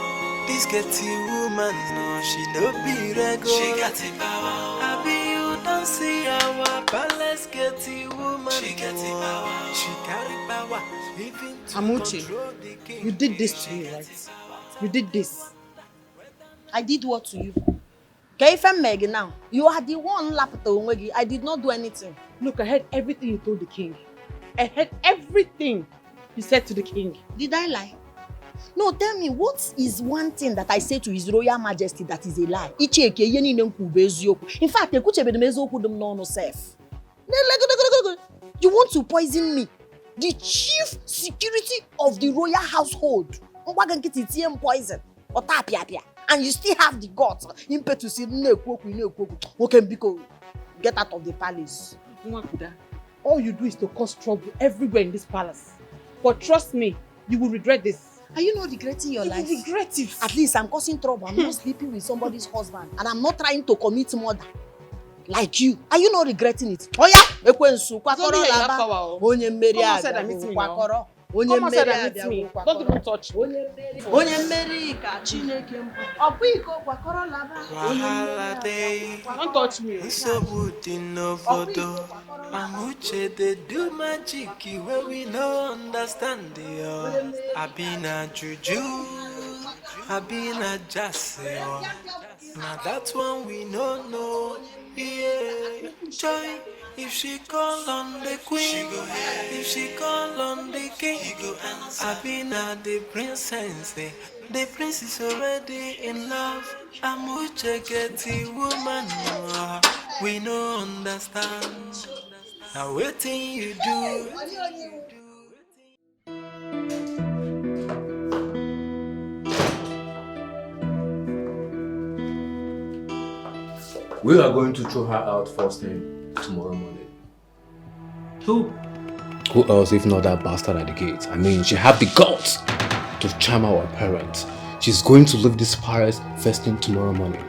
H: This get the woman no she no be regular. She got the power. I be you don't see our palace get the woman. She got the power. She carry power.
E: Amuchi, you did this to me, right? You did this. I did what to you? Okay, if I'm Meg now, you are the one laughed at I did not do anything.
I: Look, I heard everything you told the king. I heard everything you said to the king.
E: Did I lie? No, tell me, what is one thing that I say to His Royal Majesty that is a lie? In fact, you want to poison me, the chief security of the royal household. Poison. And you still have the guts impetus to get out of the palace.
I: All you do is to cause trouble everywhere in this palace. But trust me, you will regret this.
E: Are you not regretting your life?
I: You will regret it.
E: At least I'm causing trouble. I'm not sleeping with somebody's husband. And I'm not trying to commit murder. Like you. Are you not regretting it? Oh yeah!
I: Someone said I meet me. Don't even touch me.
H: Don't
I: touch me.
H: Amuche they do magic where we no understand the I been a juju, I been a jazz. Now that one we no know. Yeah, joy. If she call on the queen, if she call on the king, I been at the princess. The prince is already in love. Amuche get the woman. We no understand. Now waiting you do.
L: We are going to throw her out first thing tomorrow morning.
O: Who?
L: Who else if not that bastard at the gate? I mean, she have the guts to charm our parents. She's going to leave this palace first thing tomorrow morning.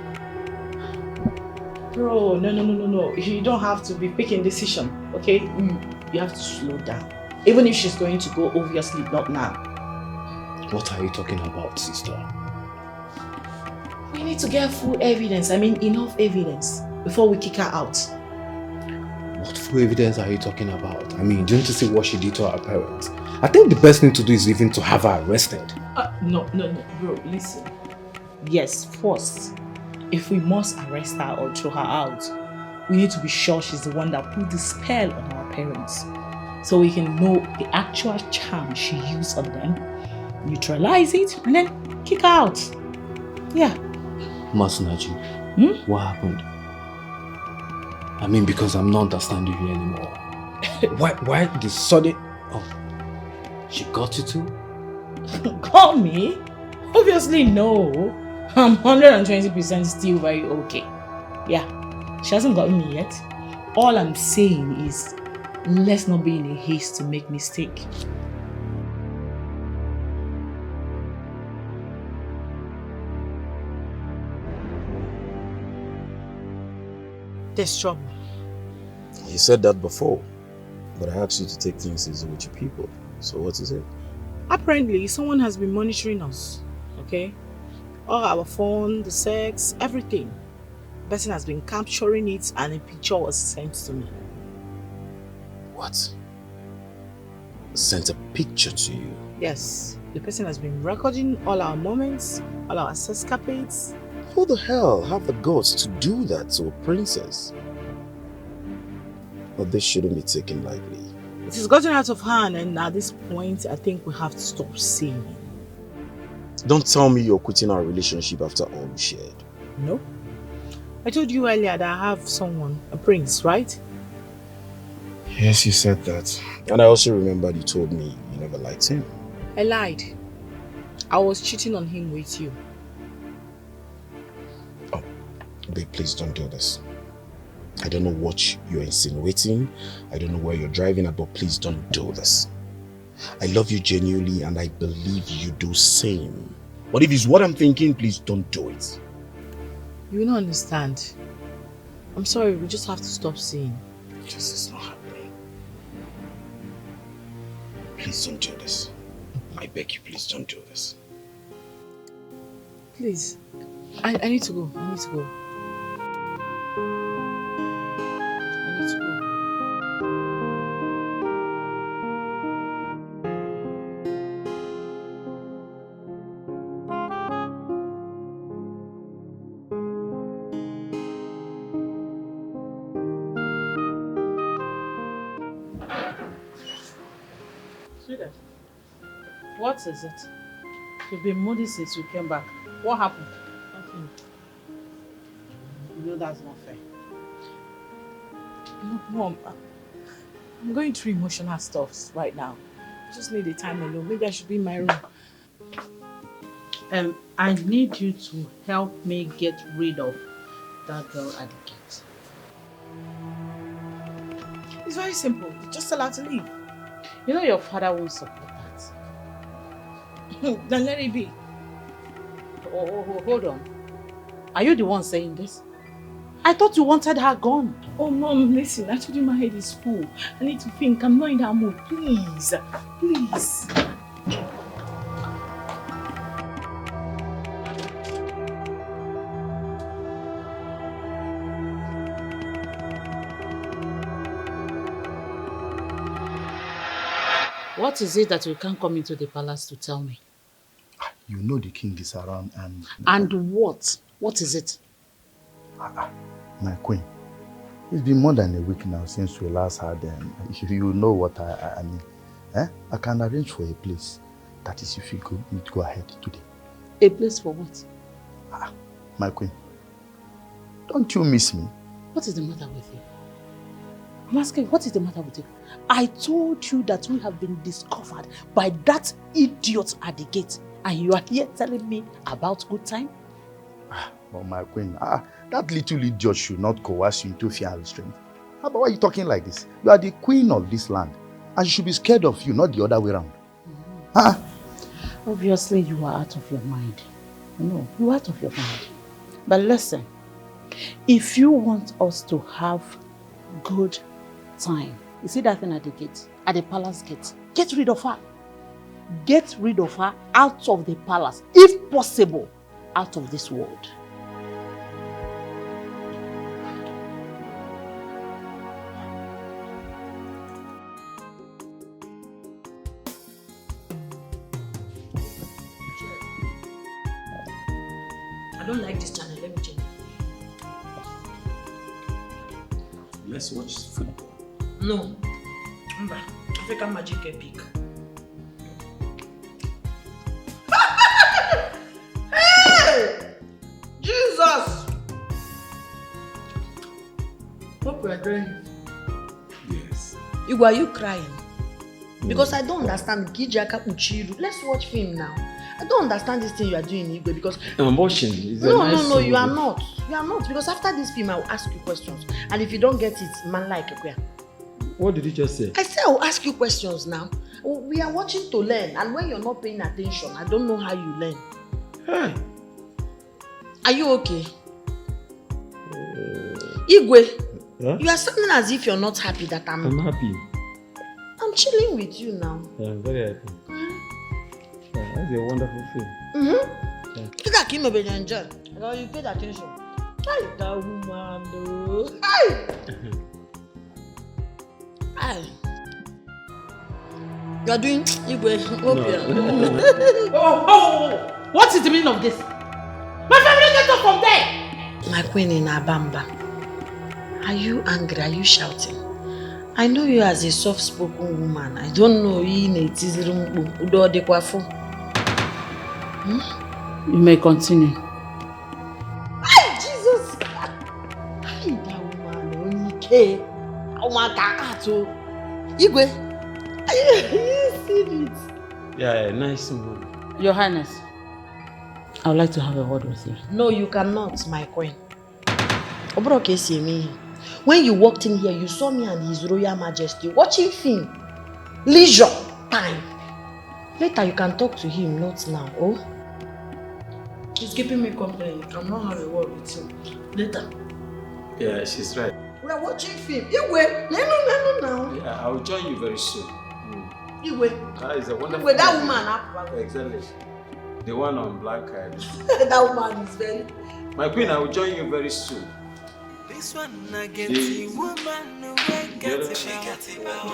O: Bro, no. You don't have to be picking decision, okay? You have to slow down. Even if she's going to go, obviously not now.
L: What are you talking about, sister?
O: We need to get full evidence. I mean, enough evidence before we kick her out.
L: What full evidence are you talking about? I mean, don't you see what she did to our parents? I think the best thing to do is even to have her arrested.
O: No, bro, listen. Yes, first, if we must arrest her or throw her out, we need to be sure she's the one that put the spell on our parents. so we can know the actual charm she used on them, neutralize it, and then kick her out. Yeah.
L: Masunaji, what happened? I mean, because I'm not understanding you anymore. Why the sudden... Oh, she got you too?
O: Call me? Obviously no. I'm 120% still very okay. Yeah, she hasn't gotten me yet. All I'm saying is, let's not be in a haste to make mistake.
C: There's trouble.
K: You said that before, but I asked you to take things easy with your people. So what is it?
C: Apparently, someone has been monitoring us, okay? All our phone, the sex, everything. The person has been capturing it and a picture was sent to me.
K: What? Sent a picture to you?
C: Yes, the person has been recording all our moments, all our escapades.
K: Who the hell have the guts to do that to a princess? But this shouldn't be taken lightly.
C: It has gotten out of hand, and at this point, I think we have to stop saying.
K: Don't tell me you're quitting our relationship after all we shared.
C: No. I told you earlier that I have someone, a prince, right?
K: Yes, you said that. And I also remembered you told me you never liked him.
C: I lied. I was cheating on him with you.
K: Oh, babe, please don't do this. I don't know what you're insinuating. I don't know where you're driving at, but please don't do this. I love you genuinely and I believe you do same. But if it's what I'm thinking, please don't do it.
C: You will not understand. I'm sorry, we just have to stop seeing.
K: This is not happening. Please don't do this. I beg you, please don't do this.
C: Please. I need to go. I need to go. I need to go.
D: Sweetheart, what is it? You've been moody since you came back. What happened?
C: Nothing.
D: You know that's not fair.
O: Look, Mom, I'm going through emotional stuff right now. I just need the time alone. Maybe I should be in my room.
D: I need you to help me get rid of that girl at the gate.
O: It's very simple. Just tell her to leave.
D: You know your father won't support that.
O: Then let it be.
D: Oh, hold on. Are you the one saying this? I thought you wanted her gone.
O: Oh, Mom, listen. I told you my head is full. I need to think. I'm not in that mood. Please. Please.
D: What is it that you can't come into the palace to tell me?
M: You know the king is around and...
D: And what? What is it?
M: My queen, it's been more than a week now since we last had them. You know what I mean. I can arrange for a place. That is if you need to go ahead today.
D: A place for what?
M: My queen, don't you miss me?
D: What is the matter with you? I'm asking, what is the matter with you? I told you that we have been discovered by that idiot at the gate. And you are here telling me about good time?
M: Well, my queen, that little idiot should not coerce you into fear and restraint. But why are you talking like this? You are the queen of this land. And she should be scared of you, not the other way around.
D: Obviously, you are out of your mind. No, you are out of your mind. But listen, if you want us to have good time, you see that thing at the gate, at the palace gate, get rid of her. Get rid of her out of the palace, if possible, out of this world.
C: I don't like this channel, let me change.
F: Let's watch football.
C: No.
I: African magic epic. Hey! Jesus! Hope we are doing it.
F: Yes.
E: Igwe, are you crying? Because I don't understand. Let's watch film now. I don't understand this thing you are doing, Igwe, because...
L: I'm watching.
E: No, you are not. You are not. Because after this film, I will ask you questions. And if you don't get it, man like Igwe.
L: What did you just say?
E: I said I will ask you questions now. We are watching to learn. And when you're not paying attention, I don't know how you learn.
L: Hey.
E: Are you okay? Igwe,
L: huh?
E: you are sounding as if you're not happy that
L: I'm happy.
E: I'm chilling with you now.
L: I'm very happy. Yeah, that's a wonderful film.
E: Mm-hmm.
L: Yeah.
E: You that came over and enjoy. You paid attention. Hi, that woman, though. Hi! Hi. You are doing Igwe.
I: Oh! What is the meaning of this? My family get up from there!
E: My queen in Abamba. Are you angry? Are you shouting? I know you as a soft-spoken woman. I don't know you in a
D: You may continue.
E: Hi, Jesus! Hi, that woman. Onike. Igwe, are you seeing it?
L: Yeah, nice one.
D: Your Highness, I would like to have a word with you.
E: No, you cannot, my queen. When you walked in here, you saw me and His Royal Majesty watching film. Leisure time. Later, you can talk to him, not now. Oh?
I: He's keeping me company. You cannot have a word with him. Later.
L: Yeah, she's right.
E: We are watching film. Igwe, no, now.
L: Yeah, I will join you very soon.
E: Igwe.
L: That is a wonderful
E: Igwe, that woman.
L: Exactly. The one on black card.
E: That woman is very...
L: My queen, I will join you very soon.
H: This one I get the woman no way get it. She got it power.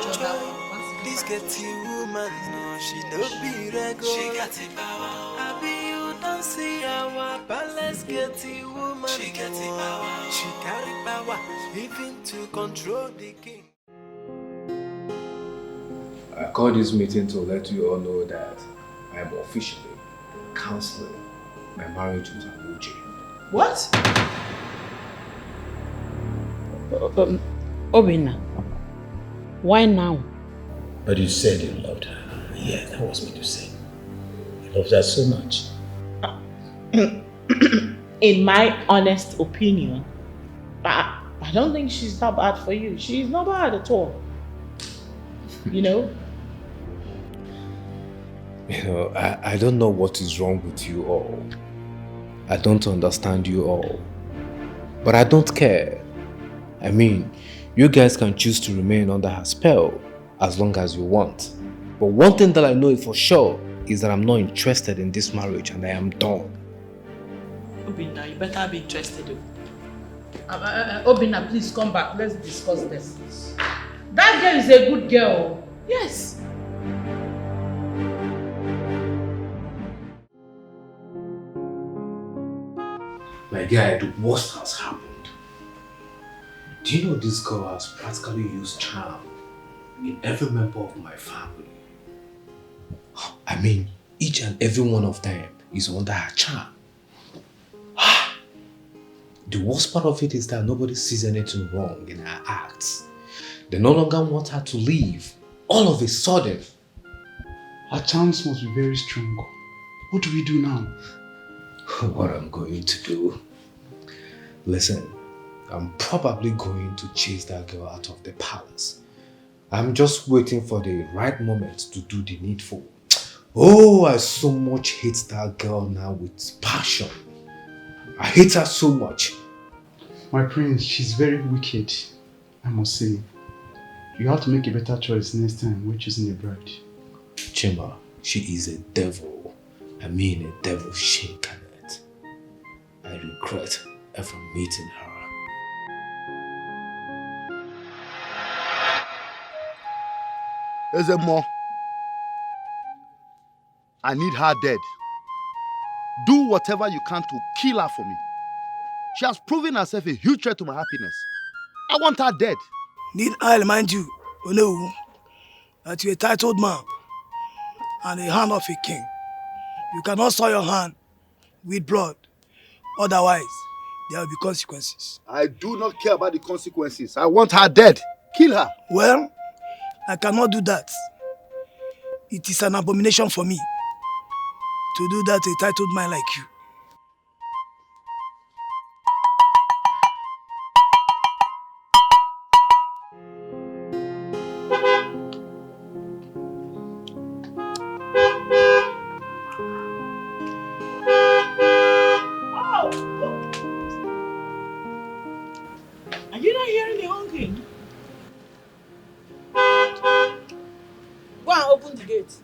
H: This get the woman no, she no be regular. She got it power. I be you don't see our palace get the woman. She got it power. She carry power even to control the king.
L: I called this meeting to let you all know that I am officially cancelling my marriage with Abuja.
I: What?
D: Obina, why now?
B: But you said you loved her. Yeah, that was me to say. You loved her so much.
O: In my honest opinion, I don't think she's that bad for you. She's not bad at all. You know?
A: You know, I don't know what is wrong with you all. I don't understand you all. But I don't care. I mean, you guys can choose to remain under her spell as long as you want. But one thing that I know for sure is that I'm not interested in this marriage and I am done.
I: Obina, you better be interested.
D: Obina, please come back. Let's discuss this. That girl is a good girl.
I: Yes.
A: My guy, the worst has happened. Do you know this girl has practically used charm in every member of my family? I mean, each and every one of them is under her charm. The worst part of it is that nobody sees anything wrong in her acts. They no longer want her to leave. All of a sudden.
G: Her charms must be very strong. What do we do now?
A: What I'm going to do? Listen, I'm probably going to chase that girl out of the palace. I'm just waiting for the right moment to do the needful. Oh, I so much hate that girl now with passion. I hate her so much.
G: My prince, she's very wicked, I must say. You have to make a better choice next time when choosing a bride.
A: Chima, she is a devil. I mean a devil incarnate. I regret ever meeting her.
M: Ezemo, I need her dead. Do whatever you can to kill her for me. She has proven herself a huge threat to my happiness. I want her dead.
I: Need I remind you? Oh no. that you're a titled man and a hand of a king. You cannot soil your hand with blood. Otherwise, there will be consequences.
M: I do not care about the consequences. I want her dead. Kill her.
I: Well, I cannot do that. It is an abomination for me to do that to a titled man like you.
C: Are you not hearing me honking? Go and open the gate.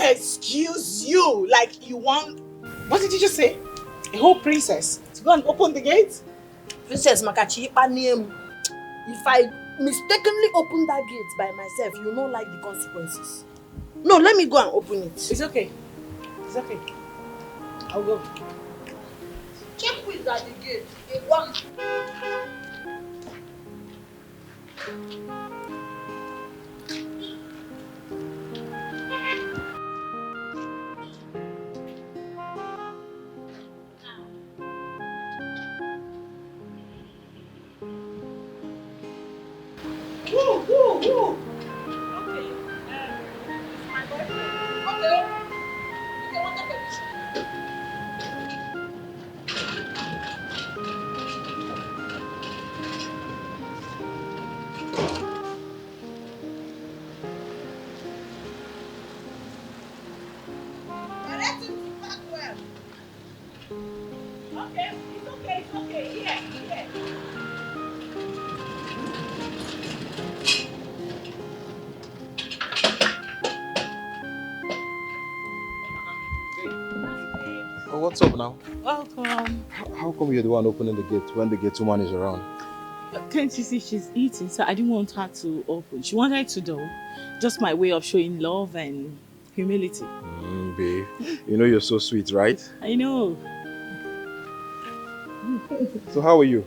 C: Excuse you, like you want... What did you just say? A whole princess to go and open the gate?
E: Princess Makachi, if I mistakenly open that gate by myself, you won't like the consequences. No, let me go and open it.
C: It's okay. It's okay. I'll go.
E: Check who is at the gate. It won't.
C: Woo. Okay. My boyfriend. Okay. You can want the permission. Okay, it's okay. Here.
P: Oh, what's up now?
C: Welcome.
P: How come you're the one opening the gate when the gate woman is around?
O: Can't you see she's eating? So I didn't want her to open. She wanted to though. Just my way of showing love and humility.
P: Babe, you know you're so sweet, right?
O: I know.
P: So how are you?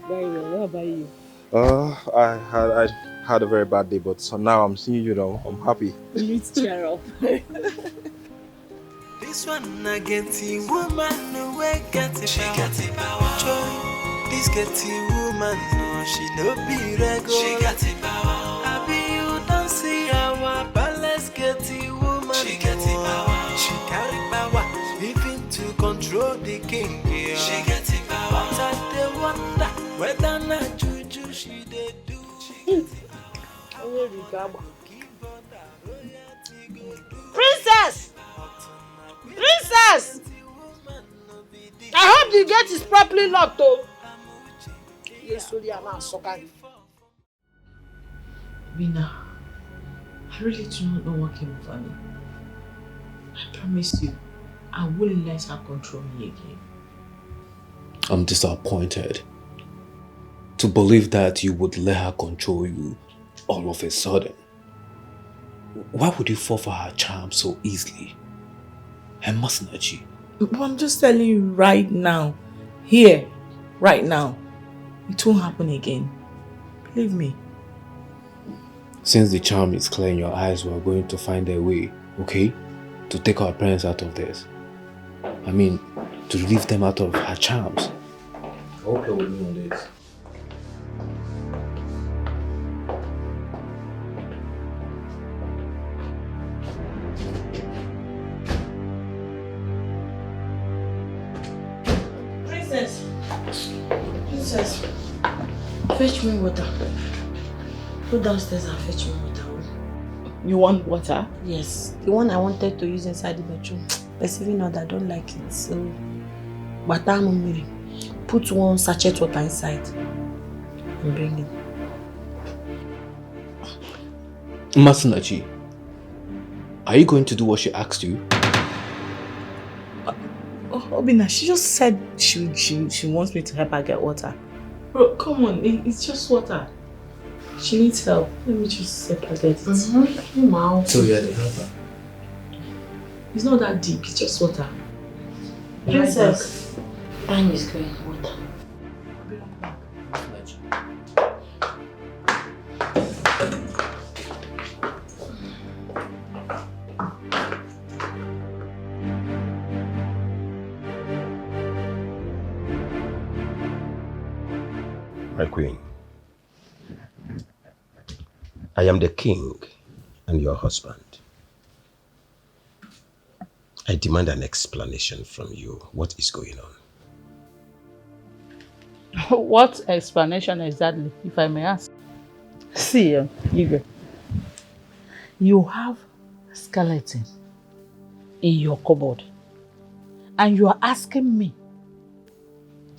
O: Very well. What about you?
P: I had a very bad day, but so now I'm seeing you now. I'm happy.
O: You need to cheer up.
H: This one I get the woman no way get it. She got it power. Joy. This get the woman no she no be regular. She got it power. I be you don't see our palace get the woman. She got it power. She carry power even to control the king. Yeah. She got it power. But I dey wonder whether not juju she dey do.
I: Princess! Princess! I hope the gate is properly locked, though. Yes, sorry, I'm not sorry.
O: Bina, I really do not know what came over me. I promise you, I wouldn't let her control me again.
L: I'm disappointed to believe that you would let her control you all of a sudden. Why would you fall for her charm so easily? And mustn't you?
O: But I'm just telling you right now, here, right now, it won't happen again. Believe me.
L: Since the charm is clear in your eyes, we are going to find a way, okay? To take our parents out of this. I mean, to leave them out of her charms.
A: I hope you're with me on this.
E: Princess, fetch me water. Go downstairs and fetch me water.
O: You want water?
E: Yes, the one I wanted to use inside the bedroom. Perceiving that I don't like it, so put one sachet water inside and bring it.
L: Masunachi, are you going to do what she asked you?
O: Obina, she just said she wants me to help her get water. Bro, come on, it's just water. She needs help. Let me just help her get it.
A: So you're the helper?
O: It's not that deep, it's just water.
E: Princess, time is going. Water.
B: My queen, I am the king and your husband. I demand an explanation from you. What is going on?
D: What explanation exactly, if I may ask? See, Igwe, you have a skeleton in your cupboard and you are asking me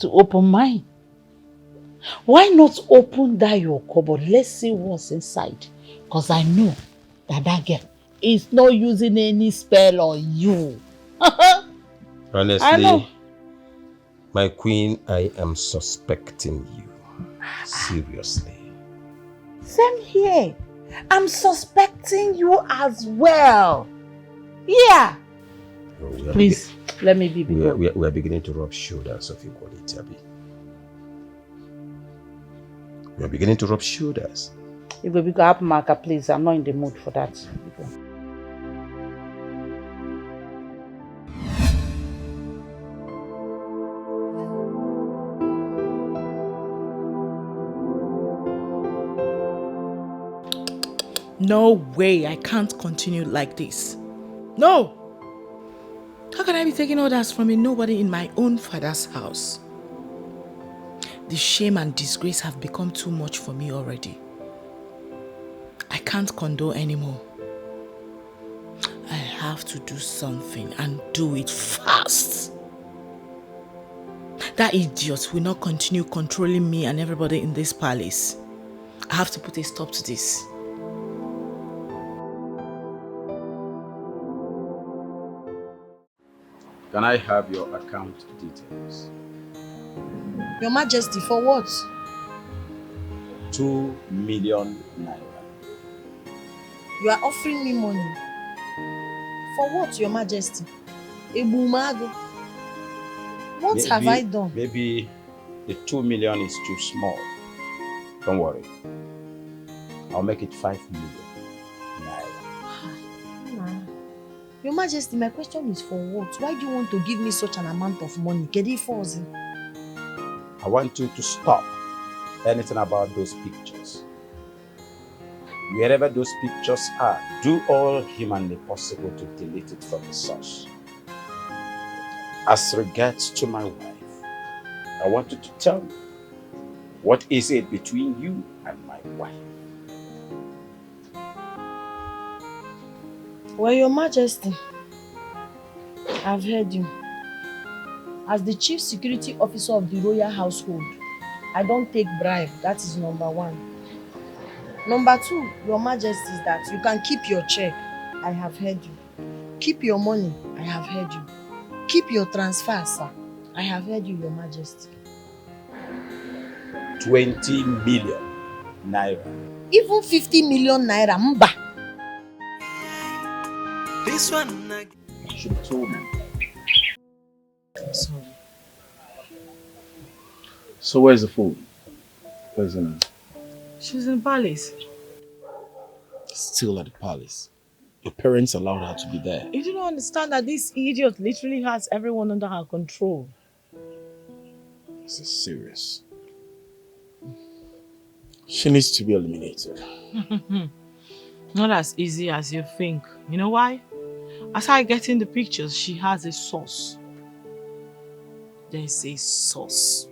D: to open mine. Why not open that your cupboard? Let's see what's inside. Because I know that girl is not using any spell on you.
B: Honestly, my queen, I am suspecting you. Seriously.
D: Same here. I'm suspecting you as well. Yeah. Please, let me be bigger.
B: We are beginning to rub shoulders of equality, Abi. We are beginning to rub shoulders.
D: If we go up, Marker, please. I'm not in the mood for that.
C: No way, I can't continue like this. No! How can I be taking orders from a nobody in my own father's house? The shame and disgrace have become too much for me already. I can't condone anymore. I have to do something and do it fast. That idiot will not continue controlling me and everybody in this palace. I have to put a stop to this.
F: Can I have your account details?
E: Your Majesty, for what?
F: 2 million naira.
E: You are offering me money. For what, Your Majesty? Ebumago. What have I done?
F: Maybe the 2 million is too small. Don't worry. I'll make it 5 million naira.
E: Your Majesty, my question is for what? Why do you want to give me such an amount of money?
F: I want you to stop anything about those pictures. Wherever those pictures are, do all humanly possible to delete it from the source. As regards to my wife, I want you to tell me, what is it between you and my wife?
E: Well, Your Majesty, I've heard you. As the chief security officer of the royal household, I don't take bribe. That is number 1. Number 2, Your Majesty, is that you can keep your check. I have heard you. Keep your money. I have heard you. Keep your transfer, sir. I have heard you, Your Majesty.
F: 20 million naira.
E: Even 50 million naira, mba.
H: This one I
F: should have told me.
C: I'm sorry.
P: So where's the food? Where's the name?
C: She's in the palace.
K: Still at the palace. Your parents allowed her to be there.
C: You do not understand that this idiot literally has everyone under her control.
K: This is serious. She needs to be eliminated.
C: Not as easy as you think. You know why? As I get in the pictures, she has a source. There's a source.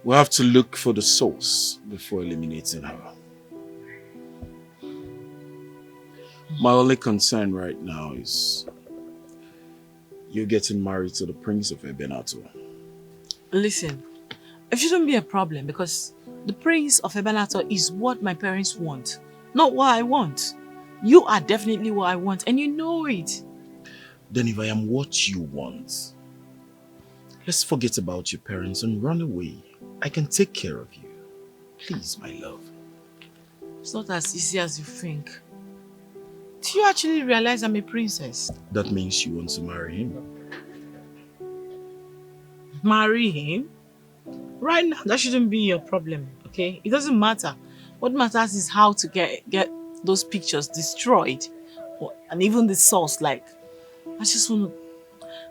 K: We'll have to look for the source before eliminating her. My only concern right now is you getting married to the Prince of Ebenato.
C: Listen, it shouldn't be a problem because the Prince of Ebenato is what my parents want, not what I want. You are definitely what I want and you know it.
K: Then if I am what you want, let's forget about your parents and run away. I can take care of you. Please, my love.
C: It's not as easy as you think. Do you actually realize I'm a princess?
K: That means you want to marry him.
C: Marry him? Right now, that shouldn't be your problem, okay? It doesn't matter. What matters is how to get those pictures destroyed. And even the source, like, I just want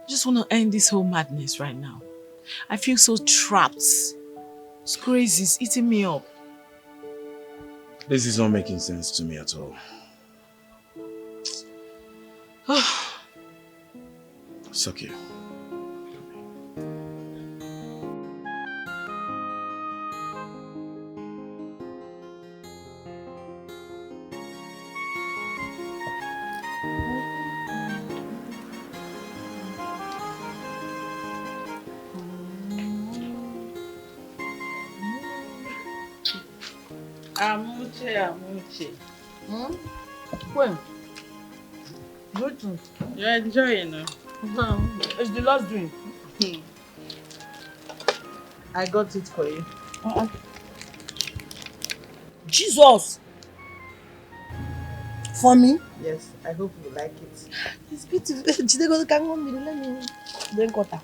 C: to end this whole madness right now. I feel so trapped
O: It's crazy. It's eating me up.
P: This is not making sense to me at all. It's okay.
D: Amuche. When? Good.
Q: You're enjoying, no?
D: It's the last drink.
Q: I got it for you.
E: Jesus! For me?
Q: Yes, I hope you like it.
E: It's beautiful. Today go to Congo, let me drink water.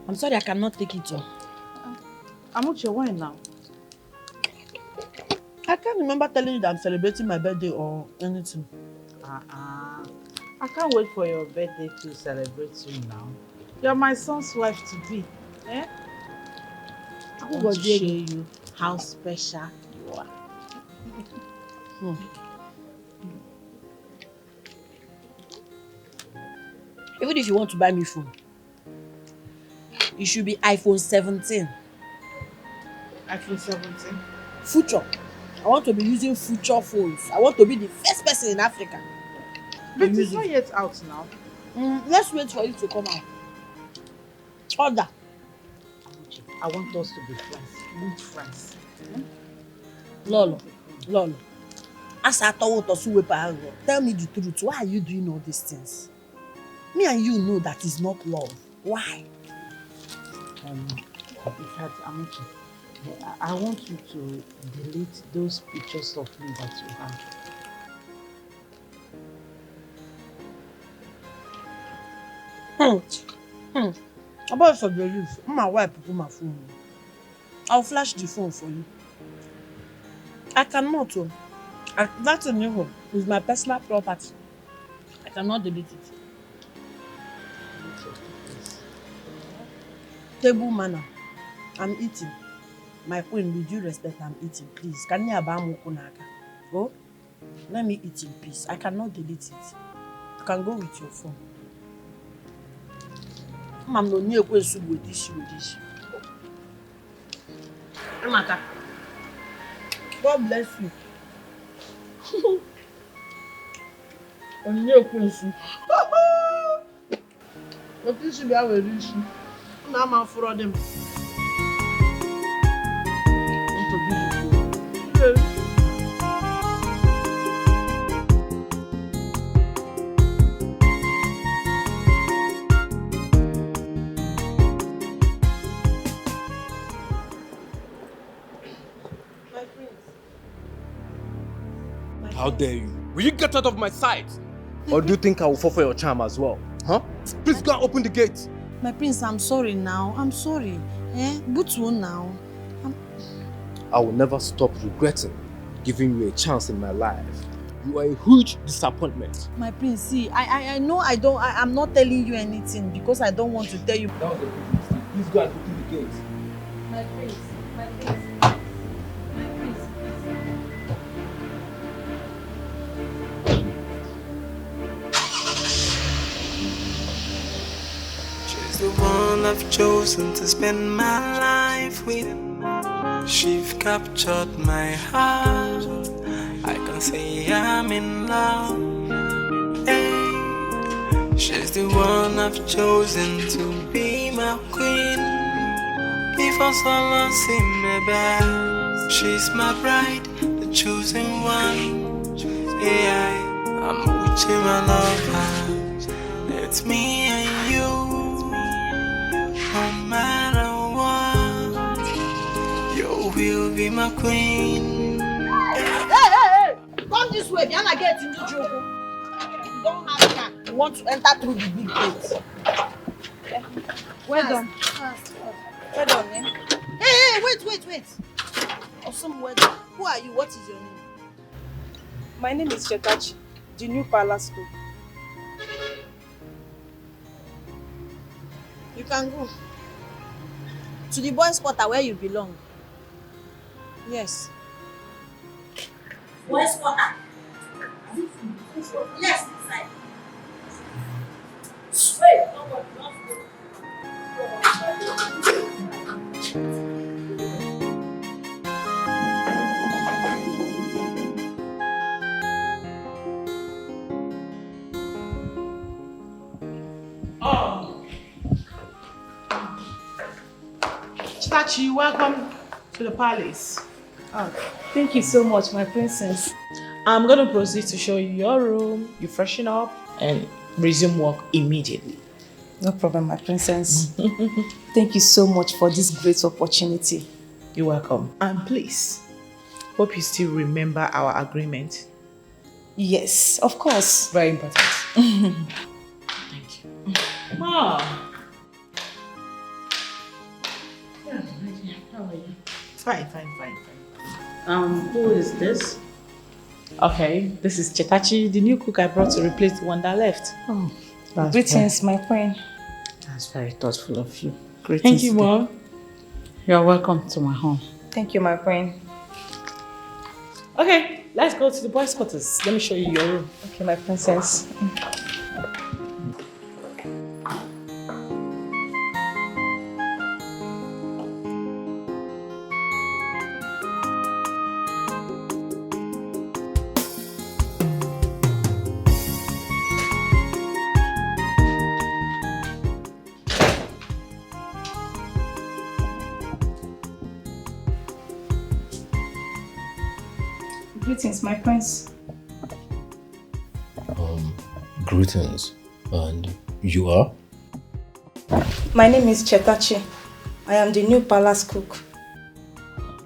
E: I'm sorry, I cannot take it all.
D: Amuche, why now?
E: I can't remember telling you that I'm celebrating my birthday or anything.
Q: I can't wait for your birthday to celebrate you now. You're my son's wife to be. Eh? I want to show you how special you are.
E: Even if you want to buy me phone, it should be iPhone 17.
Q: iPhone 17?
E: Future. I want to be using future phones. I want to be the first person in Africa.
Q: But it's not yet out now.
E: Let's wait for it to come out. Order.
Q: I want us to be friends. Good friends.
E: Lolo. As I told you, tell me the truth. Why are you doing all these things? Me and you know that is not love. Why?
Q: In fact, Amuche, I want you to delete those pictures of me that you have.
E: About for your use, my wife put my phone. I'll flash the phone for you. I cannot. That's a new home. It's my personal property. I cannot delete it. Table manner. I'm eating. My queen, with due respect, I'm eating. Please, can you go? Let me eat in peace. I cannot delete it. You can go with your phone. I'm not near with this. Amaka. God bless you. I'm near Quincy. But this should be our issue. I'm out for them.
A: How dare you? Will you get out of my sight? Or do you think I will fall for your charm as well? Huh? Please go and open the gate.
E: My prince, I'm sorry now. I'm sorry. Butu now.
A: I will never stop regretting giving you a chance in my life. You are a huge disappointment.
E: My prince, see, I know I'm not telling you anything because I don't want to tell you.
A: That was a big mistake. Please go and open the gate.
E: My prince.
H: The one I've chosen to spend my life with. She's captured my heart. I can say I'm in love. Hey, she's the one I've chosen to be my queen. Before so long, see me back. She's my bride, the chosen one. Yeah, I'm with you, my lover. It's me and you. No matter what, you will be my queen.
E: Hey! Come this way, Diana get into trouble. You don't have car. You want to enter through the big gate. Well done. Well done, eh? Hey, wait. Awesome weather. Who are you? What is your name?
R: My name is Chetachi, the new palace cook.
E: can go. To the boys' quarter where you belong. Yes.
I: Boys' quarter. Yes, inside. Straight. Don't worry, don't worry.
C: Chitachi, welcome to the palace.
O: Oh, thank you so much, my princess. I'm going to proceed to show you your room, you freshen up, and resume work immediately.
R: No problem, my princess. Thank you so much for this great opportunity.
O: You're welcome. And please, hope you still remember our agreement.
R: Yes, of course.
O: Very important. Thank you. Mom. How are you? Fine.
D: Who is this?
O: Okay, this is Chetachi, the new cook I brought to replace the one that left.
R: Oh, greetings, my queen.
D: That's very thoughtful of you.
O: Thank you, Mom.
D: You're welcome to my home.
R: Thank you, my queen.
O: Okay, let's go to the boys' quarters. Let me show you your room.
R: Okay, my princess. Greetings, my prince.
L: Greetings. And you are?
R: My name is Chetachi. I am the new palace cook.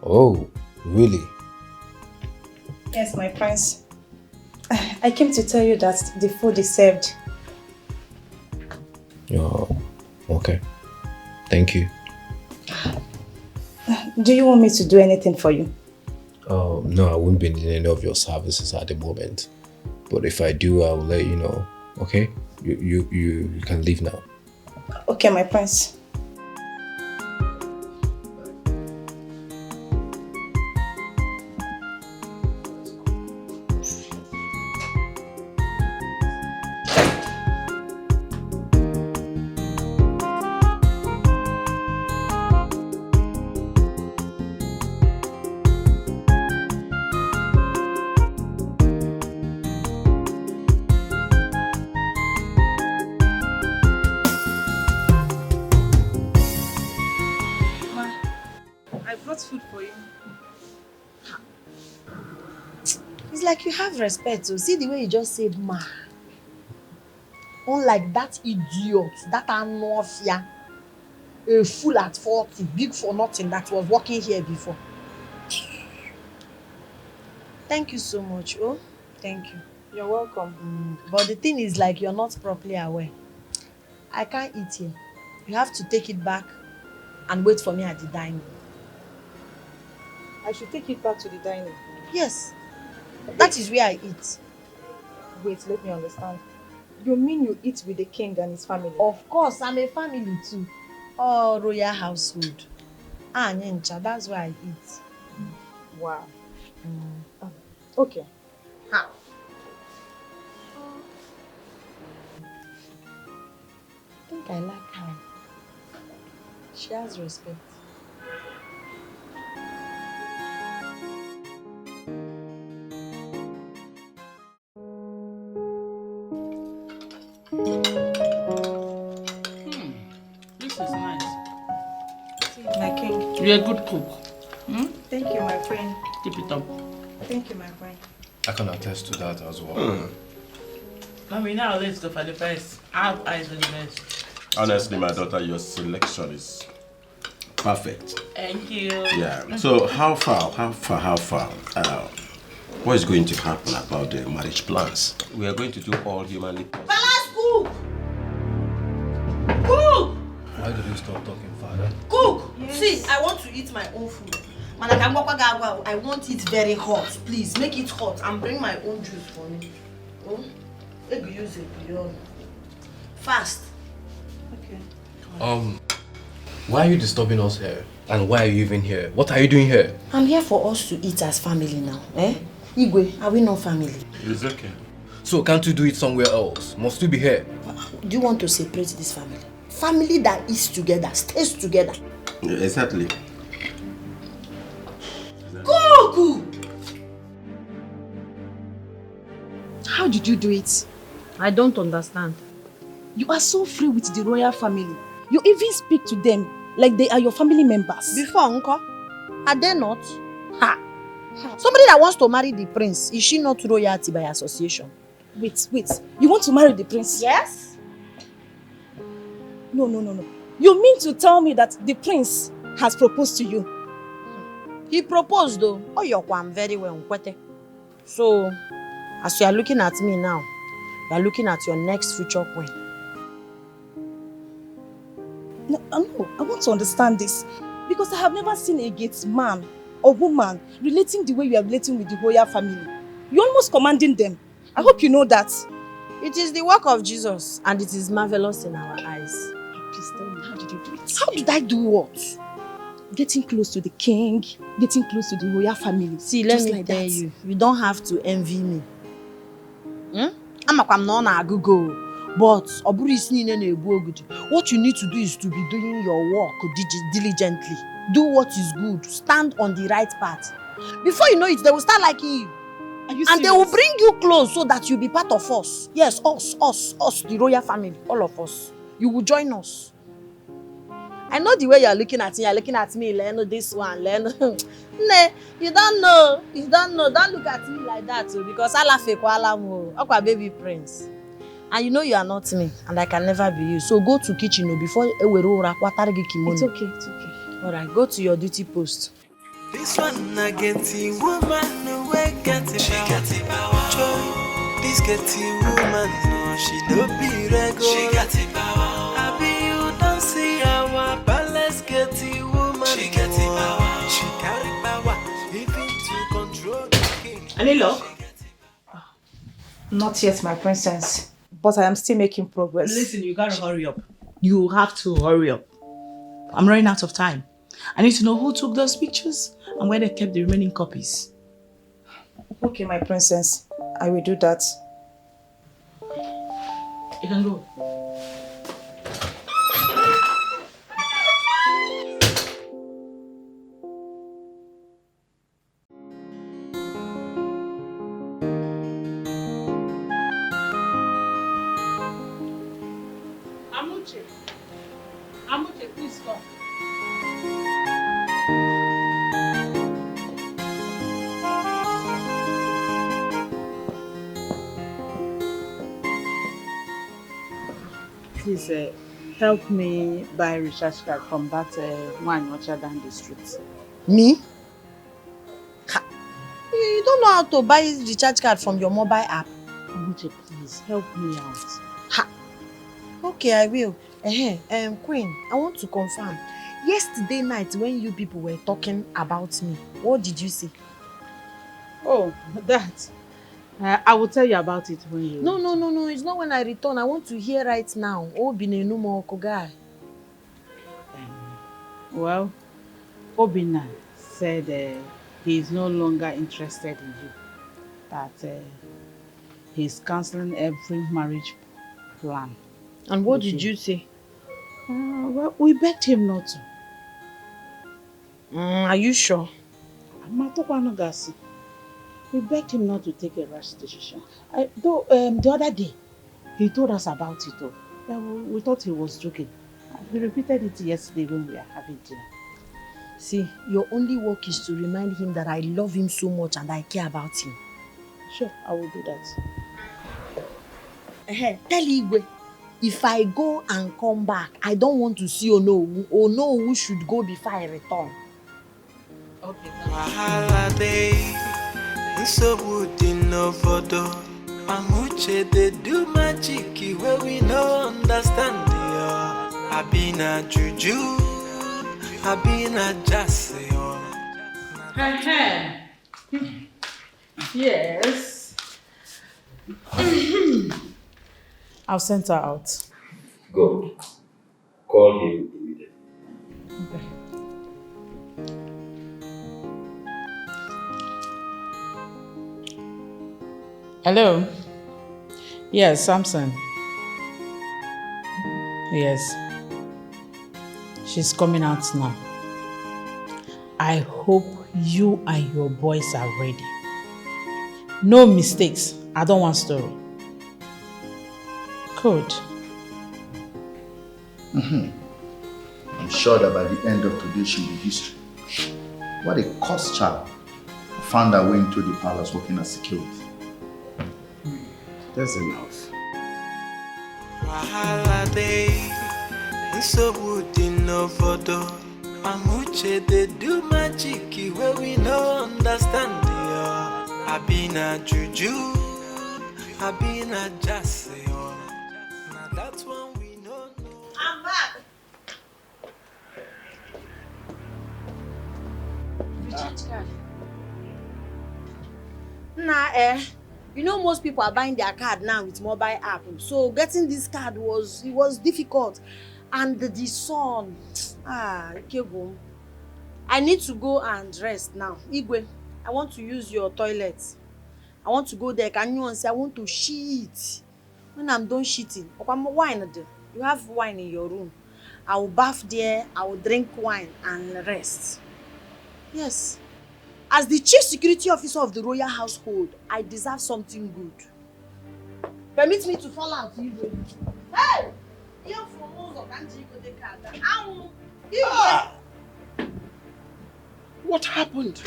L: Oh, really?
R: Yes, my prince. I came to tell you that the food is served.
L: Oh, okay. Thank you.
R: Do you want me to do anything for you?
L: No, I wouldn't be needing any of your services at the moment. But if I do, I will let you know. Okay? You can leave now.
R: Okay, my prince.
E: Food for you. It's like you have respect. So see the way you just said ma. Unlike that idiot, that anofia, a fool at 40, big for nothing that was working here before. Thank you so much. Oh, thank you.
R: You're welcome.
E: But the thing is, like, you're not properly aware. I can't eat here. You have to take it back and wait for me at the dining.
R: I should take it back to the dining.
E: Yes. That is where I eat.
R: Wait, let me understand. You mean you eat with the king and his family?
E: Of course, I'm a family too. Oh, royal household. Nyencha, that's where I eat.
R: Wow. Okay.
E: Ha. I think I like her. She has respect.
D: This is nice.
R: My king.
D: You're a good cook.
R: Thank you, my friend.
D: Keep it up.
R: Thank you, my friend.
L: I can attest to that as well.
O: I mean, now let's go for the best. I have eyes on the best.
J: Honestly, my daughter, your selection is perfect.
O: Thank you.
J: Yeah. So how far? What is going to happen about the marriage plans? We are going to do all humanly possible.
I: Palace cook! Cook!
L: Why did you stop talking, father?
I: Cook! Yes. See, I want to eat my own food. I want it very hot. Please, make it hot and bring my own juice for me. Oh? Maybe use it beyond. Fast.
R: Okay.
L: Why are you disturbing us here? And why are you even here? What are you doing here?
E: I'm here for us to eat as family now, eh? Igwe, are we not family?
L: It's okay. So can't you do it somewhere else? Must you be here?
E: Do you want to separate this family? Family that is together, stays together.
J: Exactly.
E: Goku!
S: How did you do it? I don't understand. You are so free with the royal family. You even speak to them like they are your family members.
E: Before, uncle, are they not? Ha! Somebody that wants to marry the prince, is she not royalty by association?
S: Wait. You want to marry the prince?
E: Yes.
S: No. You mean to tell me that the prince has proposed to you?
E: He proposed though. Oh, you're very well. So, as you are looking at me now, you are looking at your next future queen.
S: No, I want to understand this. Because I have never seen a gate man or woman relating the way you are relating with the royal family. You're almost commanding them. I hope you know that.
E: It is the work of Jesus and it is marvelous in our eyes.
S: Please tell me, how did you do it? How did I do what? Getting close to the king, getting close to the royal family.
E: See, let me tell you, you don't have to envy me. I'm not a Google, but what you need to do is to be doing your work diligently. Do what is good. Stand on the right path. Before you know it, they will start liking you.
S: Are you
E: and
S: serious?
E: They will bring you close so that you'll be part of us. Yes, us, the royal family, all of us. You will join us. I know the way you're looking at me. You're looking at me, learn this one, learn. Nah, you don't know. Don't look at me like that too, because Allah fake Aqua baby prince. And you know you are not me, and I can never be you. So go to kitchen before
S: It's okay.
E: Alright, go to your duty post.
H: This one I get the woman away get it. She got it power. Joy. This get the woman no, she no be regular. She got it power. I be you don't see our palace get the woman. She got it power. She carry power even to control the king.
C: Any luck?
R: Not yet, my princess. But I am still making progress.
C: Listen, you gotta hurry up. You have to hurry up. I'm running out of time. I need to know who took those pictures and where they kept the remaining copies.
R: Okay, my princess. I will do that.
C: You can go.
D: Amuche, please come.
Q: Please help me buy a recharge card from that one orchard down the street.
E: Me? Ha. You don't know how to buy recharge card from your mobile app.
Q: Amuche, please help me out.
E: Ha. Okay, I will. Queen, I want to confirm. Yesterday night when you people were talking about me, what did you say?
Q: Oh, that. I will tell you about it when you...
E: No. It's not when I return. I want to hear right now. Obine no more guy.
Q: Well, Obina said he is no longer interested in you. That he's cancelling every marriage plan.
E: And what did you say?
Q: Well, we begged him not to.
E: Are you sure?
Q: We begged him not to take a rash decision. Though the other day, he told us about it. We thought he was joking. We repeated it yesterday when we were having dinner.
E: See, your only work is to remind him that I love him so much and I care about him.
Q: Sure, I will do that.
E: Tell Igwe, if I go and come back, I don't want to see Onowu. Onowu should go before I return.
Q: Okay.
H: Wahala day, so would in no photo. Amuche they do magic where we no understand. I been a juju, I been a jassy.
Q: Yes. I'll send her out.
B: Good. call him immediately.
Q: Okay. Hello? Yes, Samson. Yes. She's coming out now. I hope you and your boys are ready. No mistakes. I don't want story. Good.
M: I'm sure that by the end of today she'll be history. What a cursed child found her way into the palace working as security.
B: That's enough.
H: Wahala day, so wood in no photo. Amuche they do magic where we no understand the I been a juju, I been a jassy. Now that's one we know.
E: I'm back. Recharge card. Nah, you know most people are buying their card now with mobile app. So getting this card was difficult. And the sun, Kego, I need to go and rest now. Igwe, I want to use your toilet. I want to go there. Can you say I want to shit? When I'm done shitting, wine. You have wine in your room. I will bath there. I will drink wine and rest. Yes. As the chief security officer of the royal household, I deserve something good. Permit me to fall out, Igwe. Hey!
F: What happened?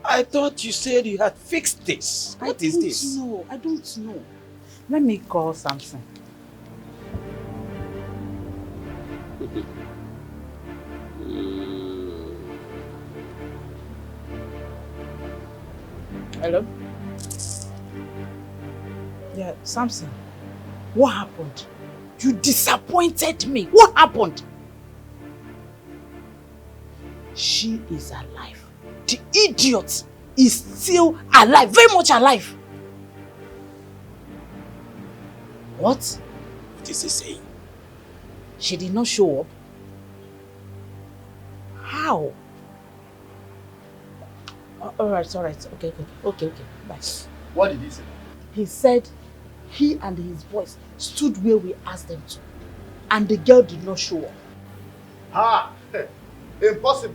F: I thought you said you had fixed this. What is this?
Q: No, I don't know. Let me call Samson. Hello? Yeah, Samson. What happened? You disappointed me. What happened? She is alive. The idiot is still alive. Very much alive. What?
F: What is he saying?
Q: She did not show up. How? Alright. Okay. Bye.
M: What did he say?
Q: He said he and his boys stood where we asked them to. And the girl did not show up.
M: Ah! Impossible.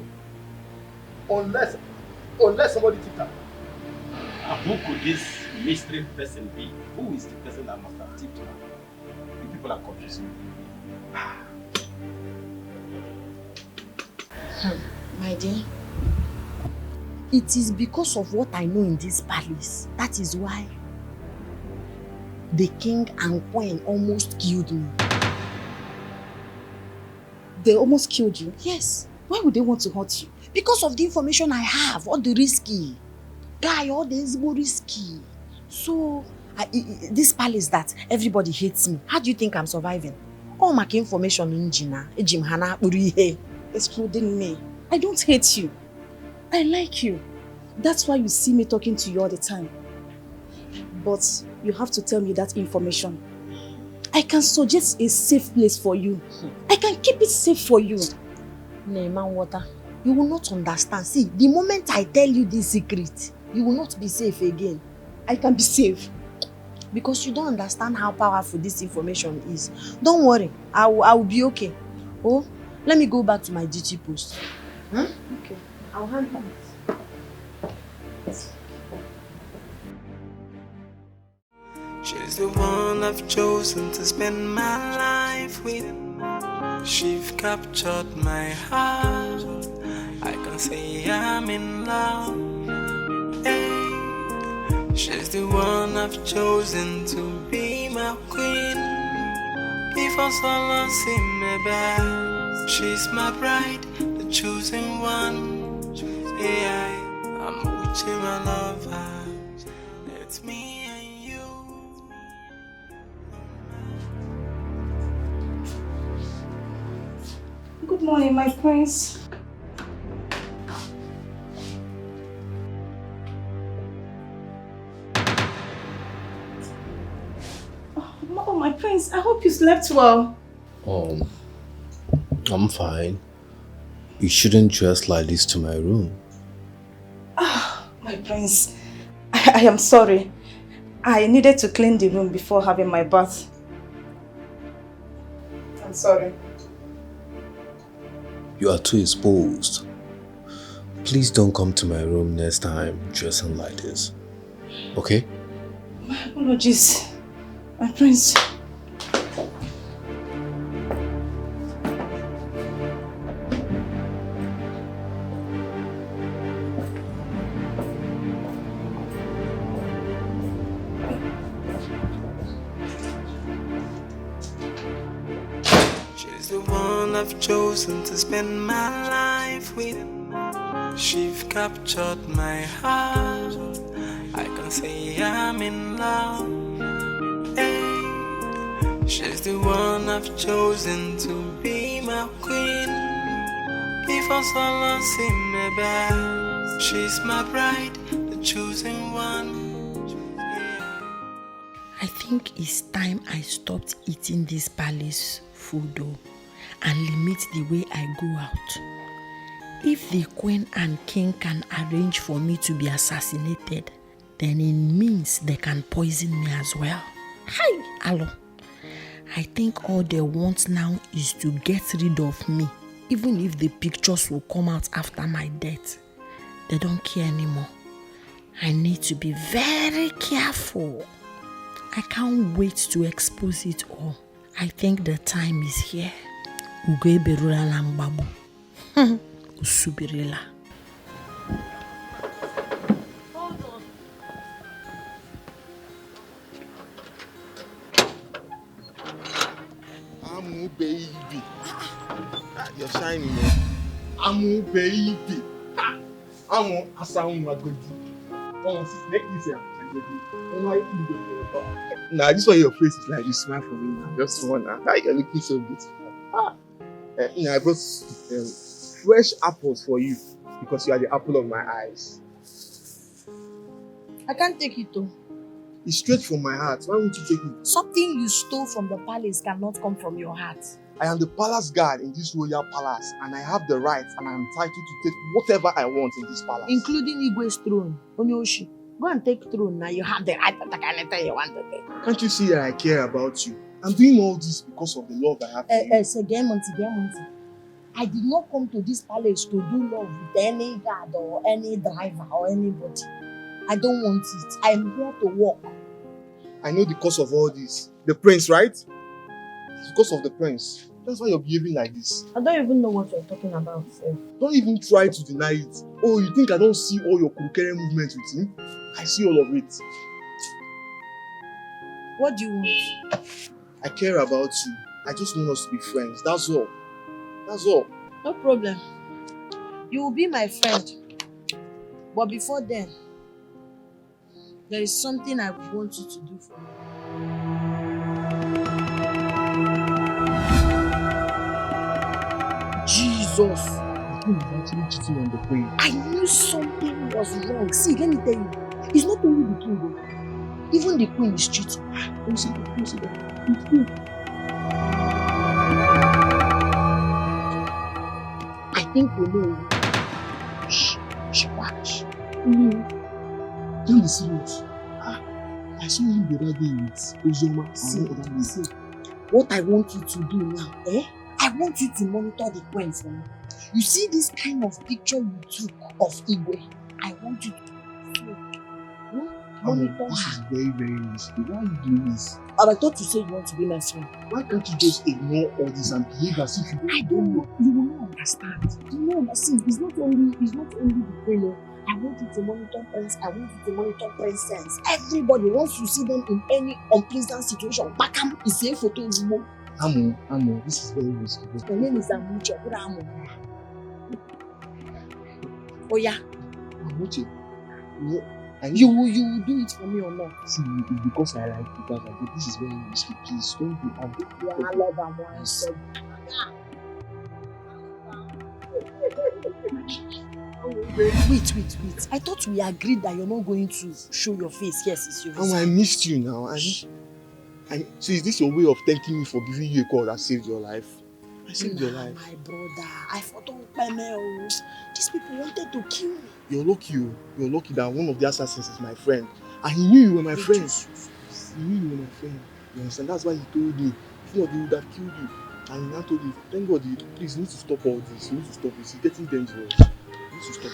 M: Unless somebody tipped her.
F: Who could this mystery person be? Who is the person that must have tipped her? You people are confusing me.
E: My dear, it is because of what I know in this palace. That is why the king and queen almost killed me.
S: They almost killed you?
E: Yes.
S: Why would they want to hurt you?
E: Because of the information I have, all the risky. Guy, all the is more risky. So, this palace that everybody hates me, how do you think I'm surviving? All my information in Jina, Ejimhana, Urihe.
S: Excluding me. I don't hate you. I like you. That's why you see me talking to you all the time. But you have to tell me that information. I can suggest a safe place for you. I can keep it safe for you.
E: Neyman Water, you will not understand. See, the moment I tell you this secret, you will not be safe again.
S: I can be safe.
E: Because you don't understand how powerful this information is. Don't worry, I will be okay. Oh, let me go back to my duty post. Huh?
S: Okay, I'll handle it.
H: She's the one I've chosen to spend my life with. She's captured my heart. I can say I'm in love. Hey, she's the one I've chosen to be my queen. Before someone see me back, she's my bride, the chosen one. Yeah, I'm with you, my lover. It's me and you.
S: Good morning, my prince. Oh, my prince, I hope you slept well.
L: I'm fine. You shouldn't dress like this to my room.
R: Ah, my prince. I am sorry. I needed to clean the room before having my bath. I'm sorry.
L: You are too exposed. Please don't come to my room next time dressing like this. Okay?
R: My apologies, my prince.
H: She's the one I've chosen to spend my life with. She's captured my heart. I can say I'm in love. Hey, she's the one I've chosen to be my queen. Before someone see me back, she's my bride, the chosen one.
E: I think it's time I stopped eating this palace food though, and limit the way I go out. If the queen and king can arrange for me to be assassinated, then it means they can poison me as well. Hi, hello. I think all they want now is to get rid of me, even if the pictures will come out after my death. They don't care anymore. I need to be very careful. I can't wait to expose it all. I think the time is here. Ugo berula lambabu. Usubirila.
T: Amu baby. You're shining, man. Amu baby. Amu asamu magodi. Oh, make this here. Nah, this why your face is like you smile for me now. Just one now. You're looking so beautiful. I brought fresh apples for you because you are the apple of my eyes.
E: I can't take it though.
T: It's straight from my heart. Why won't you take it?
E: Something you stole from the palace cannot come from your heart.
T: I am the palace guard in this royal palace, and I have the right and I am entitled to take whatever I want in this palace.
E: Including Igwe's throne. Onyoshi, go and take throne now. You have the right to take anything you want to take.
T: Can't you see that I care about you? I'm doing all this because of the love I have for you.
E: So I did not come to this palace to do love with any guard or any driver or anybody. I don't want it. I'm here to work.
T: I know the cause of all this. The prince, right? It's because of the prince. That's why you're behaving like this.
E: I don't even know what you're talking about, sir.
T: Don't even try to deny it. Oh, you think I don't see all your kurukere movements with him? I see all of it.
E: What do you want?
T: I care about you. I just want us to be friends. That's all. That's all.
E: No problem. You will be my friend. But before then, there is something I want you to do for me. Jesus!
T: The queen is actually cheating on the queen.
E: I knew something was wrong. See, let me tell you. It's not only the king though. Even the queen is cheating. Let me see that. Let me see that. I think we know. Shh, watch.
T: Don't be serious. I saw him the other day with Ozoma.
E: See, what I want you to do now, I want you to monitor the queen for me. You see this kind of picture you took of Igwe? I want you to monitor
T: this
E: her.
T: is very, very risky. Why are you doing this?
E: I thought you said you want to be my friend.
T: Why can't you just ignore all this and behave as if you
E: I don't know. You will not understand. You will not understand. It's not only the queen. I want you to monitor prince. I want you to monitor princess. Everybody, once you see them in any unpleasant situation, Bakam is a photo of you.
T: Amo, this is very risky.
E: My name is Amuche. Put Amo. Oh yeah.
T: Amuche.
E: You will do it for me or not?
T: See, it's because I like you guys. But this is very risky. Please don't do it.
E: Yeah, I love Amo. Wait. I thought we agreed that you're not going to show your face. Yes, it's your face.
T: I missed you now. So is this your way of thanking me for giving you a call that saved your life? I saved your life.
E: My brother, I fought on my mail. These people wanted to kill me.
T: You're lucky that one of the assassins is my friend. And he knew you were my friend. He knew you were my friend. You understand? That's why he told me. If not, he would have killed you. And he now told you, thank God, please, you need to stop all this. You need to stop this. It's getting dangerous. You need to stop it.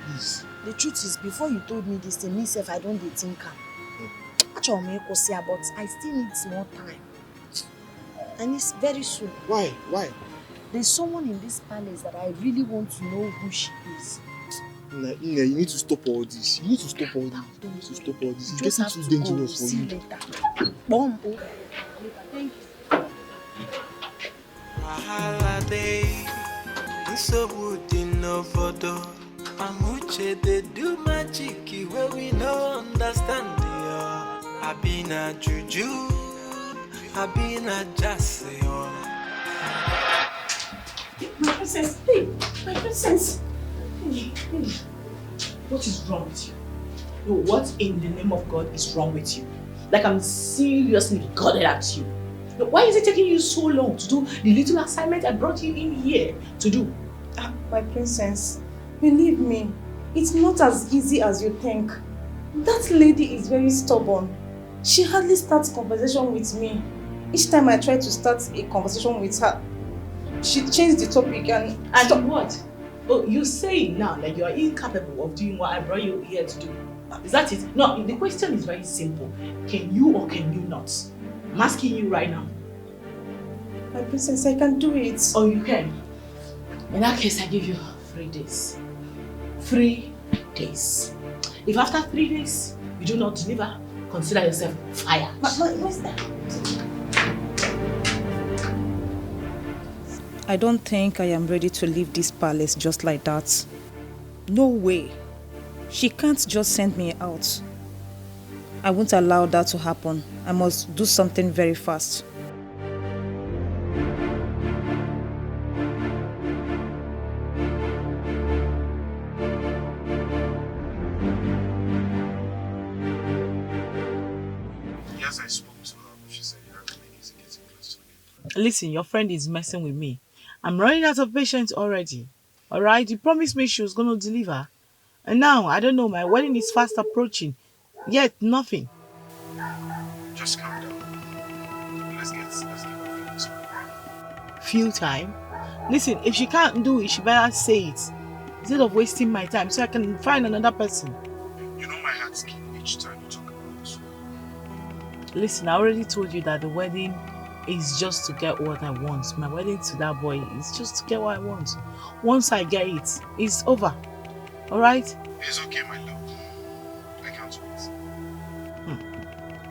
T: Please.
E: The truth is, before you told me this thing, myself, I don't think actually, but I still need more time. And it's very soon.
T: Why?
E: There's someone in this palace that I really want to know who she is.
T: Ine, you need to stop all this. You need to stop all this. You need to stop all this. It's getting too dangerous for you.
E: Later. Bomb. Thank you.
H: Holiday, so wood in no photo. Amuche they do magic where we no understand the I been a juju, I been a jassy.
C: My princess, hey, my princess. Hey. What is wrong with you? No, what in the name of God is wrong with you? Like I'm seriously gutted at you. No, why is it taking you so long to do the little assignment I brought you in here to do?
R: My princess, believe me, it's not as easy as you think. That lady is very stubborn. She hardly starts conversation with me. Each time I try to start a conversation with her, she changed the topic and
C: what? Oh, you say now like you are incapable of doing what I brought you here to do. Is that it? No, the question is very simple. Can you or can you not? I'm asking you right now.
R: My princess, I can do it.
C: Oh, you can? In that case, I give you 3 days. 3 days. If after 3 days you do not deliver, consider yourself fired.
R: What's that? I don't think I am ready to leave this palace just like that. No way. She can't just send me out. I won't allow that to happen. I must do something very fast.
T: Yes, I spoke to her, but she said you're not going to make it getting close to me.
O: Listen, your friend is messing with me. I'm running out of patience already. Alright, you promised me she was going to deliver. And now, I don't know, my wedding is fast approaching. Yet, nothing.
T: Just calm down. Let's get
O: Few time? Listen, if she can't do it, she better say it. Instead of wasting my time so I can find another person.
T: You know my heart skips each time you talk about it.
O: Listen, I already told you that the wedding is just to get what I want. My wedding to that boy is just to get what I want. Once I get it, it's over. Alright?
T: It's okay, my love. I can't wait.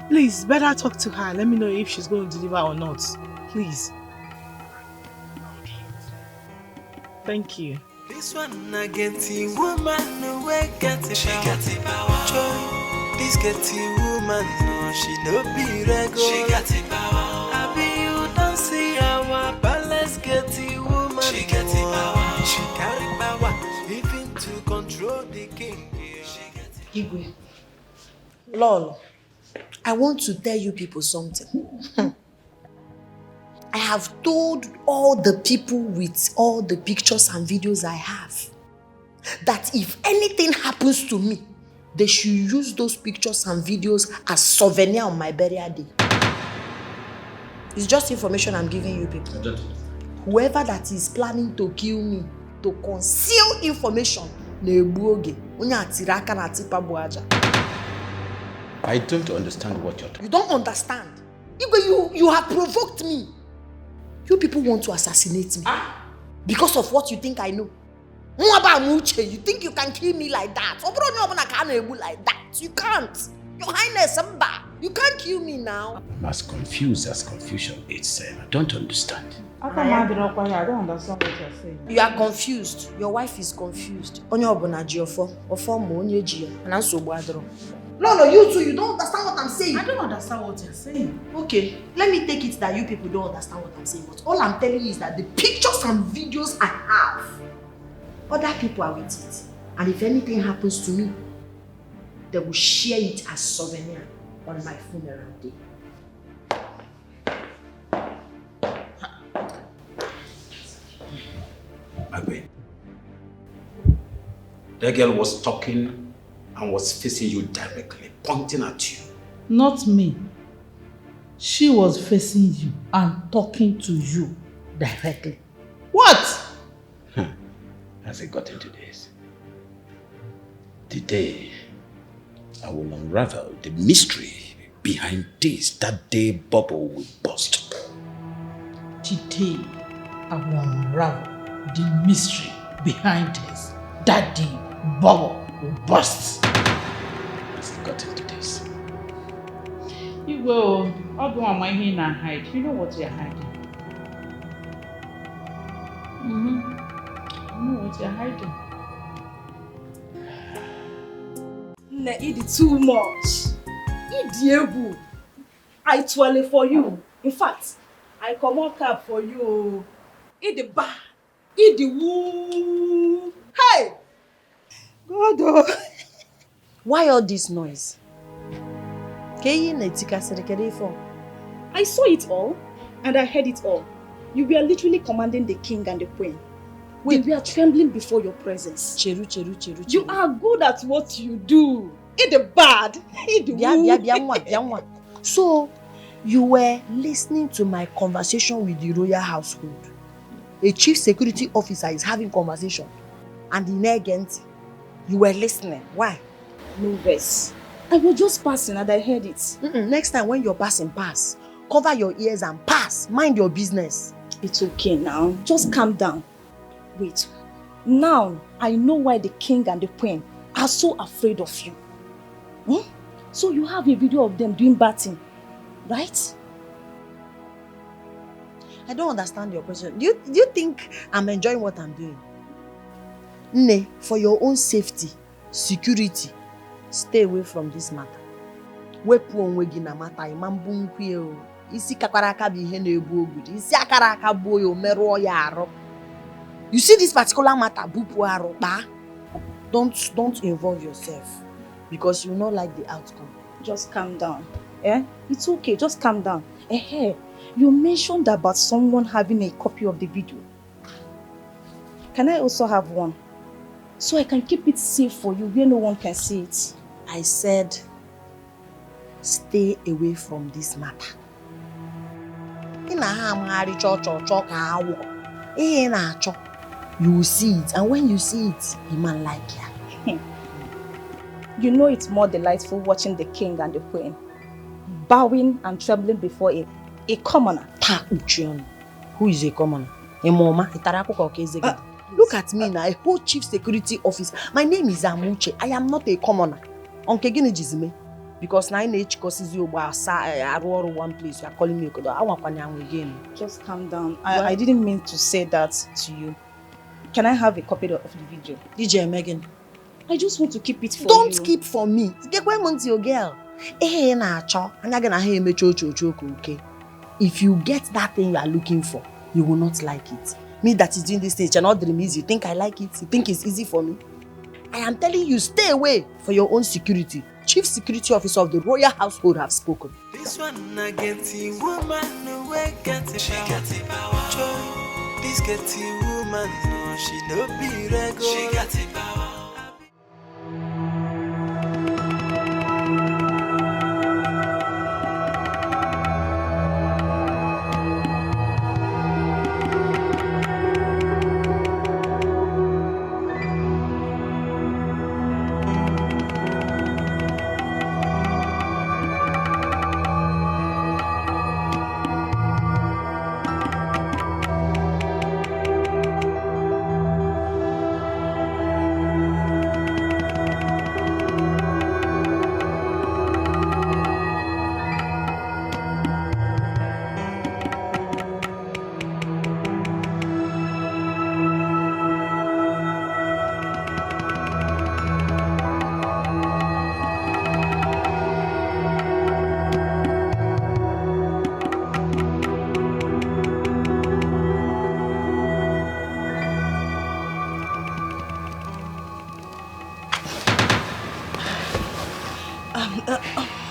O: Please, better talk to her. Let me know if she's going to deliver or not. Please. Thank you.
H: This one I get the woman no way get it. She got it power. Joy. This get the woman no she no be regular. She got it power. I be you don't see our palace get the woman. She got it power. She carry power even to control the king.
E: Igwe. Lol, I want to tell you people something. I have told all the people with all the pictures and videos I have that if anything happens to me, they should use those pictures and videos as souvenir on my burial day. It's just information I'm giving you people. Whoever that is planning to kill me, to conceal information,
B: I don't understand what you're talking about.
E: You don't understand. You have provoked me. You people want to assassinate me because of what you think I know. You think you can kill me like that? Like that. You can't. Your Highness, you can't kill me now.
B: I'm as confused as confusion is. I don't understand.
Q: I don't understand what you're saying.
E: You are confused. Your wife is confused. No, you too, you don't understand what I'm saying.
C: I don't understand what you're saying.
E: Okay, let me take it that you people don't understand what I'm saying. But all I'm telling you is that the pictures and videos I have, other people are with it. And if anything happens to me, they will share it as souvenir on my funeral day.
F: That girl was talking and was facing you directly, pointing at you.
D: Not me. She was facing you and talking to you directly. What?
F: Has it got into this? Today, I will unravel the mystery behind this. That day bubble will burst.
D: Today, I will unravel the mystery behind this. That day, bubble will burst.
F: Has it got into this?
D: You will. I'll go on my hand and hide. You know what you're hiding. You know what you're hiding.
S: Nah, it is too much. It I twirl for you. In fact, I come on cap for you. Eat the bar. Eat the woo. Hey! God, oh.
E: Why all this noise?
S: I saw it all and I heard it all. You were literally commanding the king and the queen. They were trembling before your presence.
E: Cheru.
S: You are good at what you do. Eat the bad. Eat the woo.
E: So, you were listening to my conversation with the royal household. A chief security officer is having conversation. And the negent, you were listening. Why?
S: No verse. I was just passing and I heard it.
E: Next time when you're passing, pass. Cover your ears and pass. Mind your business.
S: It's okay now. Just calm down. Wait. Now, I know why the king and the queen are so afraid of you. So you have a video of them doing bad thing, right?
E: I don't understand your question. Do you think I'm enjoying what I'm doing? Ne, for your own safety, security, stay away from this matter. Wepu onwe gi na mata imambu nkwie o. Isi kakwara aka bi ihe na-ebu ogudu. Isi akara aka bo yo meruo ya aro. You see this particular matter, bupu aro ba? Don't involve yourself because you not like the outcome.
S: Just calm down. It's okay, just calm down. You mentioned about someone having a copy of the video. Can I also have one? So I can keep it safe for you where no one can see it.
E: I said, stay away from this matter. You will see it, and when you see it, you man like ya.
S: You know it's more delightful watching the king and the queen bowing and trembling before a commoner.
E: Who is a commoner? A mama? Look at me now, a whole chief security officer. My name is Amuche. I am not a commoner. Because now in each causes you one place, you are calling me again.
S: Just calm down. I didn't mean to say that to you. Can I have a copy of the video?
E: DJ Megan.
S: I just want to keep it for you.
E: Don't keep for me. Get where months your girl. If you get that thing you are looking for, you will not like it. Me that is doing this thing, you're not dreaming. You think I like it? You think it's easy for me? I am telling you, stay away for your own security. Chief Security Officer of the Royal Household have spoken.
H: This one I get the woman away, get the power. Joy, this get the woman, no, she no be regular. She got the power.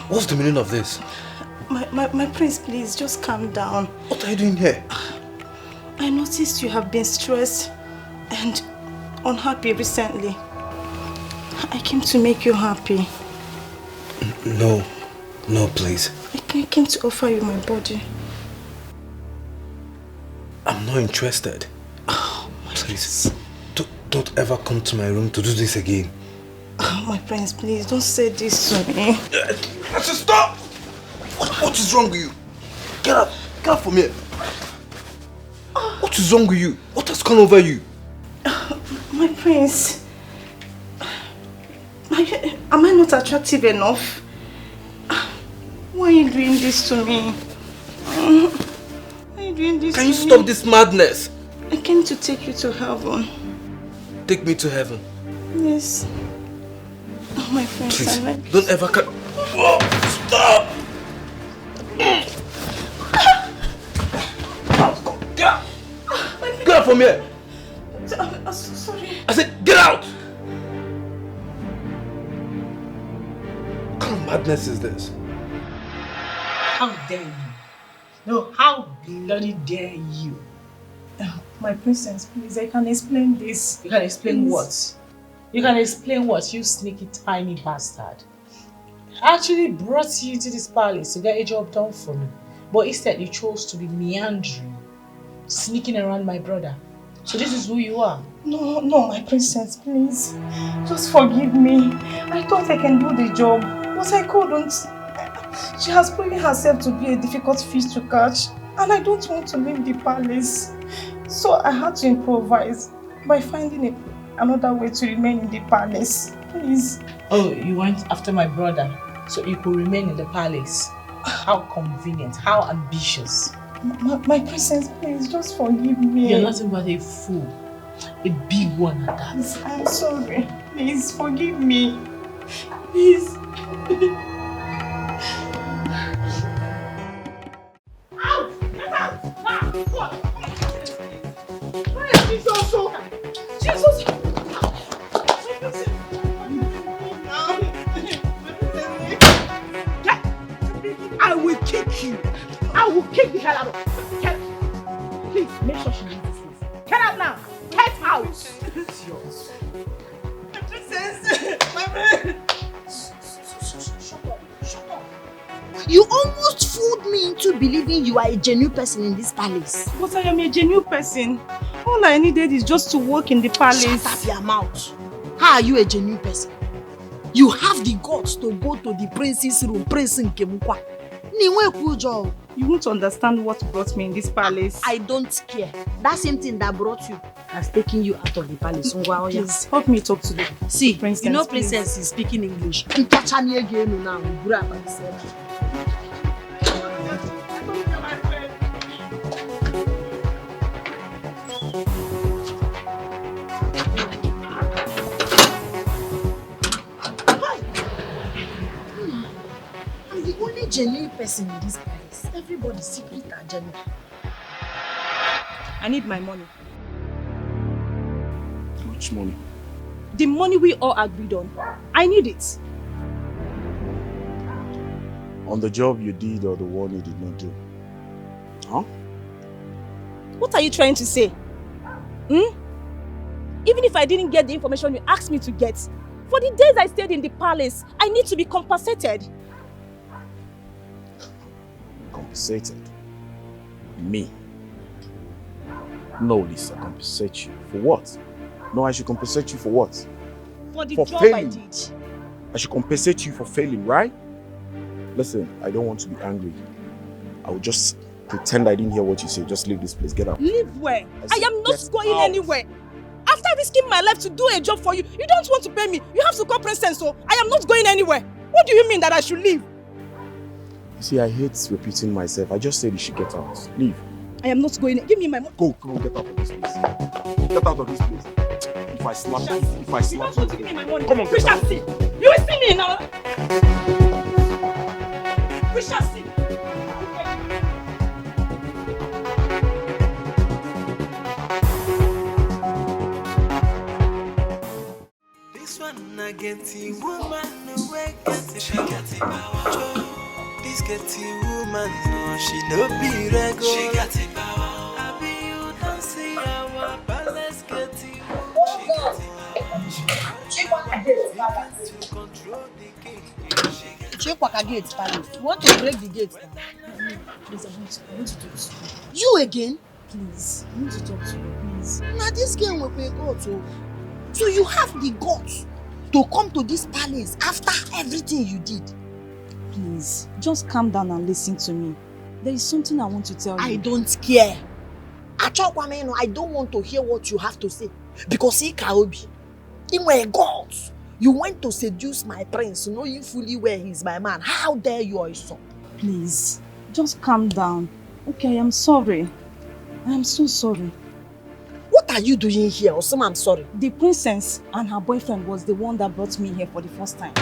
L: What's the meaning of this?
S: My prince, please, just calm down.
L: What are you doing here?
S: I noticed you have been stressed and unhappy recently.
R: I came to make you happy.
L: No, please.
R: I came to offer you my body.
L: I'm not interested. Oh, please, don't ever come to my room to do this again.
R: Oh, my prince, please don't say this to me.
T: Stop! What is wrong with you? Get up from here. What is wrong with you? What has gone over you?
R: My prince, am I not attractive enough? Why are you doing this to me? Why are you doing this to me?
L: Can you stop this madness?
R: I came to take you to heaven.
L: Take me to heaven.
R: Yes. Oh, my friends,
L: Please,
R: I like you.
L: don't ever come. Whoa, stop!
T: Get out from here!
R: I'm so sorry.
T: I said, get out!
L: What kind of madness is this?
I: How dare you? No, how bloody dare you?
R: My princess, please, I can explain this.
I: You can explain
R: Please.
I: what? You can explain what, you sneaky tiny bastard? I actually brought you to this palace to get a job done for me. But instead you chose to be meandering, sneaking around my brother. So this is who you are?
R: No, my princess, please. Just forgive me. I thought I can do the job, but I couldn't. She has proven herself to be a difficult fish to catch, and I don't want to leave the palace. So I had to improvise by finding another way to remain in the palace. Please.
I: Oh, you went after my brother so you could remain in the palace. How convenient, how ambitious.
R: My princess, please, just forgive me.
I: You're nothing but a fool. A big one at that.
R: Please, I'm sorry. Please, forgive me. Please.
I: Out! Get out! Ah, what? Why is Jesus so? Jesus! I will kick you. I will kick the hell out of you. Get out. Please make sure she leaves this place. Get out now. Get out. It's yours.
E: Shut up. You almost fooled me into believing you are a genuine person in this palace.
R: But I am a genuine person. All I needed is just to work in the palace.
E: Shut up your mouth. How are you a genuine person? You have the guts to go to the prince's room, Prince Nkemukwa.
R: You won't understand what brought me in this palace.
E: I don't care. That same thing that brought you has taken you out of the palace.
R: Please, help me talk to them.
E: See,
R: Princess,
E: you know
R: please.
E: Princess is speaking English. I'm the only genuine person in this palace. Everybody's secret and genuine.
R: I need my money.
T: Which money?
R: The money we all agreed on. I need it.
T: On the job you did or the one you did not do? Huh?
R: What are you trying to say? Even if I didn't get the information you asked me to get, for the days I stayed in the palace, I need to be compensated.
T: Compensated? Me? No, Lisa, compensate you. For what? No, I should compensate you for what?
R: For the
T: For
R: job
T: failing.
R: I did.
T: I should compensate you for failing, right? Listen, I don't want to be angry. I will just pretend I didn't hear what you said. Just leave this place. Get out.
R: Leave where? I am not
T: get
R: going
T: out.
R: anywhere. After risking my life to do a job for you, you don't want to pay me. You have to call Princess, so I am not going anywhere. What do you mean that I should leave?
T: You see, I hate repeating myself. I just said you should get out. Leave.
R: I am not going. Give me my money.
T: Go, get out of this place. Get out of this place. If I slap you,
R: You don't want to give me my money.
T: Come on,
R: We
T: get
R: shall
T: out.
R: see. You will see me now. We shall see.
H: This one I get the woman away, she got the power. This get the woman, no, she no be regular. She got the power. I be you don't see our palace get the woman. She got the power.
E: Check Waka Gate Palace. You want to break the gate?
R: Please, I want to talk to you.
E: You again?
R: Please, I want to talk to you, please.
E: Now this girl will pay God too. So you have the guts to come to this palace after everything you did.
R: Please, just calm down and listen to me. There is something I want to tell you.
E: I don't care. I don't want to hear what you have to say. Because he Kaobi, in my God, you went to seduce my prince knowing fully well he's my man. How dare you, Oiso?
R: Please, just calm down. Okay, I am sorry. I am so sorry.
E: What are you doing here, Osama? I'm sorry.
R: The princess and her boyfriend was the one that brought me here for the first time.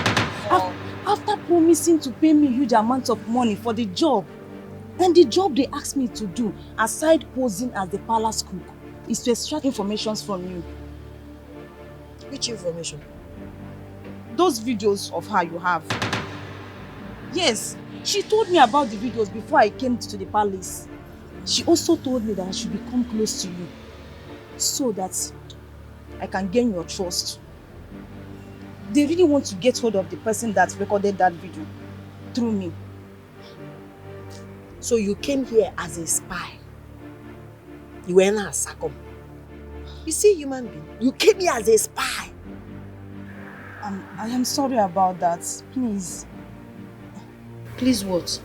R: After promising to pay me huge amounts of money for the job. And the job they asked me to do, aside posing as the palace cook, is to extract information from you.
E: Which information?
R: Those videos of her you have. Yes, she told me about the videos before I came to the palace. She also told me that I should become close to you so that I can gain your trust. They really want to get hold of the person that recorded that video through me.
E: So you came here as a spy. You were not a sacco. You see, human being, you came here as a spy.
R: I am sorry about that. Please.
E: Please what?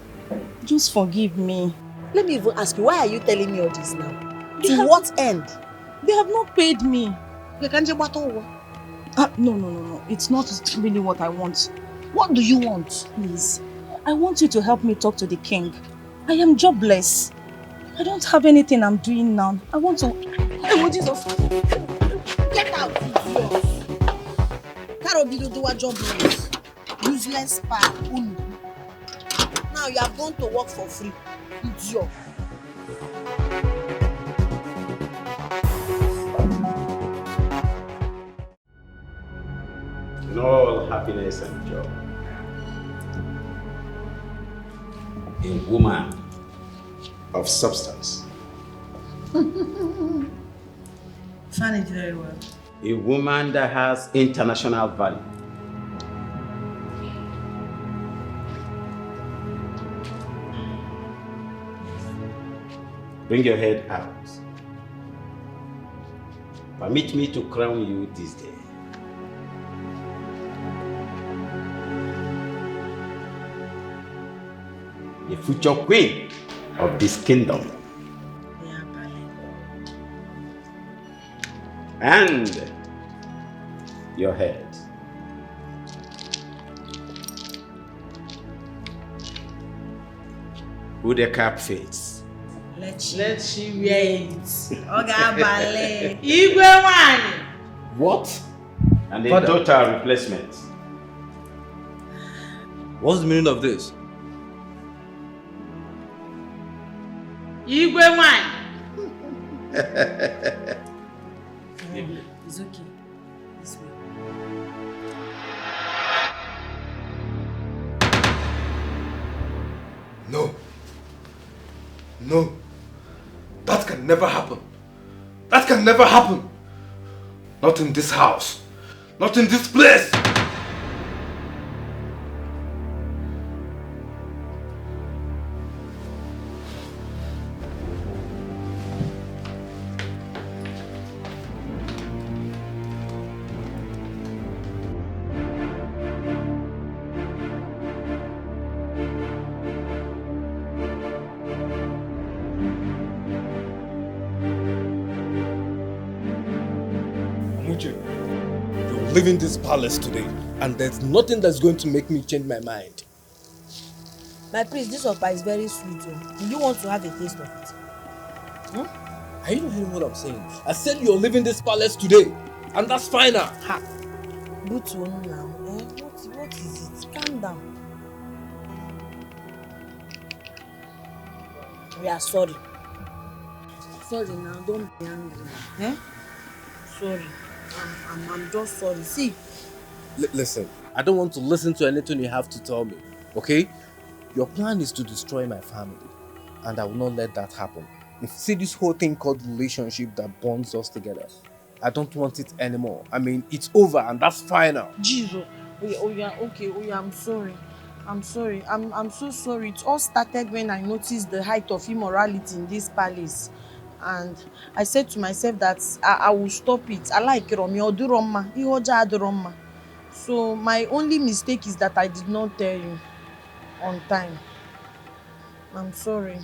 R: Just forgive me.
E: Let me even ask you, why are you telling me all this now? To what end?
R: They have not paid me.
E: No.
R: It's not really what I want.
E: What do you want?
R: Please. I want you to help me talk to the king. I am jobless. I don't have anything I'm doing now. I want to... Oh, Jesus.
E: Get out, idiot. Karobido do a jobless. Useless spy. Now you are going to work for free. Idiot.
F: In all happiness and joy, a woman of substance.
C: Find it very well.
F: A woman that has international value. Bring your head out. Permit me to crown you this day. The future queen of this kingdom. And your head. Who the cap fits?
C: Let she wear it. Oga Bale. Igwe one.
F: What? And a total replacement.
A: What's the meaning of this?
C: Igwe one.
R: It's okay. This way.
T: No. No. That can never happen. That can never happen. Not in this house. Not in this place.
A: You're leaving this palace today, and there's nothing that's going to make me change my mind.
E: My prince, this oppa is very sweet. Do you want to have a taste of it?
A: Are you not hearing what I'm saying? I said you're leaving this palace today, and that's final.
E: Ha! But now, what is it? Calm down. We are sorry. Sorry now, don't be angry. Sorry. I'm just sorry. See.
A: Listen, I don't want to listen to anything you have to tell me, okay? Your plan is to destroy my family, and I will not let that happen. See this whole thing called relationship that bonds us together. I don't want it anymore. I mean, it's over and that's final.
E: Jesus,
Q: Oh yeah, okay, oh yeah, I'm sorry. I'm sorry. I'm so sorry. It all started when I noticed the height of immorality in this palace. And I said to myself that I will stop it. I like Romi Oduroma. Ihoja Aduroma. So my only mistake is that I did not tell you on time. I'm sorry.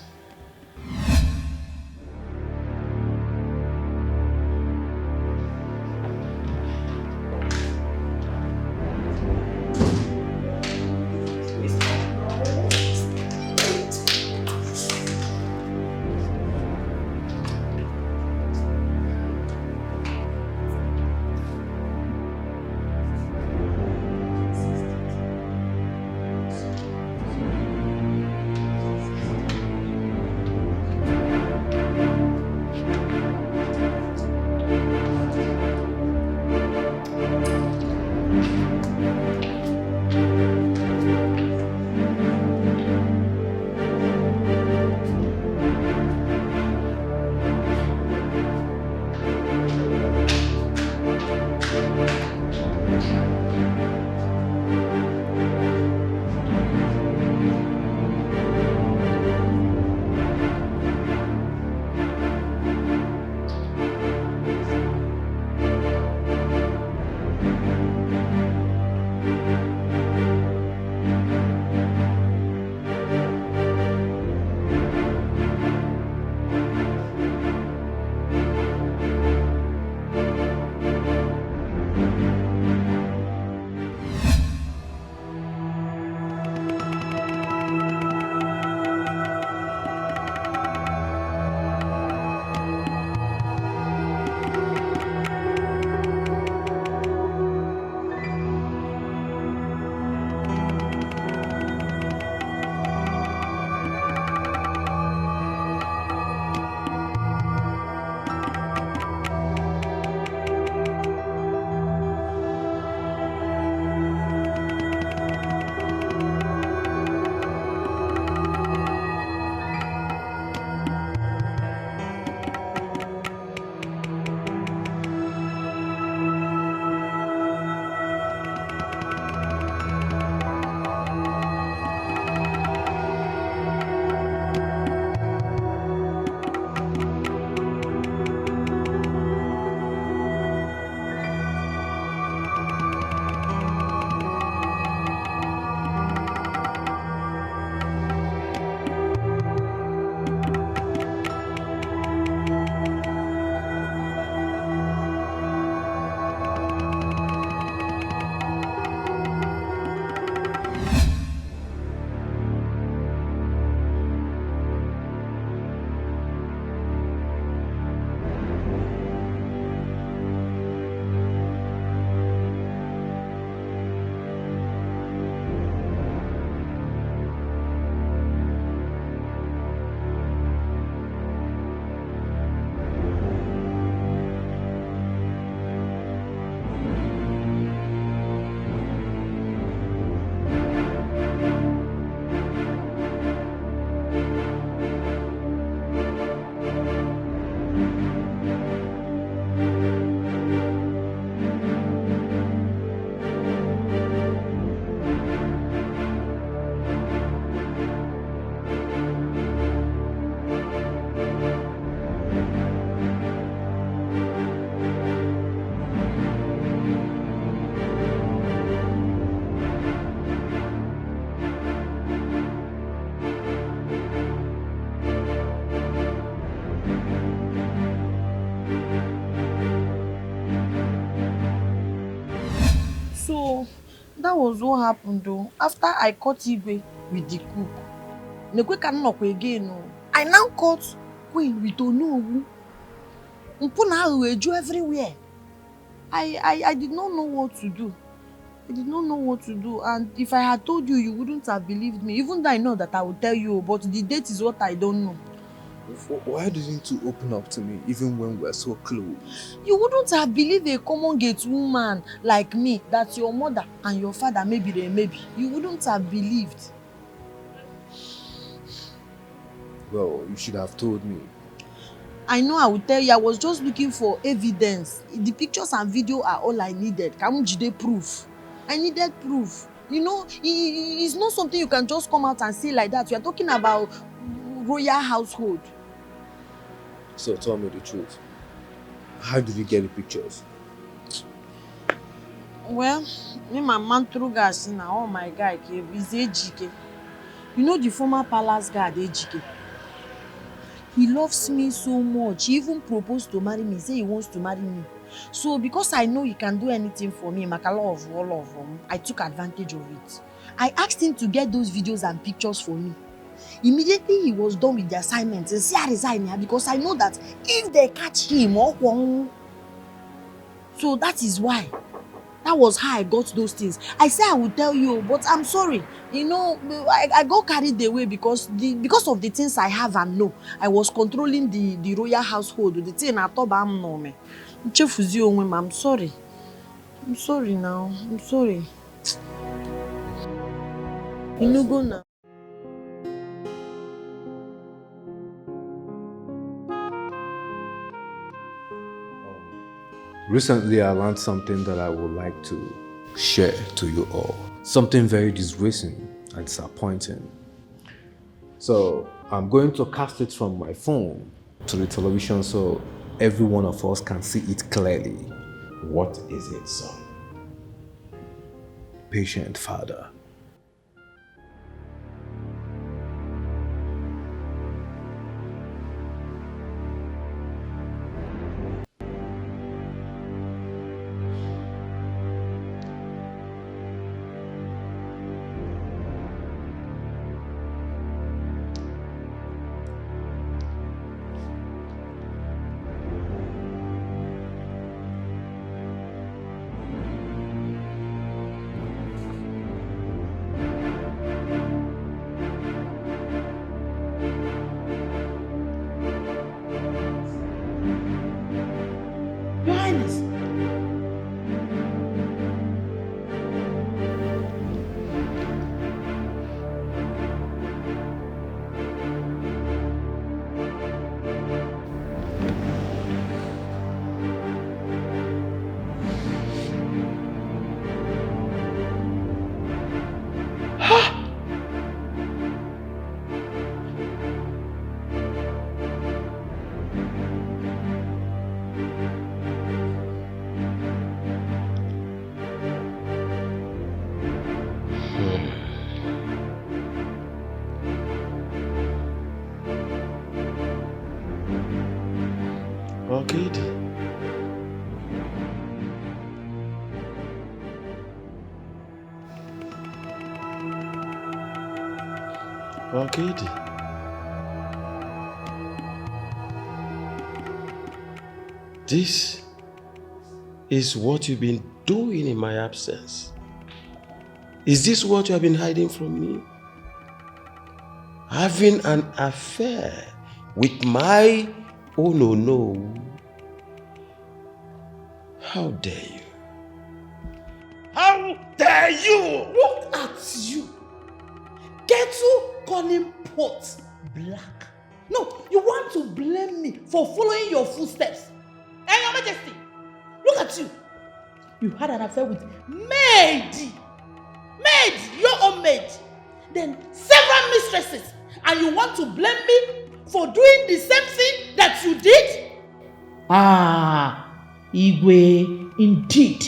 Q: So that was what happened though. After I caught Igwe with the cook, Nekwe cannot again. No. I now caught Queen with Onowu. Mpuna Ueju everywhere. I did not know what to do. I did not know what to do. And if I had told you, you wouldn't have believed me. Even though I know that I would tell you, but the date is what I don't know.
P: Why didn't you open up to me even when we're so close?
Q: You wouldn't have believed a common gate woman like me that your mother and your father maybe they maybe. You wouldn't have believed.
P: Well, you should have told me.
Q: I know I would tell you. I was just looking for evidence. The pictures and video are all I needed. Kamujide proof.
E: I needed proof. You know, it's not something you can just come out and say like that. We are talking about royal household.
L: So tell me the truth. How did you get the pictures?
E: Well, me my man through gas now. Oh my guy, is Dikeh. You know the former palace guard, Dikeh. He loves me so much. He even proposed to marry me. Say he wants to marry me. So because I know he can do anything for me, I took advantage of it. I asked him to get those videos and pictures for me. Immediately he was done with the assignment and say I resign here because I know that if they catch him, so that is why. That was how I got those things. I said I would tell you, but I'm sorry. You know, I got carried away because of the things I have and know. I was controlling the royal household. The thing I thought I'm no me. I'm sorry. I'm sorry now. I'm sorry. You know, go now.
L: Recently, I learned something that I would like to share to you all. Something very disgracing and disappointing. So, I'm going to cast it from my phone to the television so every one of us can see it clearly.
B: What is it, son?
L: Patient father.
B: Ogidi. This is what you've been doing in my absence. Is this what you have been hiding from me? Having an affair with my no. How dare you? How dare you?
I: Look at you. Ketu calling pot black. No, you want to blame me for following your footsteps. And Your Majesty, look at you. You had an affair with maid. Maid, your own maid. Then several mistresses. And you want to blame me for doing the same thing that you did? Ah, Igwe, indeed.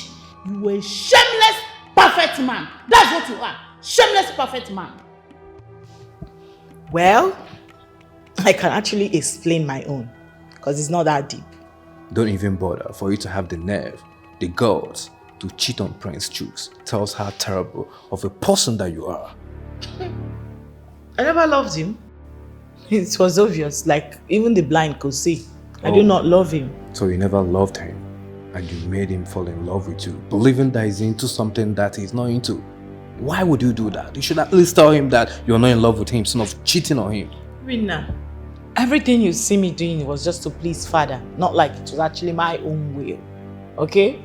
I: You were a shameless, perfect man. That's what you are. Shameless, perfect man.
C: Well, I can actually explain my own, because it's not that deep.
L: Don't even bother. For you to have the nerve, the guts, to cheat on Prince Chooks tells how terrible of a person that you are.
C: I never loved him. It was obvious, like even the blind could see. I do not love him.
L: So you never loved him, and you made him fall in love with you, believing that he's into something that he's not into. Why would you do that? You should at least tell him that you're not in love with him instead of cheating on him.
C: Rina, everything you see me doing was just to please father, not like it was actually my own will. Okay?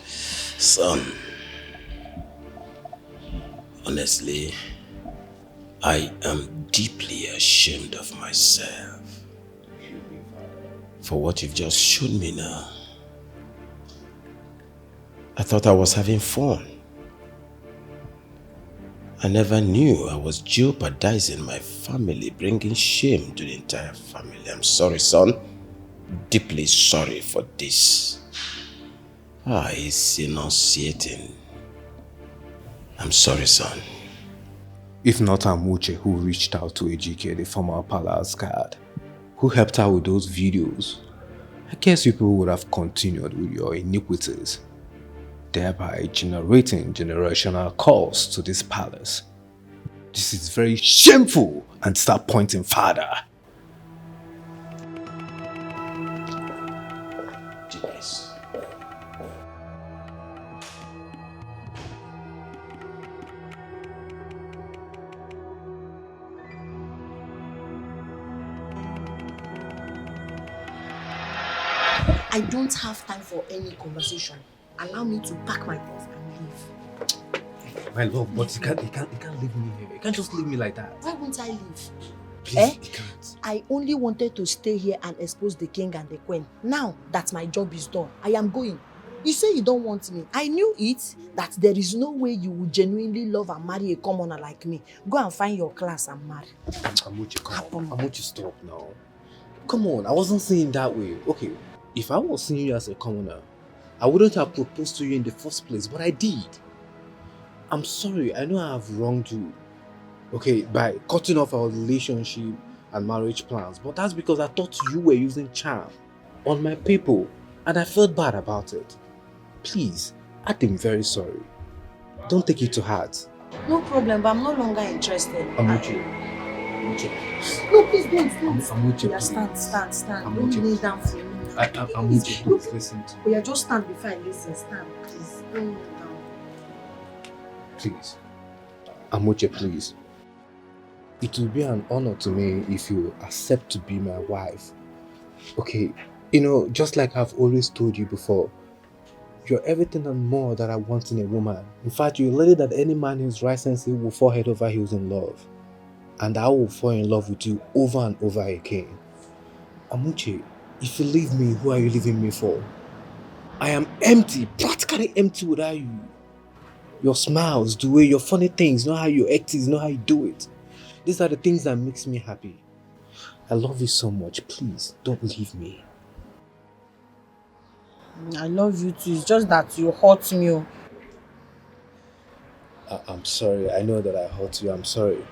B: Son, honestly, I am deeply ashamed of myself. for what you've just shown me now. I thought I was having fun. I never knew I was jeopardizing my family, bringing shame to the entire family. I'm sorry, son. Deeply sorry for this. He's enunciating. I'm sorry, son.
L: If not Amuche, who reached out to Ejike, the former palace guard, who helped her with those videos, I guess people would have continued with your iniquities, thereby generating generational curse to this palace. This is very shameful, and start pointing further.
B: Jeez.
E: I don't have time for any conversation. Allow me to pack my things and leave.
L: My love, but you can't leave me here. You can't just leave me like that.
E: Why won't I leave?
L: Please, you can't.
E: I only wanted to stay here and expose the king and the queen. Now that my job is done, I am going. You say you don't want me. I knew it, that there is no way you would genuinely love and marry a commoner like me. Go and find your class and marry.
L: Amuche, come on. Amuche, stop now. Come on, I wasn't saying that way. Okay, if I was seeing you as a commoner, I wouldn't have proposed to you in the first place, but I did. I'm sorry, I know I have wronged you. Okay, by cutting off our relationship and marriage plans, but that's because I thought you were using charm on my people, and I felt bad about it. Please, I'm very sorry. Don't take it to heart.
E: No problem, but I'm no longer interested.
L: Amuche.
E: No, please don't.
L: Amuche,
E: Yeah,
L: please.
E: stand.
L: Amuche,
E: Don't kneel down for me.
L: Amuche, please listen to me.
E: Oh, yeah, just stand before I listen. Stand, please. Don't kneel down.
L: Please. Amuche, please. It will be an honor to me if you accept to be my wife. Okay, you know, just like I've always told you before, you're everything and more that I want in a woman. In fact, you're a lady that any man who's right sensitive will fall head over heels in love. And I will fall in love with you over and over again. Amuche, if you leave me, who are you leaving me for? I am empty, practically empty without you. Your smiles, the way, your funny things, know how you act, know how you do it. These are the things that makes me happy. I love you so much. Please, don't leave me.
E: I love you too. It's just that you hurt me.
L: I'm sorry. I know that I hurt you. I'm sorry.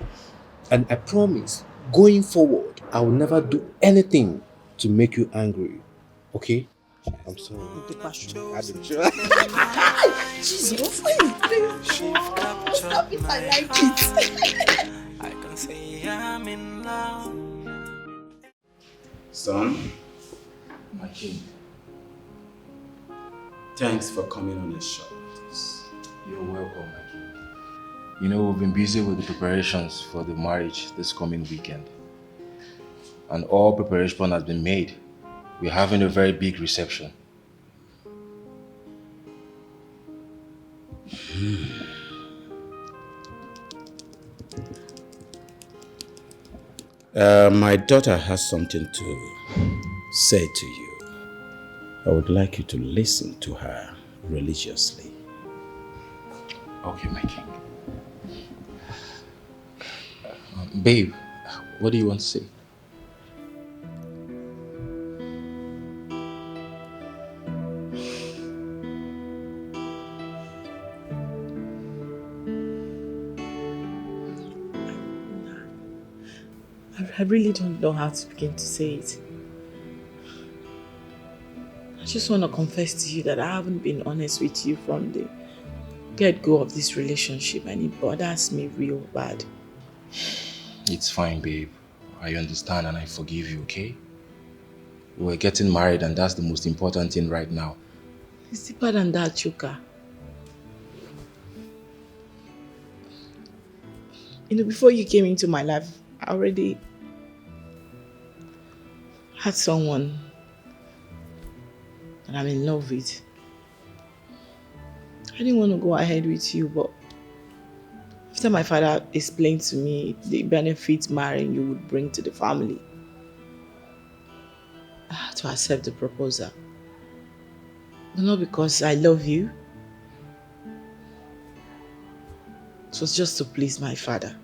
L: And I promise, going forward, I will never do anything to make you angry. Okay? I'm sorry. I didn't try.
E: Jesus, stop it. I like it.
H: I can say I'm in love.
B: Son,
L: My king,
B: thanks for coming on a show with us.
L: you're welcome, my king.
U: You know, we've been busy with the preparations for the marriage this coming weekend. And all preparation has been made. We're having a very big reception.
B: My daughter has something to say to you. I would like you to listen to her religiously.
U: Okay, my king. Babe, what do you want to say?
O: I really don't know how to begin to say it. I just want to confess to you that I haven't been honest with you from the get-go of this relationship, and it bothers me real bad.
U: It's fine, babe. I understand and I forgive you, okay? We're getting married and that's the most important thing right now.
O: It's deeper than that, Chuka. You know, before you came into my life, I already had someone that I'm in love with. I didn't want to go ahead with you, but after my father explained to me the benefits marrying you would bring to the family, I had to accept the proposal. But not because I love you. It was just to please my father.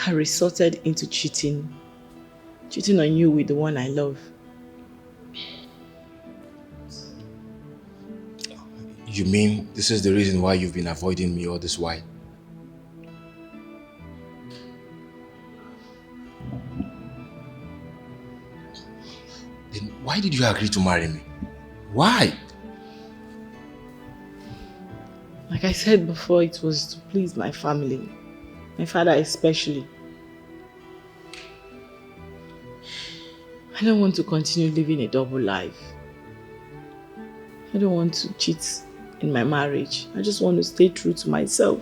O: I resorted into cheating on you with the one I love.
U: You mean this is the reason why you've been avoiding me all this while? Then why did you agree to marry me? Why?
O: Like I said before, it was to please my family. My father especially. I don't want to continue living a double life. I don't want to cheat in my marriage. I just want to stay true to myself,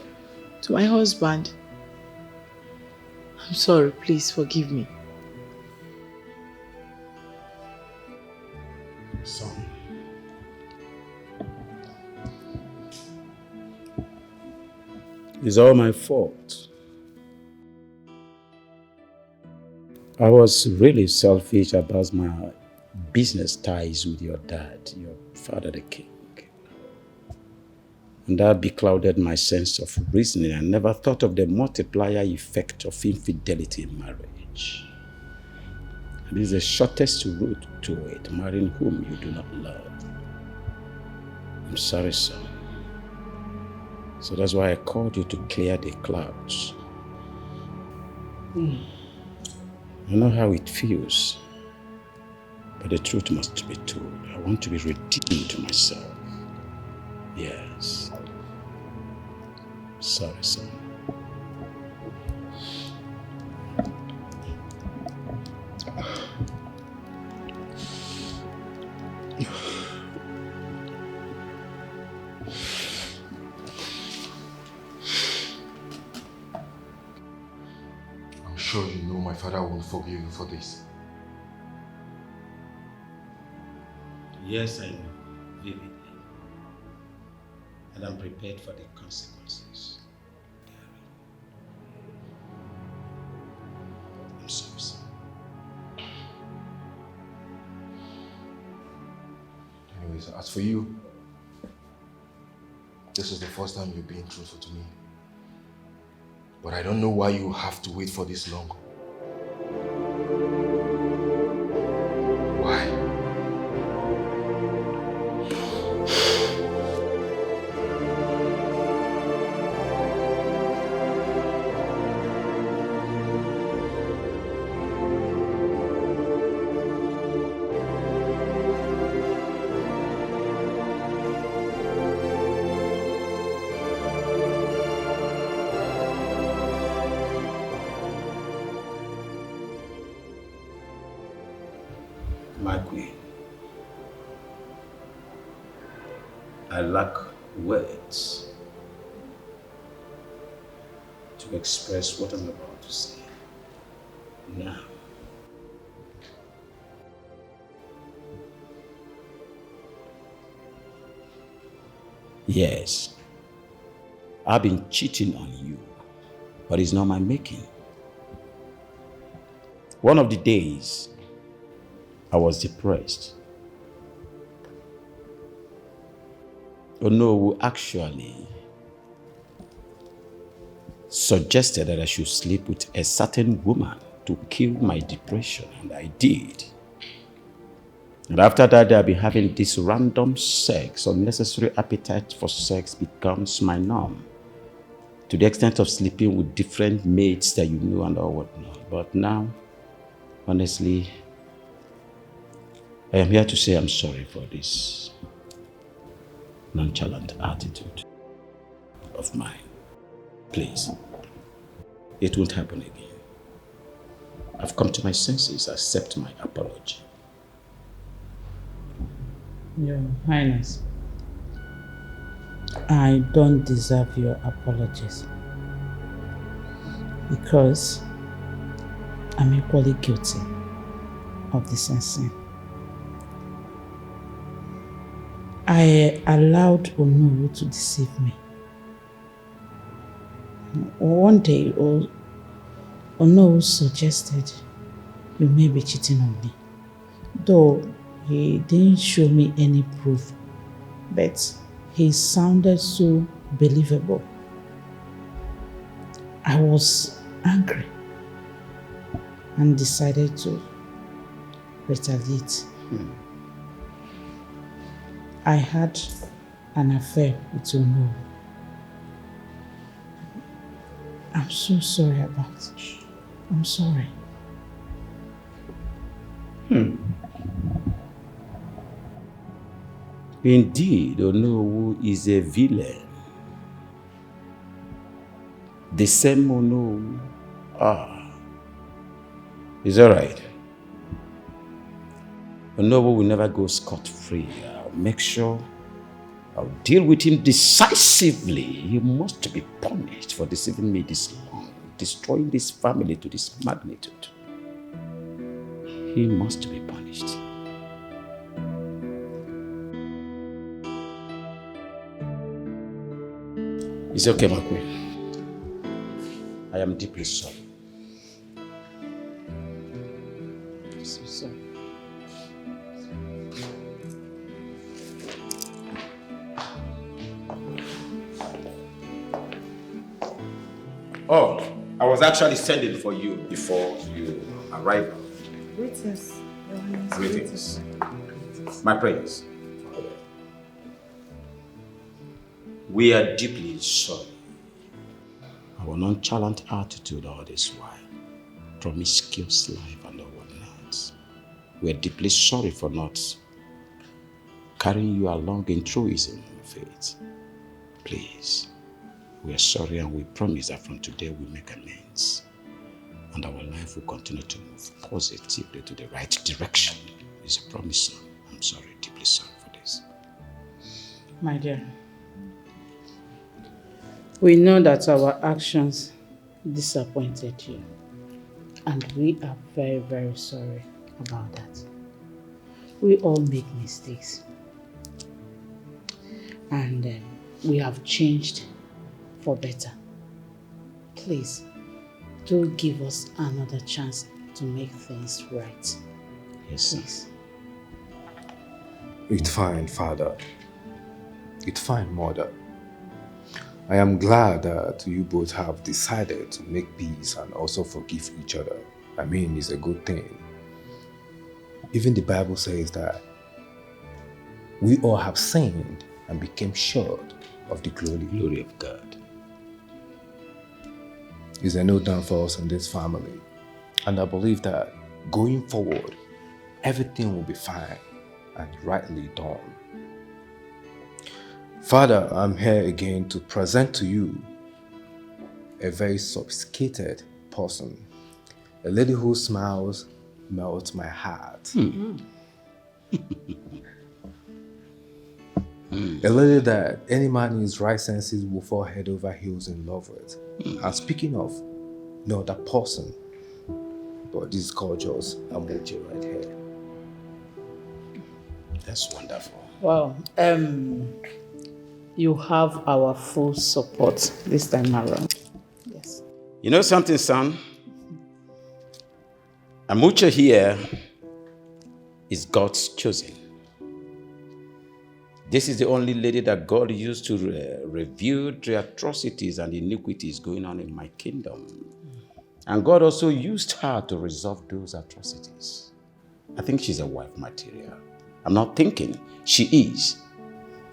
O: to my husband. I'm sorry, please forgive me.
B: Son, it's all my fault. I was really selfish about my business ties with your dad, your father the king. And that beclouded my sense of reasoning. I never thought of the multiplier effect of infidelity in marriage. It is the shortest route to it, marrying whom you do not love. I'm sorry, son. So that's why I called you to clear the clouds. I know how it feels, but the truth must be told. I want to be redeemed to myself. Yes. Sorry, son.
U: I'm sure you know my father won't forgive you for this.
B: Yes, I know, vividly. And I'm prepared for the consequences. I'm sorry, son.
U: Anyways, as for you, this is the first time you're being truthful to me. But I don't know why you have to wait for this long. Why?
B: My queen, I lack words to express what I'm about to say. Now, yes, I've been cheating on you, but it's not my making. One of the days, I was depressed. Ono actually suggested that I should sleep with a certain woman to kill my depression, and I did. And after that, I've been having this random sex. Unnecessary appetite for sex becomes my norm, to the extent of sleeping with different mates that you know and all whatnot. But now, honestly, I am here to say I'm sorry for this nonchalant attitude of mine. Please, it won't happen again. I've come to my senses. Accept my apology.
D: Your Highness, I don't deserve your apologies because I'm equally guilty of the same sin. I allowed Ono to deceive me. One day, Ono suggested you may be cheating on me. Though he didn't show me any proof, but he sounded so believable. I was angry and decided to retaliate. I had an affair with Ono. I'm so sorry about it. I'm sorry.
B: Indeed, Ono is a villain. The same Ono. It's alright. Ono will never go scot-free. I'll make sure I'll deal with him decisively. He must be punished for deceiving me this long, destroying this family to this magnitude. He must be punished. It's okay, my queen. I am deeply sorry.
D: I'm so sorry.
B: Oh, I was actually sending for you before you arrived.
D: Greetings. Your Highness.
B: Greetings. My prayers. We are deeply sorry. Our nonchalant attitude all this while, promiscuous life and all whatnot. We are deeply sorry for not carrying you along in truism and faith. Please, we are sorry and we promise that from today we make amends. And our life will continue to move positively to the right direction. It's a promise. I'm sorry, deeply sorry for this.
D: My dear, we know that our actions disappointed you, and we are very, very sorry about that. We all make mistakes, and we have changed for better. Please, do give us another chance to make things right.
B: Yes,
D: please.
L: It's fine, Father. It's fine, Mother. I am glad that you both have decided to make peace and also forgive each other. I mean, it's a good thing. Even the Bible says that we all have sinned and became short of the glory of God. Is there no downfalls in this family? And I believe that going forward, everything will be fine and rightly done. Father, I'm here again to present to you a very sophisticated person. A lady whose smiles melt my heart. A lady that any man in his right senses will fall head over heels in love with. And speaking of, no other person, but this gorgeous Amoche right here.
B: That's wonderful.
D: Wow. You have our full support this time around. Yes.
B: You know something, son? Amuche here is God's chosen. This is the only lady that God used to review the atrocities and iniquities going on in my kingdom. And God also used her to resolve those atrocities. I think she's a wife material. I'm not thinking, she is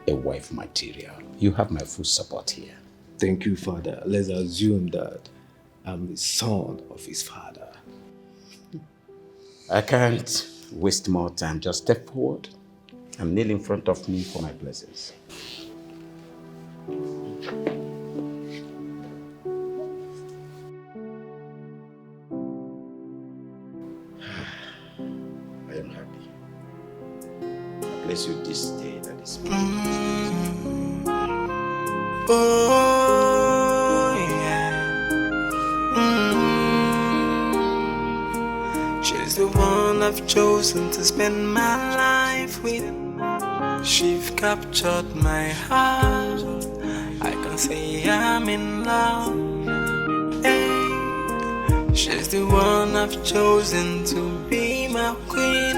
B: a wife material. You have my full support here.
L: Thank you, Father. Let's assume that I'm the son of his father.
B: I can't waste more time. Just step forward and kneel in front of me for my blessings. I am happy. I bless you this day that is
H: Oh, yeah. She's the one I've chosen to spend my life with. She's captured my heart. I can say I'm in love. Hey. She's the one I've chosen to be my queen.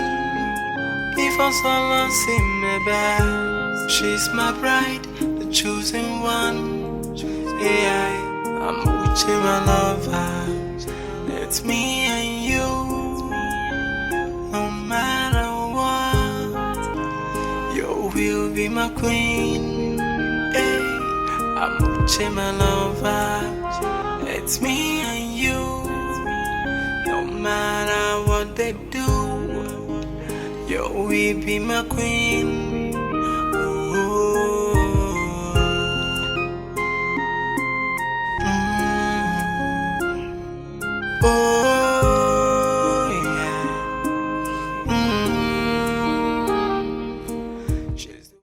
H: If I saw lost in my bed, she's my bride, the chosen one. Yeah, I'm with you, my lover. It's me and you, no matter what. You will be my queen. Hey, I'm with you, my lover. It's me and you, no matter what they do. You will be my queen.